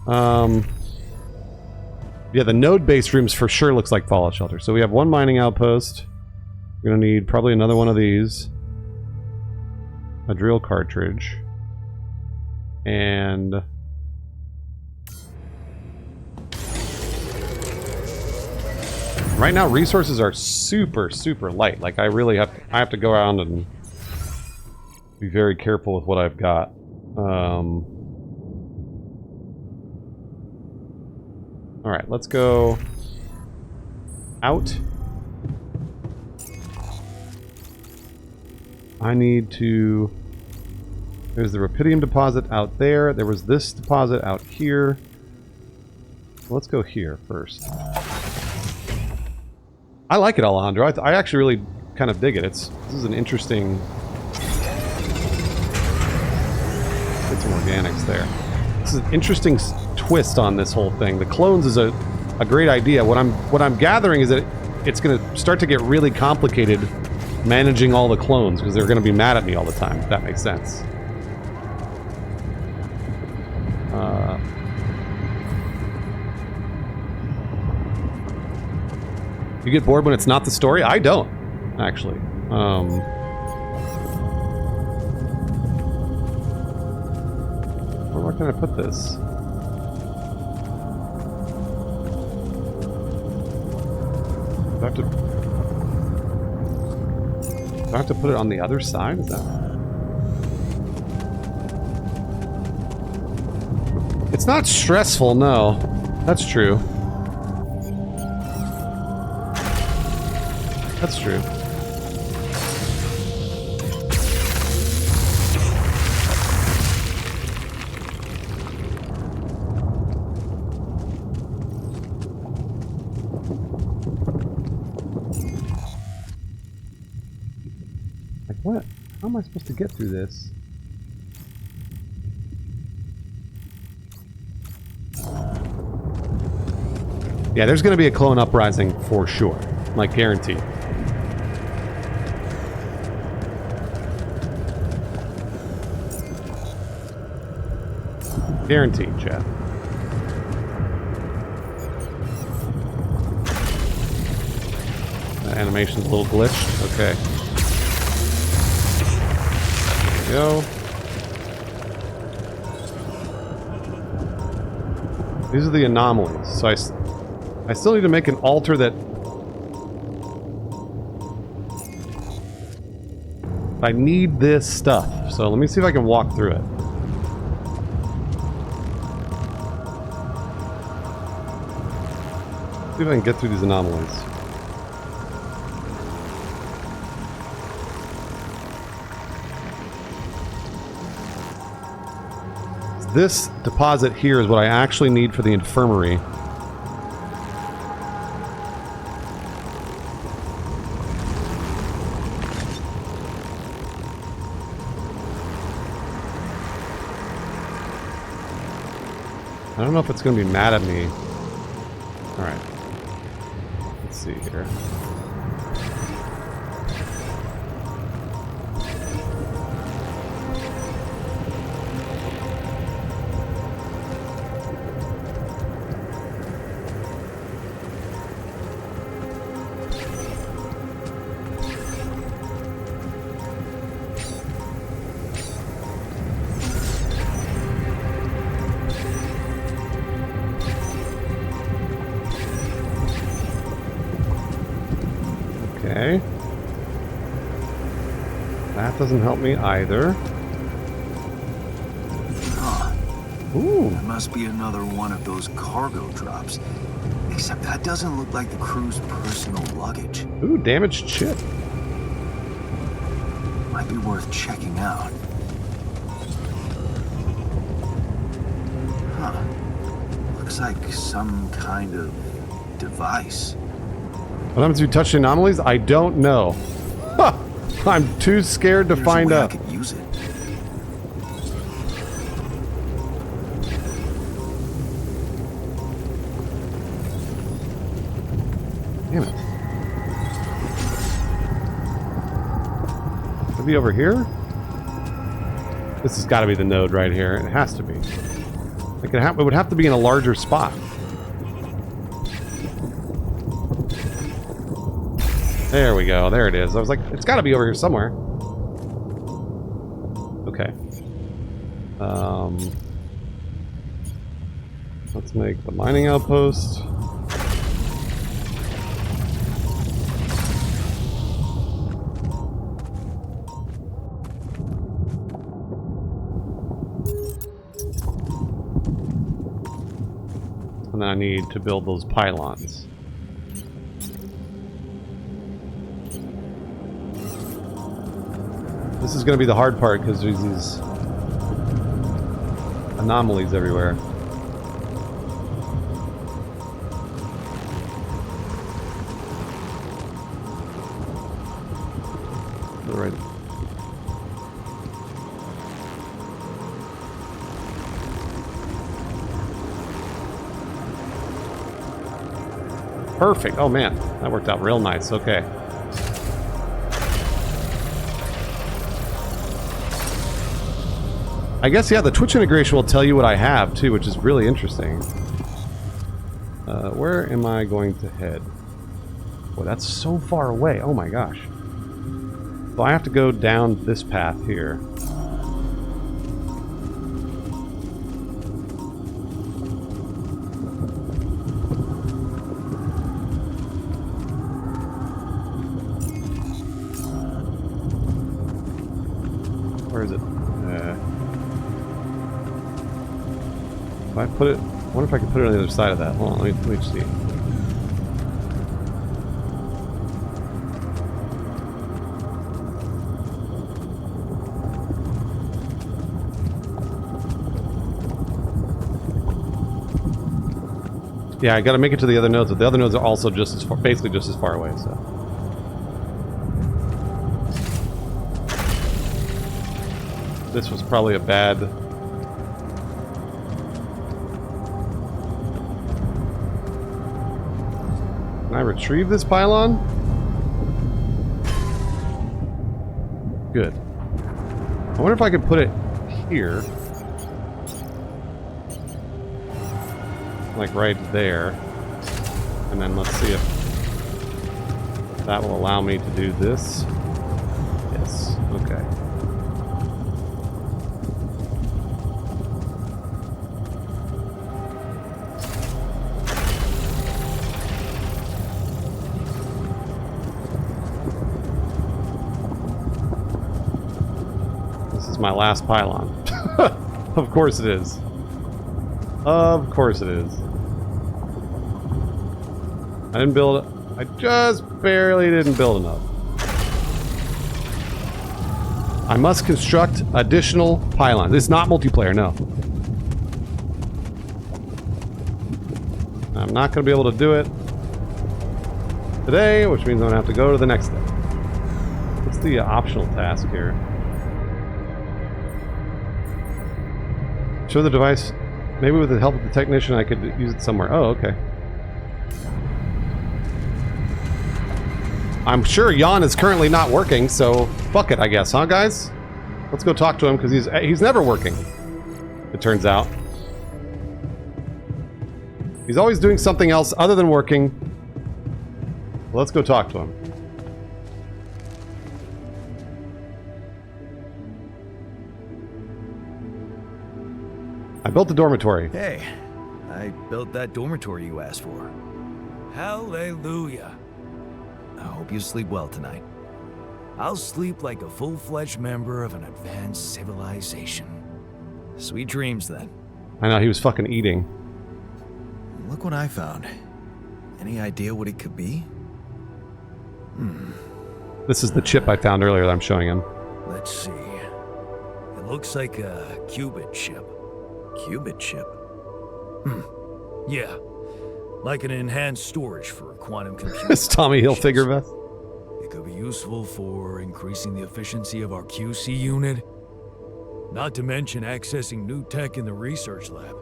Yeah, the node-based rooms for sure looks like Fallout Shelter. So we have one mining outpost. We're gonna need probably another one of these. A drill cartridge. And... right now, resources are super, super light. Like, I really have to go around and be very careful with what I've got. Alright, let's go out. I need to... there's the Repidium deposit out there. There was this deposit out here. Let's go here first. I like it, Alejandro. I actually really kind of dig it. This is an interesting... get some organics there. This is an interesting twist on this whole thing. The clones is a great idea. What I'm gathering is that it's going to start to get really complicated managing all the clones because they're going to be mad at me all the time, if that makes sense. You get bored when it's not the story? I don't, actually. Where can I put this? Do I have to put it on the other side? Is that... It's not stressful, no. That's true. That's true. Like what? How am I supposed to get through this? Yeah, there's gonna be a clone uprising for sure. Like, guaranteed. Guaranteed, chat. The animation's a little glitched. Okay. There we go. These are the anomalies. So I still need to make an altar that... I need this stuff. So let me see if I can walk through it. See if I can get through these anomalies. This deposit here is what I actually need for the infirmary. I don't know if it's going to be mad at me. Alright. Let's see here. Okay. That doesn't help me either. Huh. Ooh. That must be another one of those cargo drops. Except that doesn't look like the crew's personal luggage. Ooh, damaged ship. Might be worth checking out. Huh. Looks like some kind of device. What happens if you touch the anomalies? I don't know. Huh. I'm too scared to There's find a way out. I could use it. Damn it. Could be over here? This has got to be the node right here. It has to be. Like it would have to be in a larger spot. There we go. There it is. I was like, it's got to be over here somewhere. Okay. Let's make the mining outpost. And then I need to build those pylons. This is going to be the hard part because there's these anomalies everywhere. All right. Perfect. Oh man, that worked out real nice. Okay. I guess, yeah, the Twitch integration will tell you what I have, too, which is really interesting. Where am I going to head? Boy, that's so far away. Oh my gosh. So I have to go down this path here. Where is it? If I put it... I wonder if I can put it on the other side of that. Hold on, let me see. Yeah, I gotta make it to the other nodes, but the other nodes are also just as far, basically just as far away, so. This was probably a bad... Can I retrieve this pylon? Good. I wonder if I could put it here. Like right there. And then let's see if that will allow me to do this. Yes. Okay. This is my last pylon. Of course it is. Of course it is. I didn't build it. I just barely didn't build enough. I must construct additional pylons. It's not multiplayer, no. I'm not going to be able to do it today, which means I'm going to have to go to the next day. What's the optional task here? Show the device. Maybe with the help of the technician I could use it somewhere. Oh, okay. I'm sure Jan is currently not working, so fuck it, I guess, huh, guys? Let's go talk to him, because he's never working, it turns out. He's always doing something else other than working. Well, let's go talk to him. I built the dormitory. Hey, I built that dormitory you asked for. Hallelujah. I hope you sleep well tonight. I'll sleep like a full-fledged member of an advanced civilization. Sweet dreams, then. I know, he was fucking eating. Look what I found. Any idea what it could be? This is the chip I found earlier that I'm showing him. Let's see. It looks like a qubit chip. Qubit chip? Yeah. Like an enhanced storage for quantum computing. It's Tommy Hilfiger vest. It could be useful for increasing the efficiency of our QC unit. Not to mention accessing new tech in the research lab.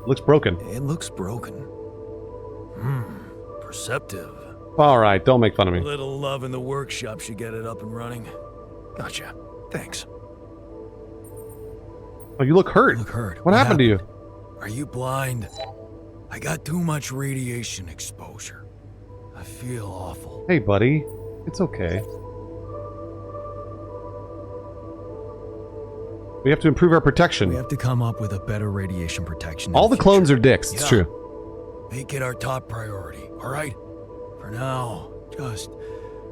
Looks broken. It looks broken. Perceptive. Alright, don't make fun of A me. little love in the workshop should get it up and running. Gotcha. Thanks. Oh, you look hurt. Look hurt. What happened to you? Are you blind? I got too much radiation exposure. I feel awful. Hey, buddy. It's okay. We have to improve our protection. We have to come up with a better radiation protection. in All the clones future. are dicks, it's Yeah. true. Make it our top priority, alright? For now, just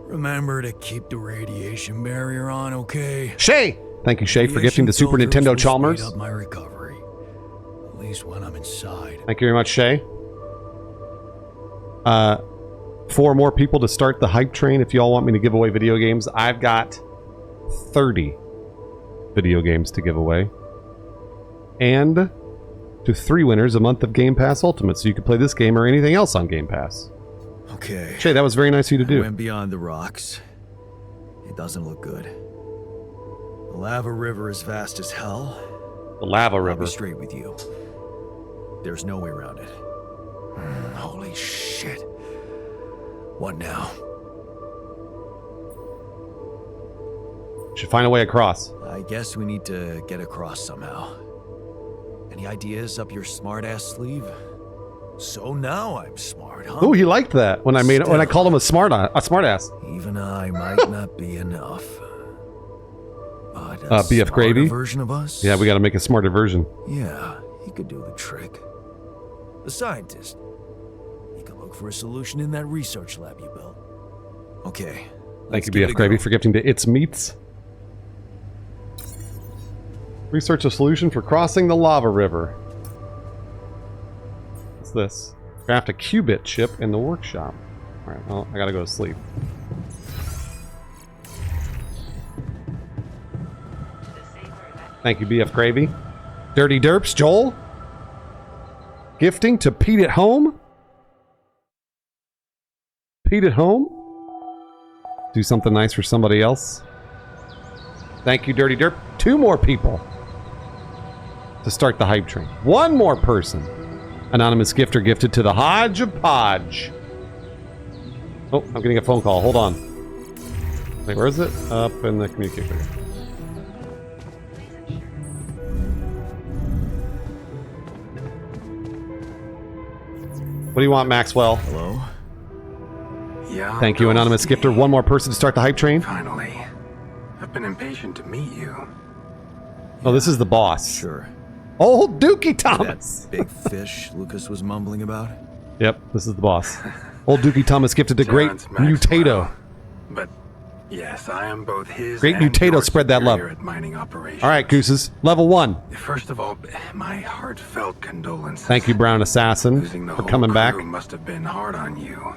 remember to keep the radiation barrier on, okay? Shay! Thank you, Shay, for gifting the Radiation Super filters Nintendo will Chalmers. speed up my recovery. At least when I'm inside. Thank you very much, Shay. 4 more people to start the hype train if y'all want me to give away video games. I've got 30 video games to give away. And to 3 winners a month of Game Pass Ultimate, so you can play this game or anything else on Game Pass. Okay. Shay, that was very nice of you to I do. went beyond the rocks. It doesn't look good. The lava river is vast as hell. The lava I'll river. be straight with you. There's no way around it. Holy shit. What now? Should find a way across. I guess we need to get across somehow. Any ideas up your smart-ass sleeve? So now I'm smart, huh? Oh, he liked that when I called him a smartass. Even I might not be enough. But a BF smarter Gravy? version of us? Yeah, we got to make a smarter version. Yeah, he could do the trick. The scientist. He could look for a solution in that research lab you built. Okay. Thank let's you, give it BF a Gravy, go. for gifting to It's Meats. Research a solution for crossing the lava river. What's this? Craft a qubit chip in the workshop. Alright, well, I gotta go to sleep. Thank you, BF Gravy. Dirty Derps, Joel. Gifting to Pete at Home. Pete at Home. Do something nice for somebody else. Thank you, Dirty Derp. 2 more people to start the hype train. 1 more person. Anonymous gifter gifted to the Hodge of Podge. Oh, I'm getting a phone call. Hold on. Wait, where is it? Up in the communicator. What do you want, Maxwell? Hello? Yeah. Thank you, Anonymous gifter. 1 more person to start the hype train. Finally. I've been impatient to meet you. Oh, this is the boss. Sure. Old Dookie Thomas. That big fish Lucas was mumbling about? Yep, this is the boss. Old Dookie Thomas gifted to Great Terrence Maxwell. Mutato. But yes, I am both his Great and Mutato, your spread that love. superior at mining operations. All right, Gooses. Level 1. First of all, my heartfelt condolences. Thank you, Brown Assassin, Losing the for whole coming back. crew must have been hard on you.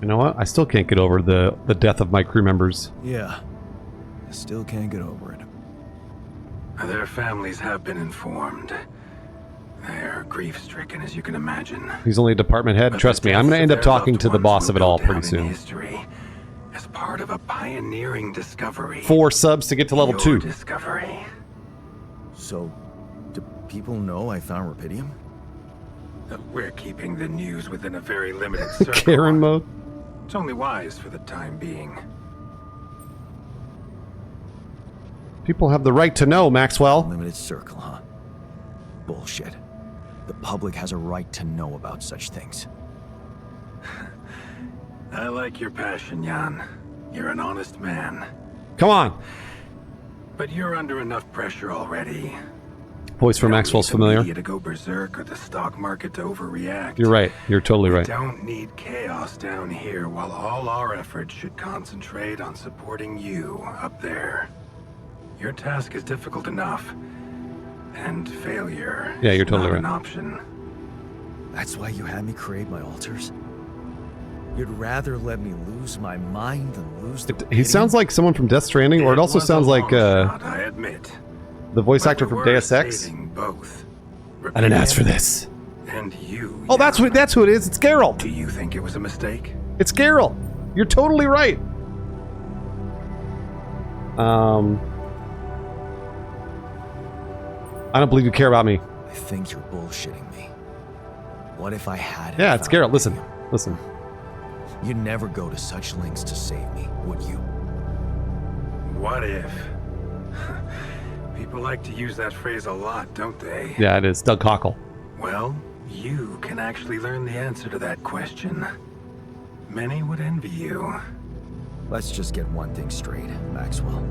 You know what? I still can't get over the death of my crew members. Yeah. I still can't get over it. Their families have been informed. They're grief-stricken, as you can imagine. He's only a department head. But Trust the me, I'm going to deaths end of up their talking loved to the ones boss will of it go all down pretty in soon. history as part of a pioneering discovery. 4 subs to get to level Your 2. discovery. So, do people know I found Repidium? We're keeping the news within a very limited circle. Karen mode. It's only wise for the time being. People have the right to know, Maxwell. Limited circle, huh? Bullshit. The public has a right to know about such things. I like your passion, Jan. You're an honest man. Come on. But you're under enough pressure already. Voice for You don't Maxwell's need the familiar. media to go berserk or the stock market to overreact. You're right. You're totally We right. don't need chaos down here while all our efforts should concentrate on supporting you up there. Your task is difficult enough. And failure Yeah, you're is totally not right. an option. That's why you had me create my altars? You'd rather let me lose my mind than lose the He sounds like someone from Death Stranding, or it also was a sounds like long shot, I admit. the voice But actor we from were Deus Ex. saving both. I didn't ask for Repidium this. And you. Oh, that's Jan. who it is. It's Geralt. Do you think it was a mistake? It's Geralt. You're totally right. I don't believe you care about me. I think you're bullshitting me. What if I had Yeah, it's found Geralt. Listen. Repidium? Listen. You'd never go to such lengths to save me, would you? What if? People like to use that phrase a lot, don't they? Yeah, it is. Doug Cockle. Well, you can actually learn the answer to that question. Many would envy you. Let's just get one thing straight, Maxwell.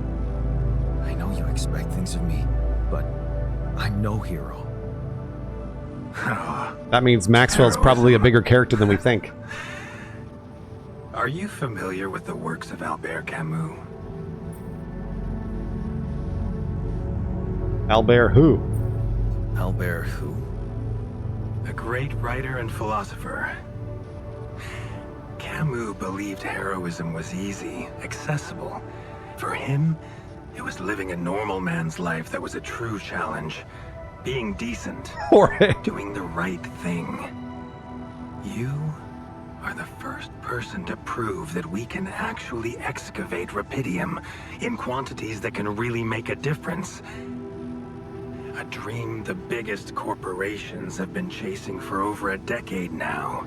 I know you expect things of me, but I'm no hero. That means Maxwell's probably a bigger character than we think. Are you familiar with the works of Albert Camus? Albert who? Albert who? A great writer and philosopher. Camus believed heroism was easy, accessible. For him, it was living a normal man's life that was a true challenge. Being decent. Jorge. Doing the right thing. You are the first person to prove that we can actually excavate Repidium in quantities that can really make a difference. A dream the biggest corporations have been chasing for over a decade now.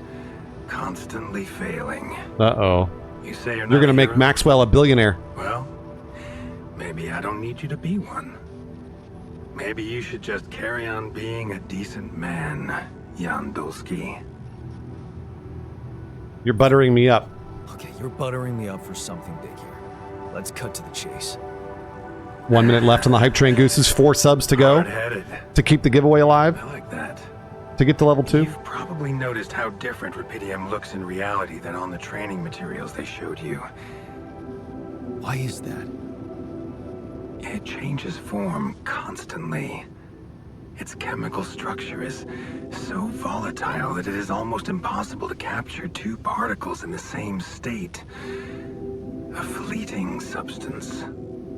Constantly failing. Uh-oh. You say you're You're not gonna a make hero? Maxwell a billionaire. Well, maybe I don't need you to be one. Maybe you should just carry on being a decent man, Jan Dulski. You're buttering me up. Okay, you're buttering me up for something big here. Let's cut to the chase. 1 minute left on the hype train, Gooses. 4 subs to go Hard-headed. to keep the giveaway alive. I like that. To get to level 2. You've probably noticed how different Repidium looks in reality than on the training materials they showed you. Why is that? It changes form constantly. Its chemical structure is so volatile that it is almost impossible to capture 2 particles in the same state. A fleeting substance.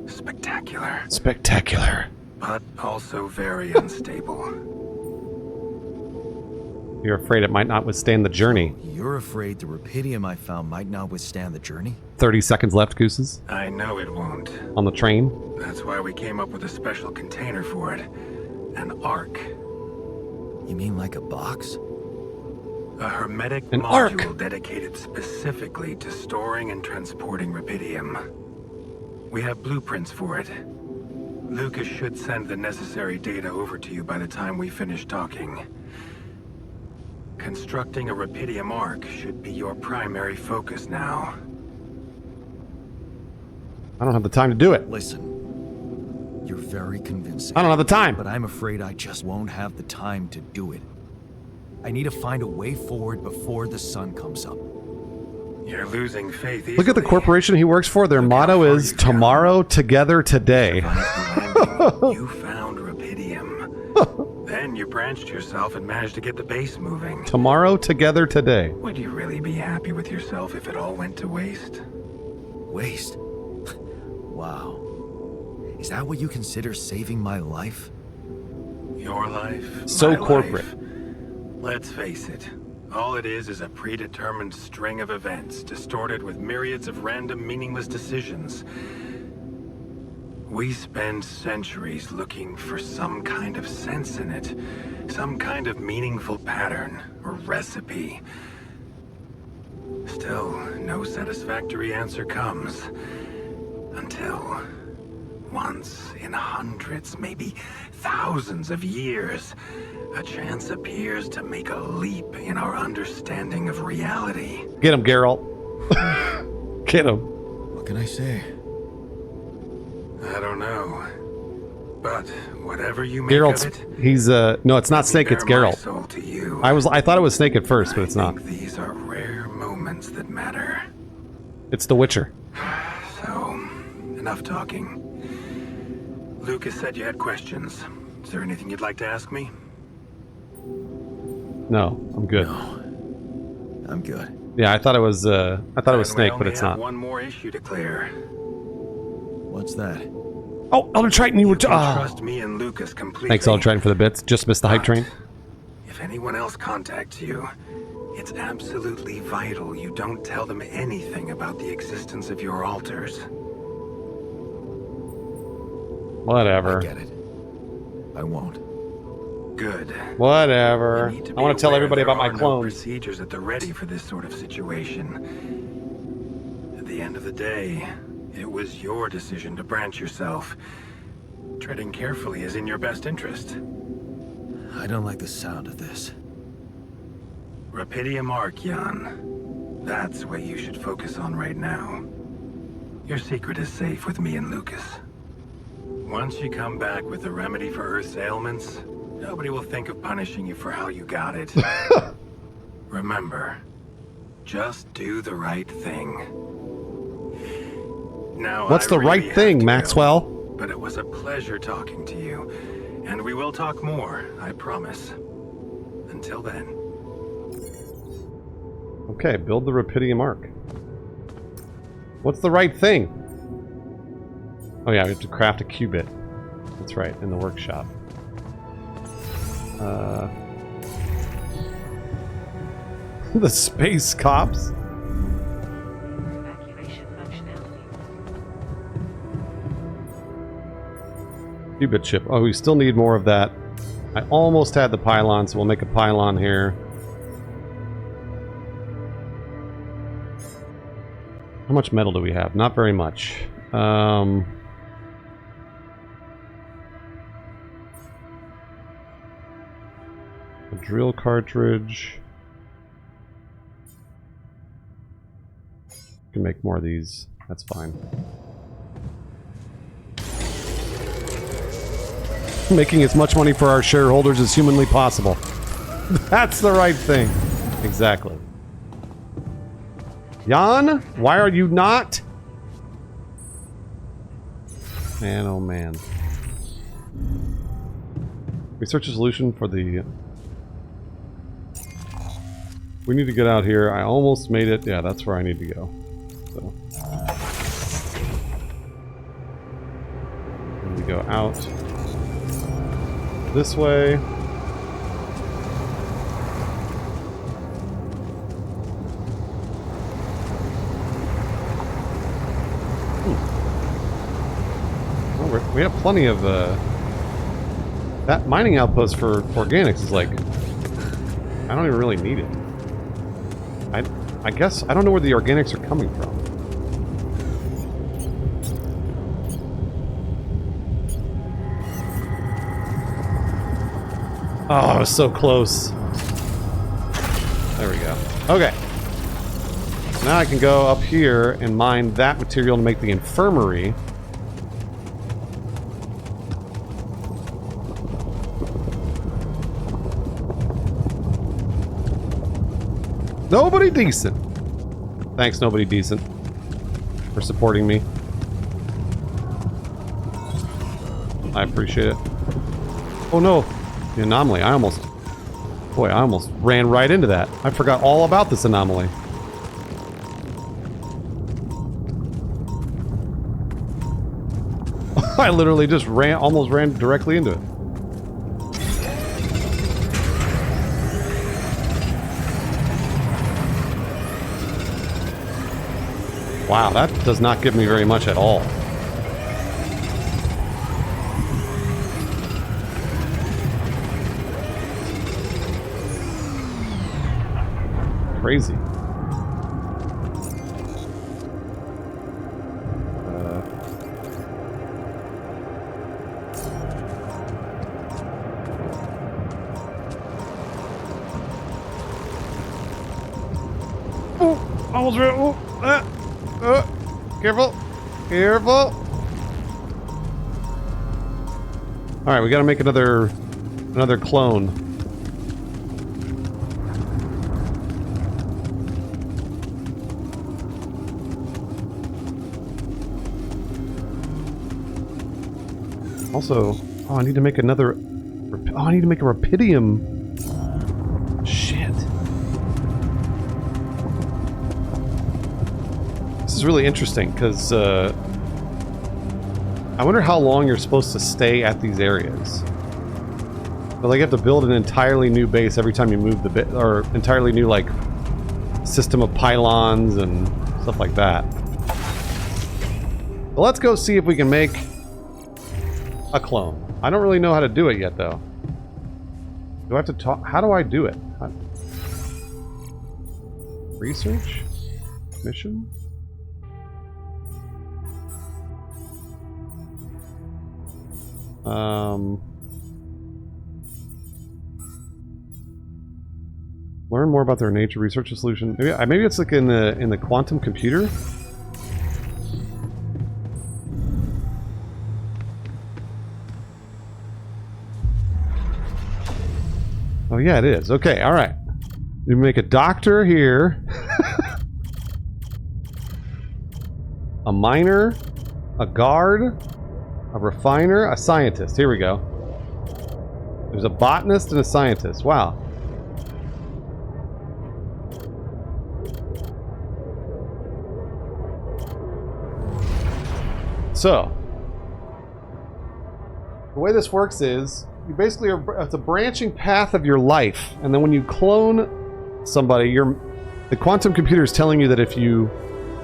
Spectacular. Spectacular. But also very unstable. You're afraid it might not withstand the journey. You're afraid the Repidium I found might not withstand the journey? 30 seconds left, Gooses. I know it won't. On the train. That's why we came up with a special container for it. An Ark. You mean like a box? A hermetic An module Ark. dedicated specifically to storing and transporting Repidium. We have blueprints for it. Lucas should send the necessary data over to you by the time we finish talking. Constructing a Repidium Ark should be your primary focus now. I don't have the time to do it. Listen, you're very convincing. I don't have the time. But I'm afraid I just won't have the time to do it. I need to find a way forward before the sun comes up. You're losing faith easily. Look at the corporation he works for. Their motto is tomorrow, together, today. You found Repidium. Then you branched yourself and managed to get the base moving. Tomorrow, together, today. Would you really be happy with yourself if it all went to waste? Waste? Wow. Is that what you consider saving my life? Your life? So my corporate. life. Let's face it. All it is a predetermined string of events, distorted with myriads of random, meaningless decisions. We spend centuries looking for some kind of sense in it, some kind of meaningful pattern or recipe. Still, no satisfactory answer comes. Until, once in hundreds, maybe thousands of years, a chance appears to make a leap in our understanding of reality. Get him, Geralt. Get him. What can I say? I don't know. But whatever you make Geralt's. of it, He's no, it's not Snake. It's bare my Geralt. soul to you. I thought it was Snake at first, but it's I not. think these are rare moments that matter. It's The Witcher. So, enough talking. Lucas said you had questions. Is there anything you'd like to ask me? No, I'm good. I'm good. Yeah, I thought it was. I thought it was Then Snake, we but only it's have not. one more issue to clear. What's that? Oh, Elder Triton, you were. You can trust me and Lucas completely. Thanks, Elder Triton, for the bits. Just missed the hype train. If anyone else contacts you, it's absolutely vital you don't tell them anything about the existence of your altars. Whatever. I get it. I won't. Good. Whatever. You need to I be want to tell aware everybody there about my are no clones. procedures at the ready for this sort of situation. At the end of the day, it was your decision to branch yourself. Treading carefully is in your best interest. I don't like the sound of this. Repidium Ark, Jan. That's what you should focus on right now. Your secret is safe with me and Lucas. Once you come back with a remedy for Earth's ailments, nobody will think of punishing you for how you got it. Remember, just do the right thing. Now, What's I the really right have thing, to go, Maxwell? but it was a pleasure talking to you, and we will talk more, I promise. Until then. Okay, build the Repidium Ark. What's the right thing? Oh yeah, we have to craft a qubit. That's right, in the workshop. The space cops? Evacuation functionality. Qubit chip. Oh, we still need more of that. I almost had the pylon, so we'll make a pylon here. How much metal do we have? Not very much. A drill cartridge. Can make more of these. That's fine. Making as much money for our shareholders as humanly possible. That's the right thing. Exactly. Jan, why are you not? Man, oh man. Research a solution for the... We need to get out here. I almost made it. Yeah, that's where I need to go. So. And we go out this way. Well, we have plenty of that mining outpost for organics is like, I don't even really need it. I guess I don't know where the organics are coming from. Oh, I was so close. There we go. Okay. Now I can go up here and mine that material to make the infirmary. Nobody decent. Thanks, nobody decent, for supporting me. I appreciate it. Oh no, the anomaly. I almost ran right into that. I forgot all about this anomaly. I literally just almost ran directly into it. Wow, that does not give me very much at all. Crazy. Oh, almost ran. Careful. Careful. Alright, we gotta make another clone. Also, oh, I need to make another... Oh, I need to make a Repidium. Shit. This is really interesting, because, I wonder how long you're supposed to stay at these areas. But, like, you have to build an entirely new base every time you move the bit, or entirely new, like, system of pylons and stuff like that. But let's go see if we can make a clone. I don't really know how to do it yet, though. Do I have to talk? How do I do it? Research? Mission? Learn more about their nature. Research a solution. Maybe it's like in the quantum computer. Oh yeah, it is. Okay, all right. We make a doctor here, a miner, a guard, a refiner, a scientist. Here we go. There's a botanist and a scientist. Wow. So, the way this works is, you basically are, it's a branching path of your life, and then when you clone somebody, the quantum computer is telling you that if you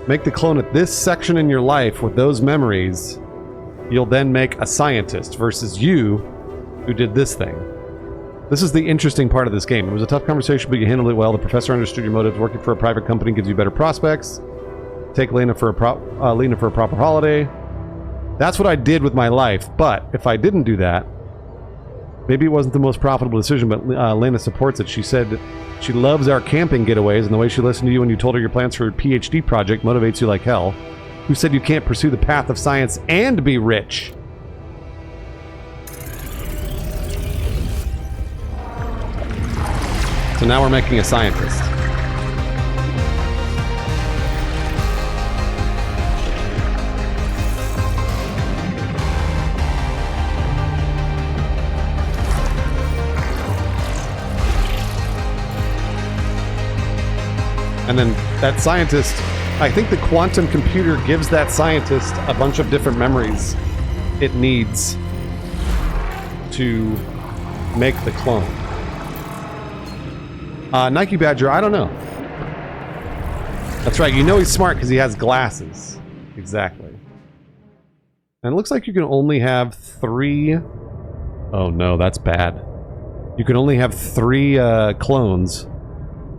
make the clone at this section in your life with those memories, you'll then make a scientist versus you who did this thing. This is the interesting part of this game. It was a tough conversation, but you handled it well. The professor understood your motives. Working for a private company gives you better prospects. Take Lena for a proper holiday. That's what I did with my life, but if I didn't do that, Maybe it wasn't the most profitable decision, but Lena supports it. She said she loves our camping getaways, and the way she listened to you when you told her your plans for a PhD project motivates you like hell. Who said you can't pursue the path of science and be rich? So now we're making a scientist. And then that scientist, I think the quantum computer gives that scientist a bunch of different memories it needs to make the clone. Nike Badger, I don't know. That's right, you know he's smart because he has glasses. Exactly. And it looks like you can only have 3... Oh no, that's bad. You can only have 3 clones.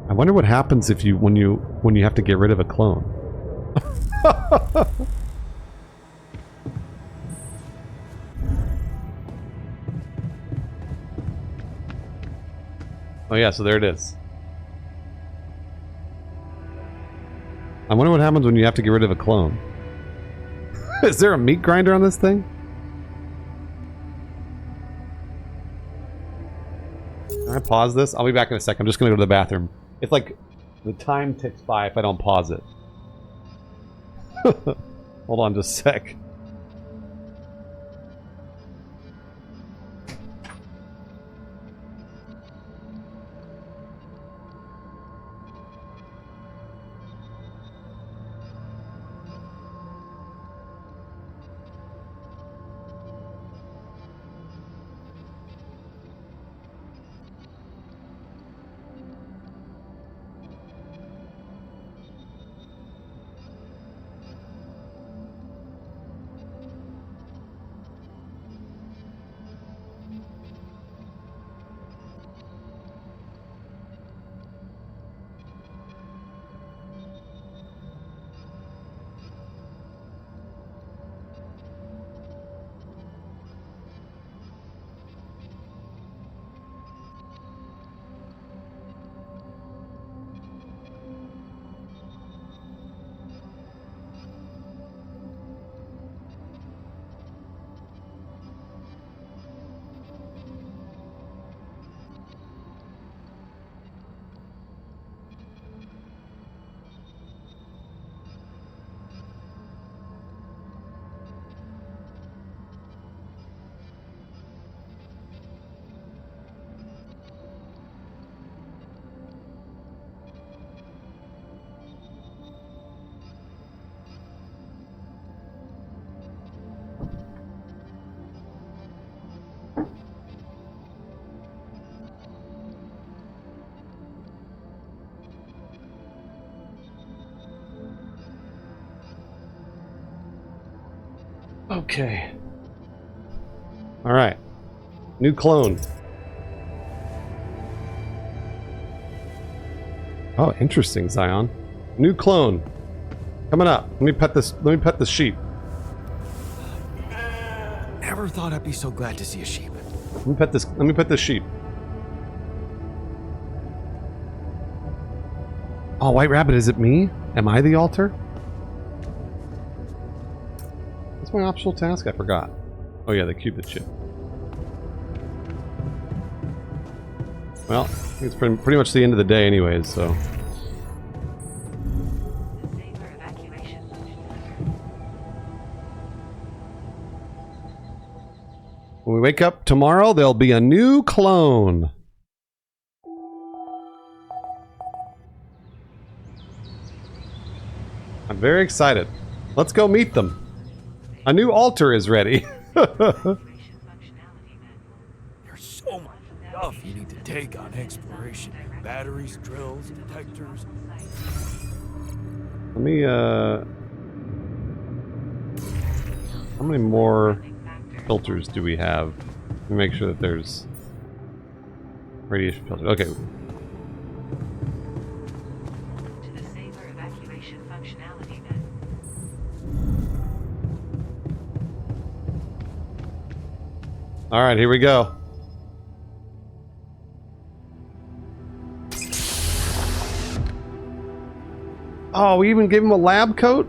I wonder what happens if when you have to get rid of a clone. Oh yeah, so there it is. I wonder what happens when you have to get rid of a clone. Is there a meat grinder on this thing? Can I pause this? I'll be back in a sec. I'm just gonna go to the bathroom. It's like the time ticks by if I don't pause it. Hold on just a sec. Okay. Alright. New clone. Oh, interesting, Zion. New clone. Coming up. Let me pet this sheep. Never thought I'd be so glad to see a sheep. Let me pet this sheep. Oh, White Rabbit, is it me? Am I the altar? What's my optional task? I forgot. Oh yeah, the Cupid ship. Well, I think it's pretty much the end of the day anyways, so... When we wake up tomorrow, there'll be a new clone. I'm very excited. Let's go meet them. A new altar is ready. There's so much stuff you need to take on exploration. Batteries, drills, detectors. Let me, how many more filters do we have? Let me make sure that there's radiation filters. Okay. To disable evacuation functionality then. Alright, here we go. Oh, we even gave him a lab coat?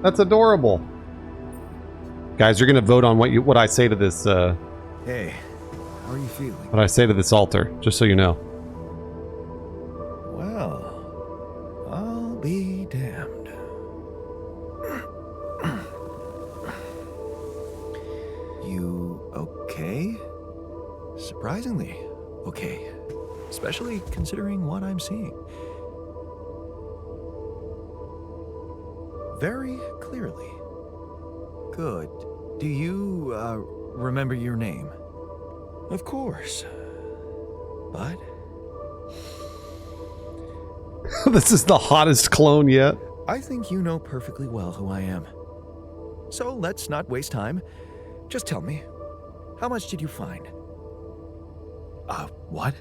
That's adorable. Guys, you're gonna vote on what I say to this, Hey, how are you feeling? what I say to this altar, just so you know. Well, I'll be damned. You okay? Surprisingly okay. Especially considering what I'm seeing. Very clearly. Good. Do you, remember your name? Of course. But... This is the hottest clone yet. I think you know perfectly well who I am. So let's not waste time. Just tell me, how much did you find? What?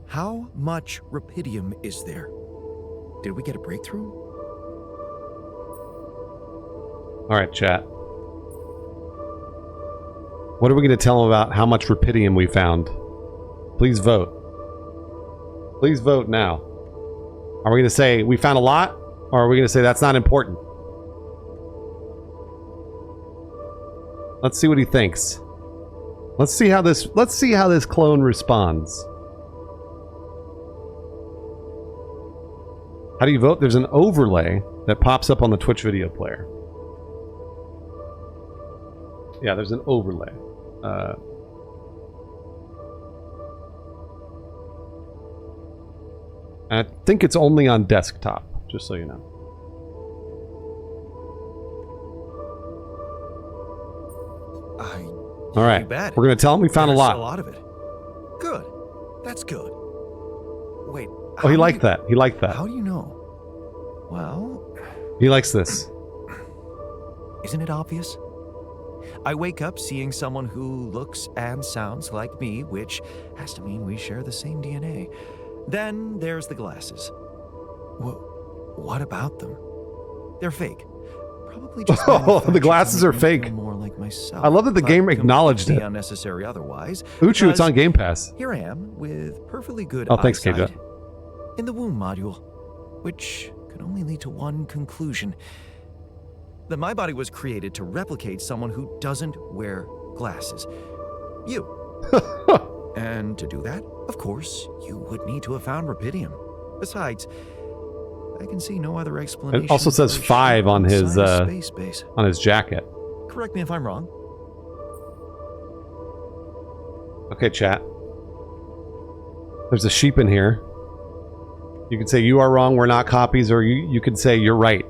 How much Repidium is there? Did we get a breakthrough? Alright, chat. What are we going to tell them about how much Repidium we found? Please vote. Please vote now. Are we going to say we found a lot? Or are we going to say that's not important? Let's see what he thinks. Let's see how this clone responds. How do you vote? There's an overlay that pops up on the Twitch video player. Yeah, there's an overlay. I think it's only on desktop, just so you know. All right, we're going to tell him we found a lot. A lot of it. Good. That's good. Wait. Oh, he liked that. He liked that. How do you know? Well... He likes this. Isn't it obvious? I wake up seeing someone who looks and sounds like me, which has to mean we share the same DNA. Then there's the glasses. What about them? They're fake. Probably just oh, the glasses are fake. More like myself, I love that the game acknowledged it. Unnecessary otherwise. Uchu, it's on Game Pass. Here I am with perfectly good thanks, eyesight KJ. in the womb module, which can only lead to one conclusion: that my body was created to replicate someone who doesn't wear glasses. You. And to do that, of course, you would need to have found Repidium. Besides, I can see no other explanation. It also says 5 on his on his jacket. Correct me if I'm wrong. Okay, chat. There's a sheep in here. You can say you are wrong, we're not copies, or you could say you're right.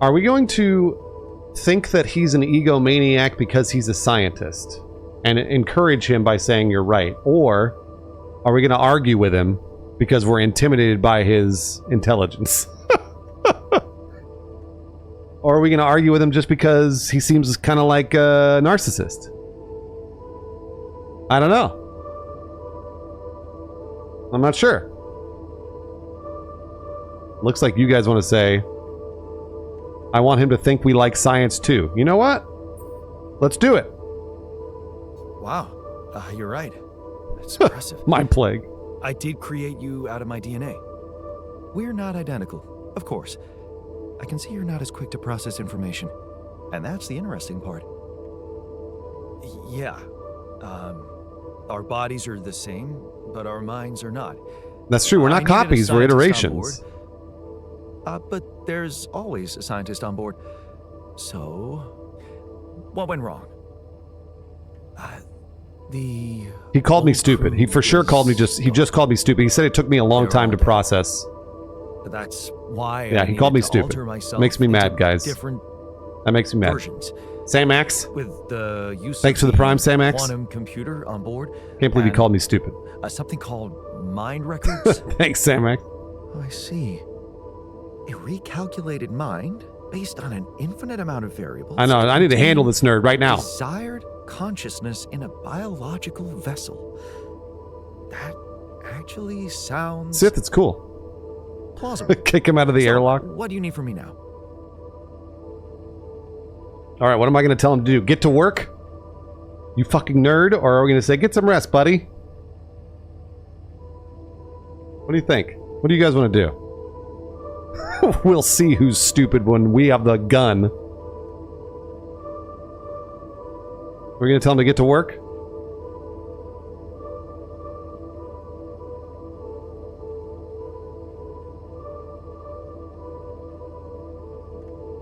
Are we going to think that he's an egomaniac because he's a scientist and encourage him by saying you're right? Or are we going to argue with him because we're intimidated by his intelligence? Or are we going to argue with him just because he seems kind of like a narcissist? I don't know. I'm not sure. Looks like you guys want to say, I want him to think we like science too. You know what? Let's do it. Wow. You're right. It's impressive. Mind plague. I did create you out of my DNA. We're not identical, of course. I can see you're not as quick to process information. And that's the interesting part. Yeah. Our bodies are the same, but our minds are not. That's true. We're not copies. We're iterations. But there's always a scientist on board. So, what went wrong? He called me stupid. He for sure called me he just called me stupid. He said it took me a long time to process. That's why. Yeah, he called me stupid. Makes me mad, guys. That makes me mad. Versions. Samax. With the use Thanks of for the prime, Samax. Quantum computer on board. Can't believe he called me stupid. Something called mind records. Thanks, Samax. Oh, I see. A recalculated mind based on an infinite amount of variables. I know. I need to handle this nerd right now. Desired consciousness in a biological vessel. That actually sounds... Sith, it's cool. Plausible. Kick him out of the airlock. What do you need from me now? All right, what am I going to tell him to do? Get to work? You fucking nerd? Or are we going to say, get some rest, buddy? What do you think? What do you guys want to do? We'll see who's stupid when we have the gun. We're gonna tell him to get to work?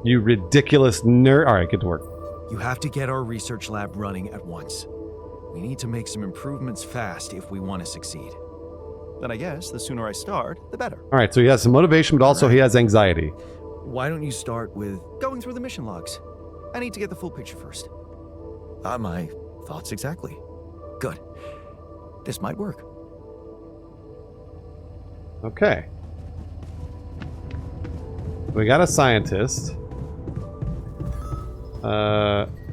You ridiculous nerd. Alright, get to work. You have to get our research lab running at once. We need to make some improvements fast if we want to succeed. Then I guess the sooner I start, the better. Alright, so he has some motivation, but also he has anxiety. Why don't you start with going through the mission logs? I need to get the full picture first. My thoughts exactly. Good. This might work. Okay. We got a scientist.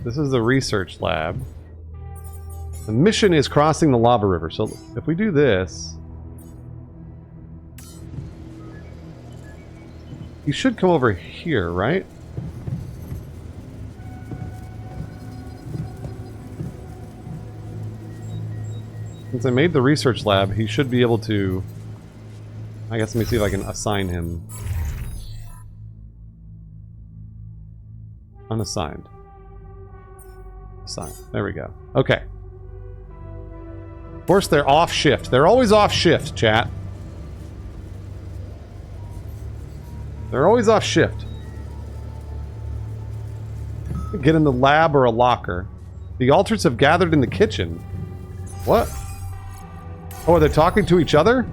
This is the research lab. The mission is crossing the lava river. So if we do this, he should come over here, right? Since I made the research lab, he should be able to... I guess let me see if I can assign him. Unassigned. Assigned. There we go. Okay. Of course, they're off shift. They're always off shift, chat. They're always off shift. Get in the lab or a locker. The alters have gathered in the kitchen. What? Oh, they're talking to each other?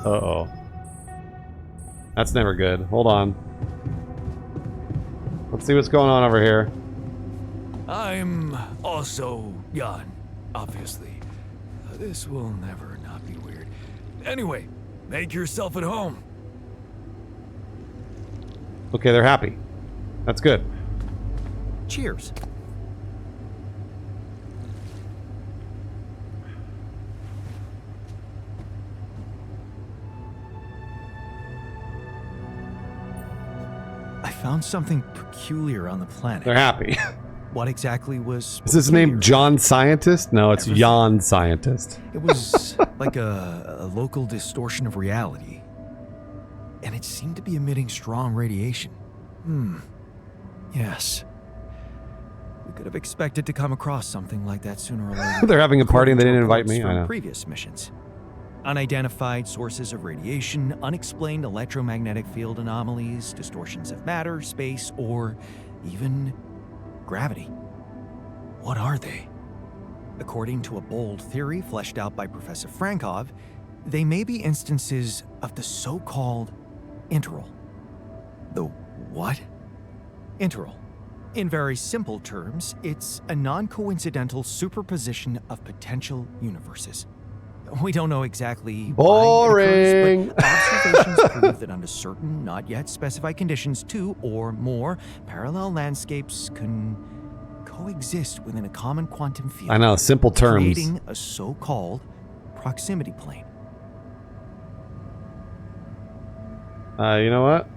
Uh-oh. That's never good. Hold on. Let's see what's going on over here. I'm also Jan, obviously. This will never not be weird. Anyway, make yourself at home. Okay, they're happy. That's good. Cheers. I found something peculiar on the planet. They're happy. What exactly was... Is his name John Scientist? No, it's Jan Scientist. It was like a local distortion of reality. And it seemed to be emitting strong radiation. Yes. We could have expected to come across something like that sooner or later. They're having a party and they didn't invite me. I know. Previous missions. Unidentified sources of radiation, unexplained electromagnetic field anomalies, distortions of matter, space, or even gravity. What are they? According to a bold theory fleshed out by Professor Frankov, they may be instances of the so-called interral. The what? Interral. In very simple terms, it's a non-coincidental superposition of potential universes. We don't know exactly boring. Why it occurs, but observations prove that under certain, not yet specified conditions, two or more parallel landscapes can coexist within a common quantum field. I know, simple terms. Creating a so-called proximity plane. You know what?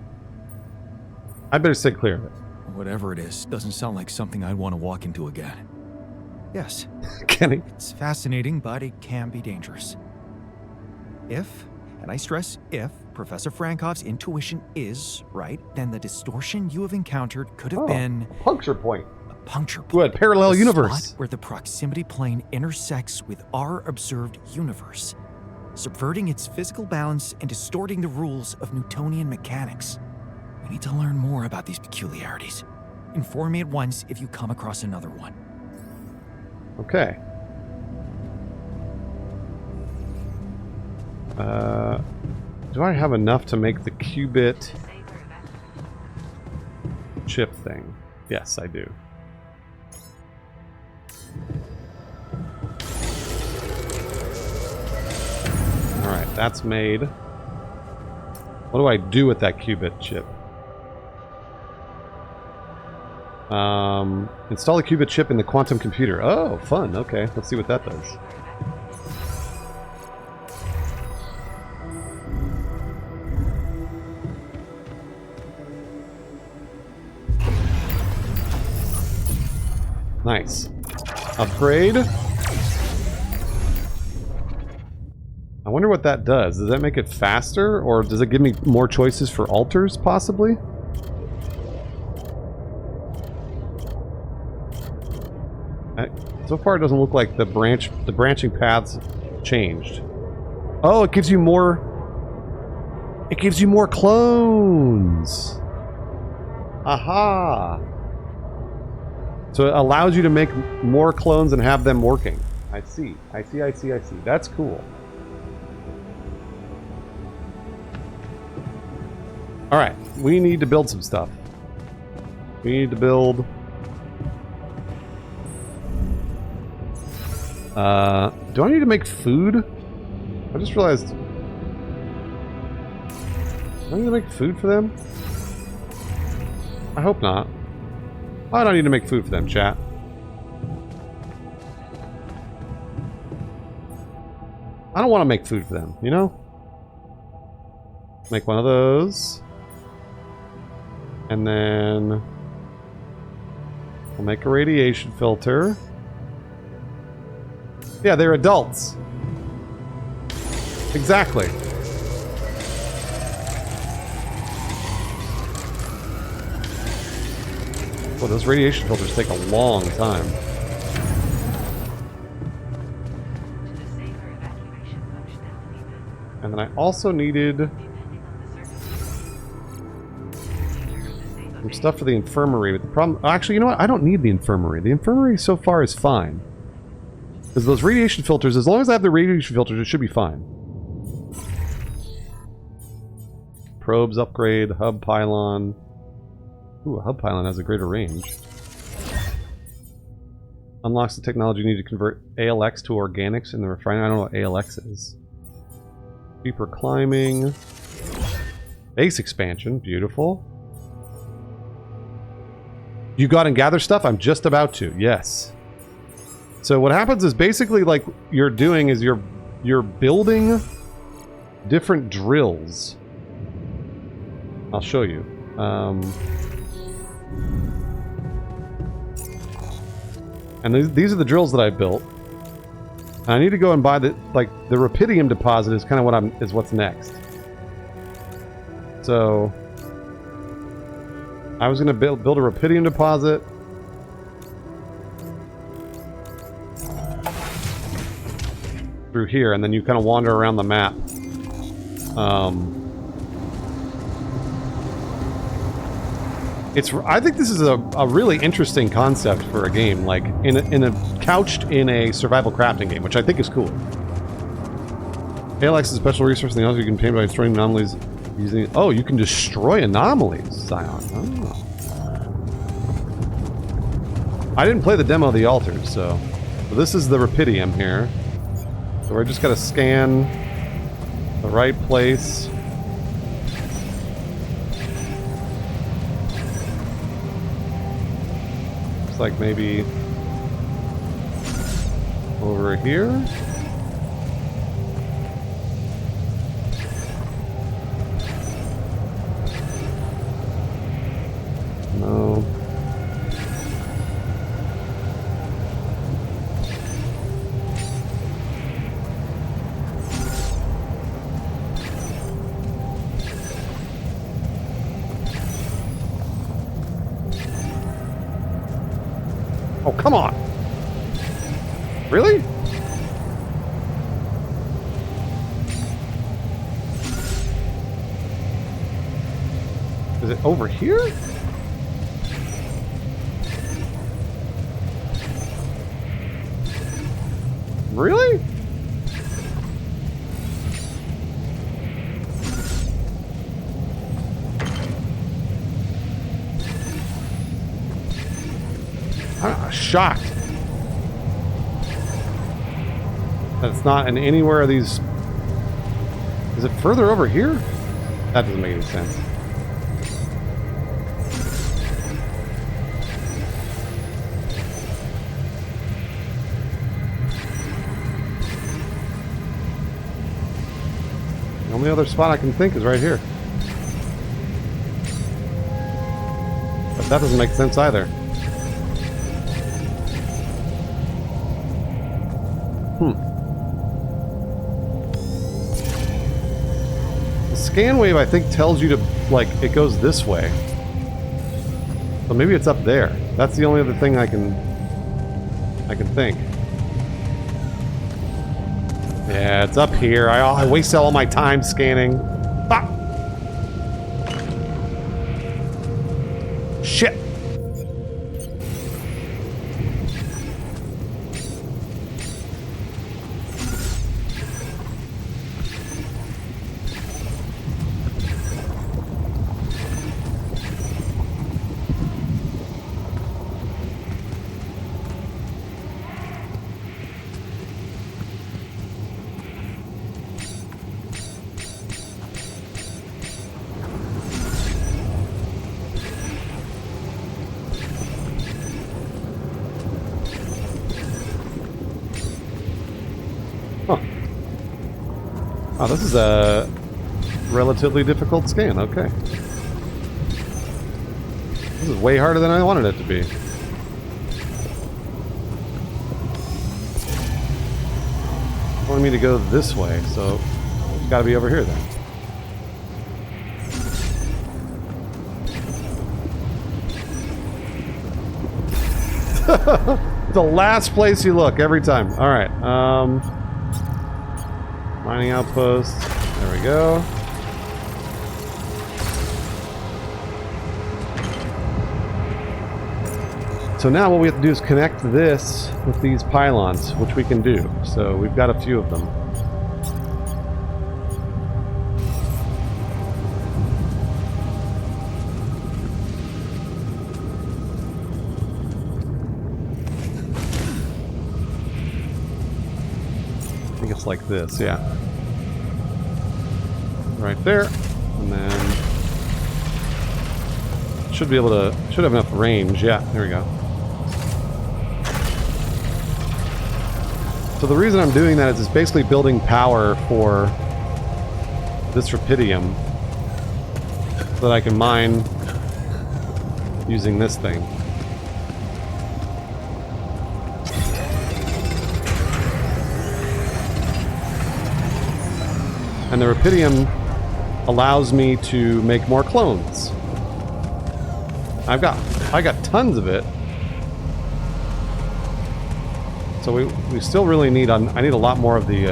I better stay clear of it. Whatever it is, doesn't sound like something I'd want to walk into again. Yes. Kenny. It's fascinating, but it can be dangerous. If, and I stress if, Professor Frankov's intuition is right, then the distortion you have encountered could have been puncture point. A puncture point. Good, parallel a universe. Spot where the proximity plane intersects with our observed universe, subverting its physical balance and distorting the rules of Newtonian mechanics. We need to learn more about these peculiarities. Inform me at once if you come across another one. Okay. Do I have enough to make the qubit chip thing? Yes, I do. Alright, that's made. What do I do with that qubit chip? Install a qubit chip in the quantum computer. Oh, fun. Okay, let's see what that does. Nice. Upgrade. I wonder what that does. Does that make it faster, or does it give me more choices for alters, possibly? So far, it doesn't look like the branching paths changed. Oh, it gives you more... It gives you more clones! Aha! So it allows you to make more clones and have them working. I see. I see, I see, I see. That's cool. Alright, we need to build some stuff. We need to build... do I need to make food? I just realized... Do I need to make food for them? I hope not. I don't need to make food for them, chat. I don't want to make food for them, you know? Make one of those. And then... we'll make a radiation filter. Yeah, they're adults. Exactly. Well, those radiation filters take a long time. To the safer evacuation functionality then. And then I also needed Depending on the circumstances. some stuff for the infirmary, but the problem... Actually, you know what? I don't need the infirmary. The infirmary so far is fine. Because those radiation filters, as long as I have the radiation filters, it should be fine. Probes upgrade, hub pylon. Ooh, a hub pylon has a greater range. Unlocks the technology needed to convert ALX to organics in the refinery. I don't know what ALX is. Deeper climbing. Base expansion. Beautiful. You got and gather stuff? I'm just about to. Yes. So what happens is basically like you're doing is you're building different drills. I'll show you. And these are the drills that I built. And I need to go and buy the Repidium deposit is kind of what's next. So I was going to build a Repidium deposit. Through here, and then you kind of wander around the map. I think this is a really interesting concept for a game, like couched in a survival crafting game, which I think is cool. ALX is a special resource in the you can obtain by destroying anomalies using. Oh, you can destroy anomalies, Scion. Oh. I didn't play the demo of the altars, so this is the Repidium here. So we're just gotta scan the right place. Looks like maybe over here. No. Oh, come on! Really? Is it over here? Really? I'm shocked that it's not in anywhere of these. Is it further over here? That doesn't make any sense. The only other spot I can think is right here. But that doesn't make sense either. scan wave, I think, tells you to, like, it goes this way. So maybe it's up there. That's the only other thing I can think. Yeah, it's up here. I waste all my time scanning. Ah! Shit! Oh, this is a relatively difficult scan. Okay. This is way harder than I wanted it to be. Wanted me to go this way, so it's got to be over here then. The last place you look every time. All right. Mining outpost. There we go. So now what we have to do is connect this with these pylons, which we can do. So we've got a few of them. I think it's like this, yeah. Right there, and then should be able to, should have enough range. Yeah, there we go. So the reason I'm doing that is it's basically building power for this Repidium so that I can mine using this thing. And the Repidium allows me to make more clones. I got tons of it. So we still really need, I need a lot more of the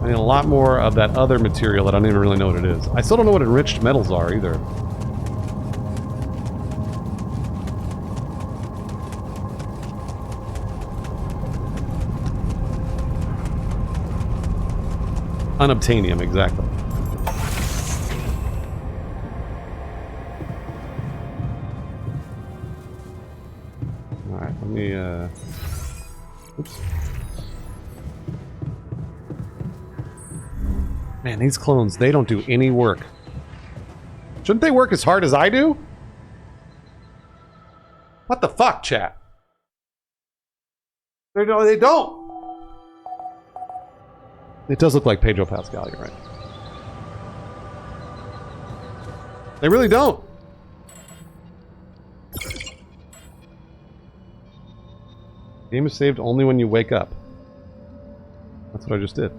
I need a lot more of that other material that I don't even really know what it is. I still don't know what enriched metals are either. Unobtainium, exactly. Alright, let me, oops. Man, these clones, they don't do any work. Shouldn't they work as hard as I do? What the fuck, chat? They don't! It does look like Pedro Pascal, you're right. They really don't. Game is saved only when you wake up. That's what I just did.